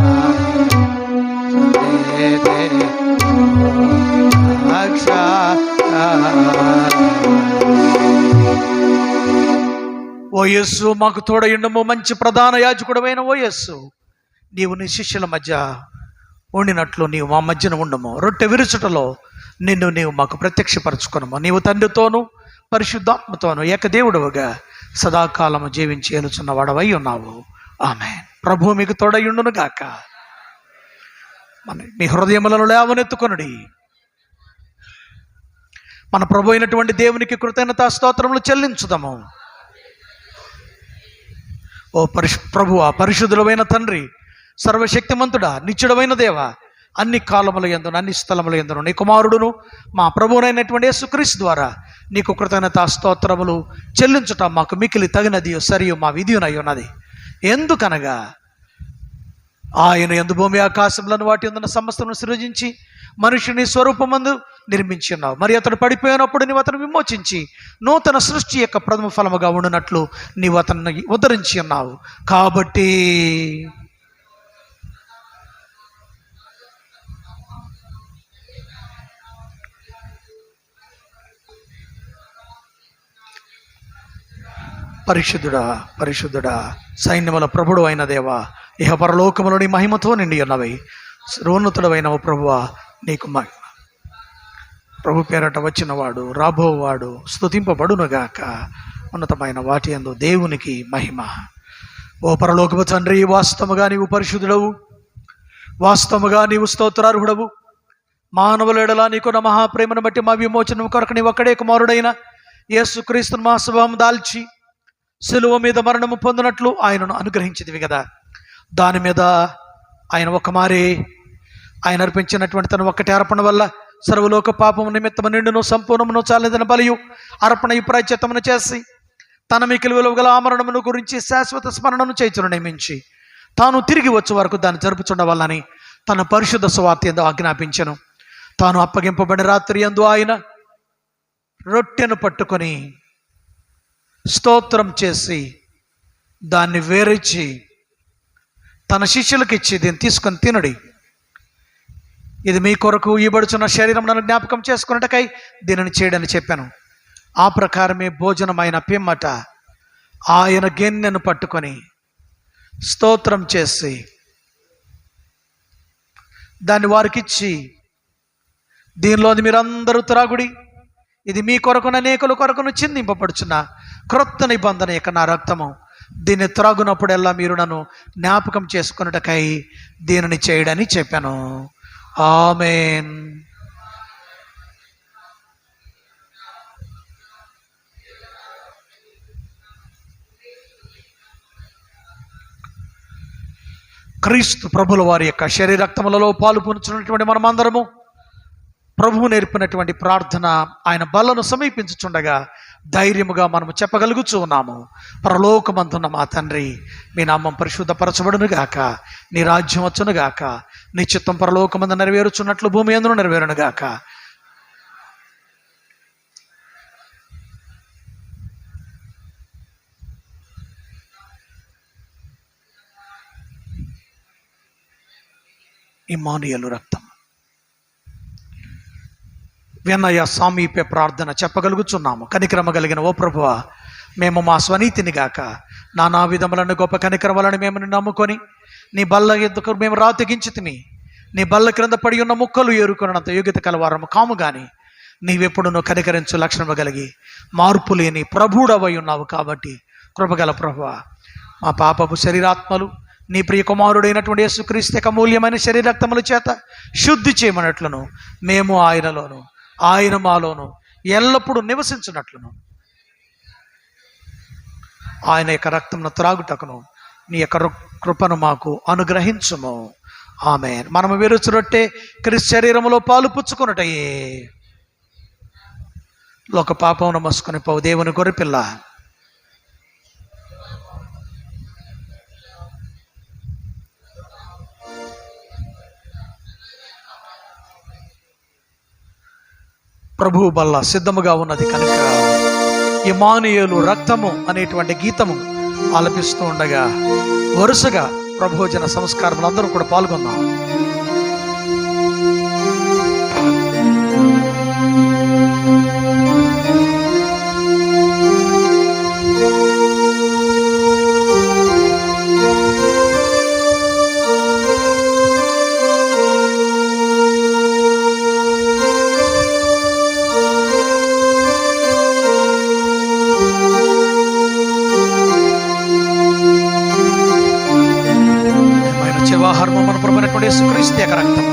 ఓ యేసు మాకు తోడయుండము మంచి ప్రధాన యాజకుడమైన ఓ యేసు నీవు నీ శిష్యుల మధ్య ఉండినట్లు నీవు మా మధ్యన ఉండము రొట్టె విరుచుటలో నిన్ను నీవు మాకు ప్రత్యక్షపరచుకునము నీవు తండ్రితోనూ పరిశుద్ధాత్మతోనూ ఏకదేవుడవుగా సదాకాలము జీవించి ఏలుచున్న వాడవై ఉన్నావు ఆమేన్. ప్రభువు మీకు తోడయుండును గాక. మీ హృదయములను లేవనెత్తుకొనుడి. మన ప్రభు అయినటువంటి దేవునికి కృతజ్ఞతా స్తోత్రములు చెల్లించుదాము. ఓ ప్రభువా, పరిశుద్ధులమైన తండ్రి, సర్వశక్తిమంతుడా, నిత్యుడమైన దేవ, అన్ని కాలముల యందును అన్ని స్థలముల యందును నీ కుమారుడును మా ప్రభువునైనటువంటి యేసుక్రీస్తు ద్వారా నీకు కృతజ్ఞతా స్తోత్రములు చెల్లించుట మాకు మికిలి తగినది సరియు మా విధియునై ఉన్నది. ఎందుకనగా ఆయన యందు భూమి ఆకాశములను వాటి యందున్న సమస్తమును సృజించి మనుషుని స్వరూపమందు నిర్మించి ఉన్నావు. మరి అతడు పడిపోయినప్పుడు నీవు అతను విమోచించి నూతన సృష్టి యొక్క ప్రథమ ఫలముగా ఉండునట్లు నీవు అతన్ని ఉద్ధరించి ఉన్నావు. కాబట్టి పరిశుద్ధుడా, పరిశుద్ధుడా, సైన్యముల ప్రభుడు అయిన దేవా, ఇహ పరలోకములోని మహిమతో నిండి ఉన్నవి సర్వోన్నతుడవైన ఓ ప్రభువా, నీకు మహిమ. ప్రభు పేరట వచ్చినవాడు రాబోవాడు స్తుతింపబడునుగాక. ఉన్నతమైన వాటి యందు దేవునికి మహిమ. ఓ పరలోకపు తండ్రి, వాస్తవముగా నీవు పరిశుద్ధుడవు, వాస్తవముగా నీవు స్తోత్రార్హుడవు. మానవులెడల నీకున్న మహాప్రేమను బట్టి మా విమోచనం కొరకు నీ ఒక్కడే కుమారుడైన యేసుక్రీస్తును మా స్వభావం దాల్చి సిలువ మీద మరణము పొందినట్లు ఆయనను అనుగ్రహించింది కదా. దాని మీద ఆయన ఒక్కమారే ఆయన అర్పించినటువంటి తన ఒక్కటి అర్పణ వల్ల సర్వలోక పాపము నిమిత్తము నిండును సంపూర్ణమును చాలేదని బలియు అర్పణ ప్రాయశ్చిత్తమును చేసి తన మికిలి విలువ గల ఆమరణమును గురించి శాశ్వత స్మరణను చేయుటను నియమించి తాను తిరిగి వచ్చే వరకు దాన్ని జరుపుచుండవల్లని తన పరిశుద్ధ సువార్త యందు ఆజ్ఞాపించెను. తాను అప్పగింపబడిన రాత్రి యందు ఆయన రొట్టెను పట్టుకొని స్తోత్రం చేసి దాన్ని వేరిచి తన శిష్యులకు ఇచ్చి దీన్ని తీసుకొని తినడి, ఇది మీ కొరకు ఇవ్వబడుచున్న శరీరం నన్ను జ్ఞాపకం చేసుకున్నటకై దీనిని చేయడని చెప్పాను. ఆ ప్రకారమే భోజనమైన పిమ్మట ఆయన గిన్నెను పట్టుకొని స్తోత్రం చేసి దాన్ని వారికిచ్చి, దీనిలోని మీరందరూ త్రాగుడి, ఇది మీ కొరకున అనేకుల కొరకును చిందింపబడుచున్న క్రొత్త నిబంధన యొక్క నా రక్తము, దీన్ని త్రాగునప్పుడల్లా మీరు నన్ను జ్ఞాపకం చేసుకున్నటకై దీనిని చేయడని చెప్పాను. ఆమేన్. క్రీస్తు ప్రభుల వారి యొక్క శరీరక్తములలో పాలు పొందుతున్నటువంటి మనమందరము ప్రభువు నేర్పినటువంటి ప్రార్థన ఆయన బలను సమీపించుచుండగా ధైర్యముగా మనము చెప్పగలుగుచూ ఉన్నాము. పరలోకమందున్న మా తండ్రి, మీ నామం పరిశుద్ధపరచబడును గాక, నీ రాజ్యం వచ్చును గాక, నీ చిత్తం పరలోకమందు నెరవేరుచున్నట్లు భూమి యందును నెరవేరును గాక. ఇమ్మానుయేలు రక్తం. వినయ సామీప్య ప్రార్థన చెప్పగలుగుచున్నాము. కనికరమ కలిగిన ఓ ప్రభువా, మేము మా స్వనీతిని గాక నానా విధములను గొప్ప కనికరం వలన మేము నమ్ముకొని నీ బల్ల ఎద్దుకు మేము రాతెగించితిమి. నీ బల్ల క్రింద పడి ఉన్న ముక్కలు ఏరుకున్నంత యోగ్యత కలవారము కాము గాని నీవెప్పుడును కనికరించు లక్షణము కలిగి మార్పు లేని ప్రభుడవై ఉన్నావు. కాబట్టి కృపగల ప్రభువా, మా పాపపు శరీరాత్మలు నీ ప్రియ కుమారుడైనటువంటి యేసుక్రీస్తు యొక్క అమూల్యమైన శరీరక్తముల చేత శుద్ధి చేయమన్నట్లును మేము ఆయనలోను ఆయన మాలోను ఎల్లప్పుడూ నివసించినట్లును ఆయన యొక్క రక్తమును త్రాగుటకును నీ యొక్క కృపను మాకు అనుగ్రహించుము. ఆమేన్. మనము విరుచురొట్టే క్రీస్తు శరీరములో పాలు పుచ్చుకొనుటయే లోక పాపమును మోసుకొని పోవు దేవుని గొర్రెపిల్ల. ప్రభువు బల్ల సిద్ధముగా ఉన్నది కనుక ఇమ్మానుయేలు రక్తము అనేటువంటి గీతము ఆలపిస్తూ ఉండగా వరుసగా ప్రభుభోజన సంస్కారములు అందరూ కూడా పాల్గొన్నాం. జీవాహారము మన ప్రభువైనటువంటి యేసుక్రీస్తు యొక్క రక్తం.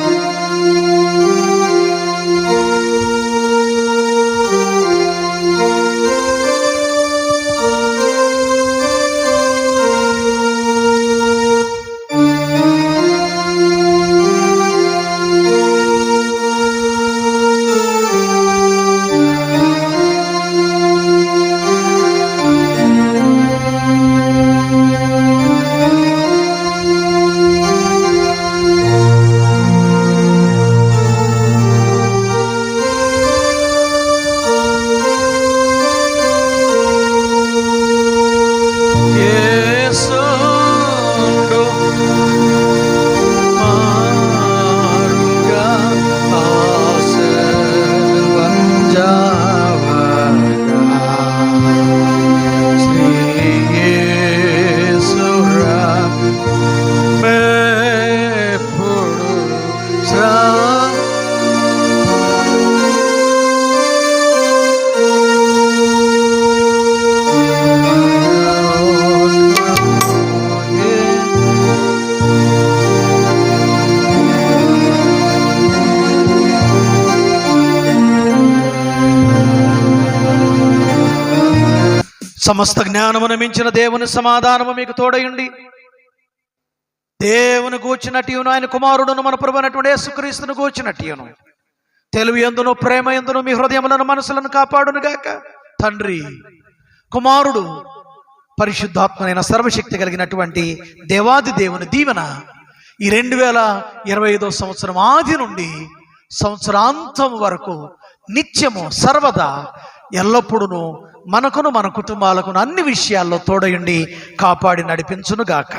సమస్త జ్ఞానమును మించిన దేవుని సమాధానము మీకు తోడయుండి దేవుని గూర్చినట్టు ఆయన కుమారుడును మన ప్రభువైనటువంటి యేసుక్రీస్తును గూర్చినట్టు తెలివి యందును ప్రేమ యందును మీ హృదయములను మనసులను కాపాడును గాక. తండ్రి, కుమారుడు, పరిశుద్ధాత్మైన సర్వశక్తి కలిగినటువంటి దేవాది దేవుని దీవెన ఈ 2025 సంవత్సరం ఆది నుండి సంవత్సరాంతం వరకు నిత్యము సర్వదా ఎల్లప్పుడూ మనకును మన కుటుంబాలకు అన్ని విషయాల్లో తోడయుండి కాపాడి నడిపించును గాక.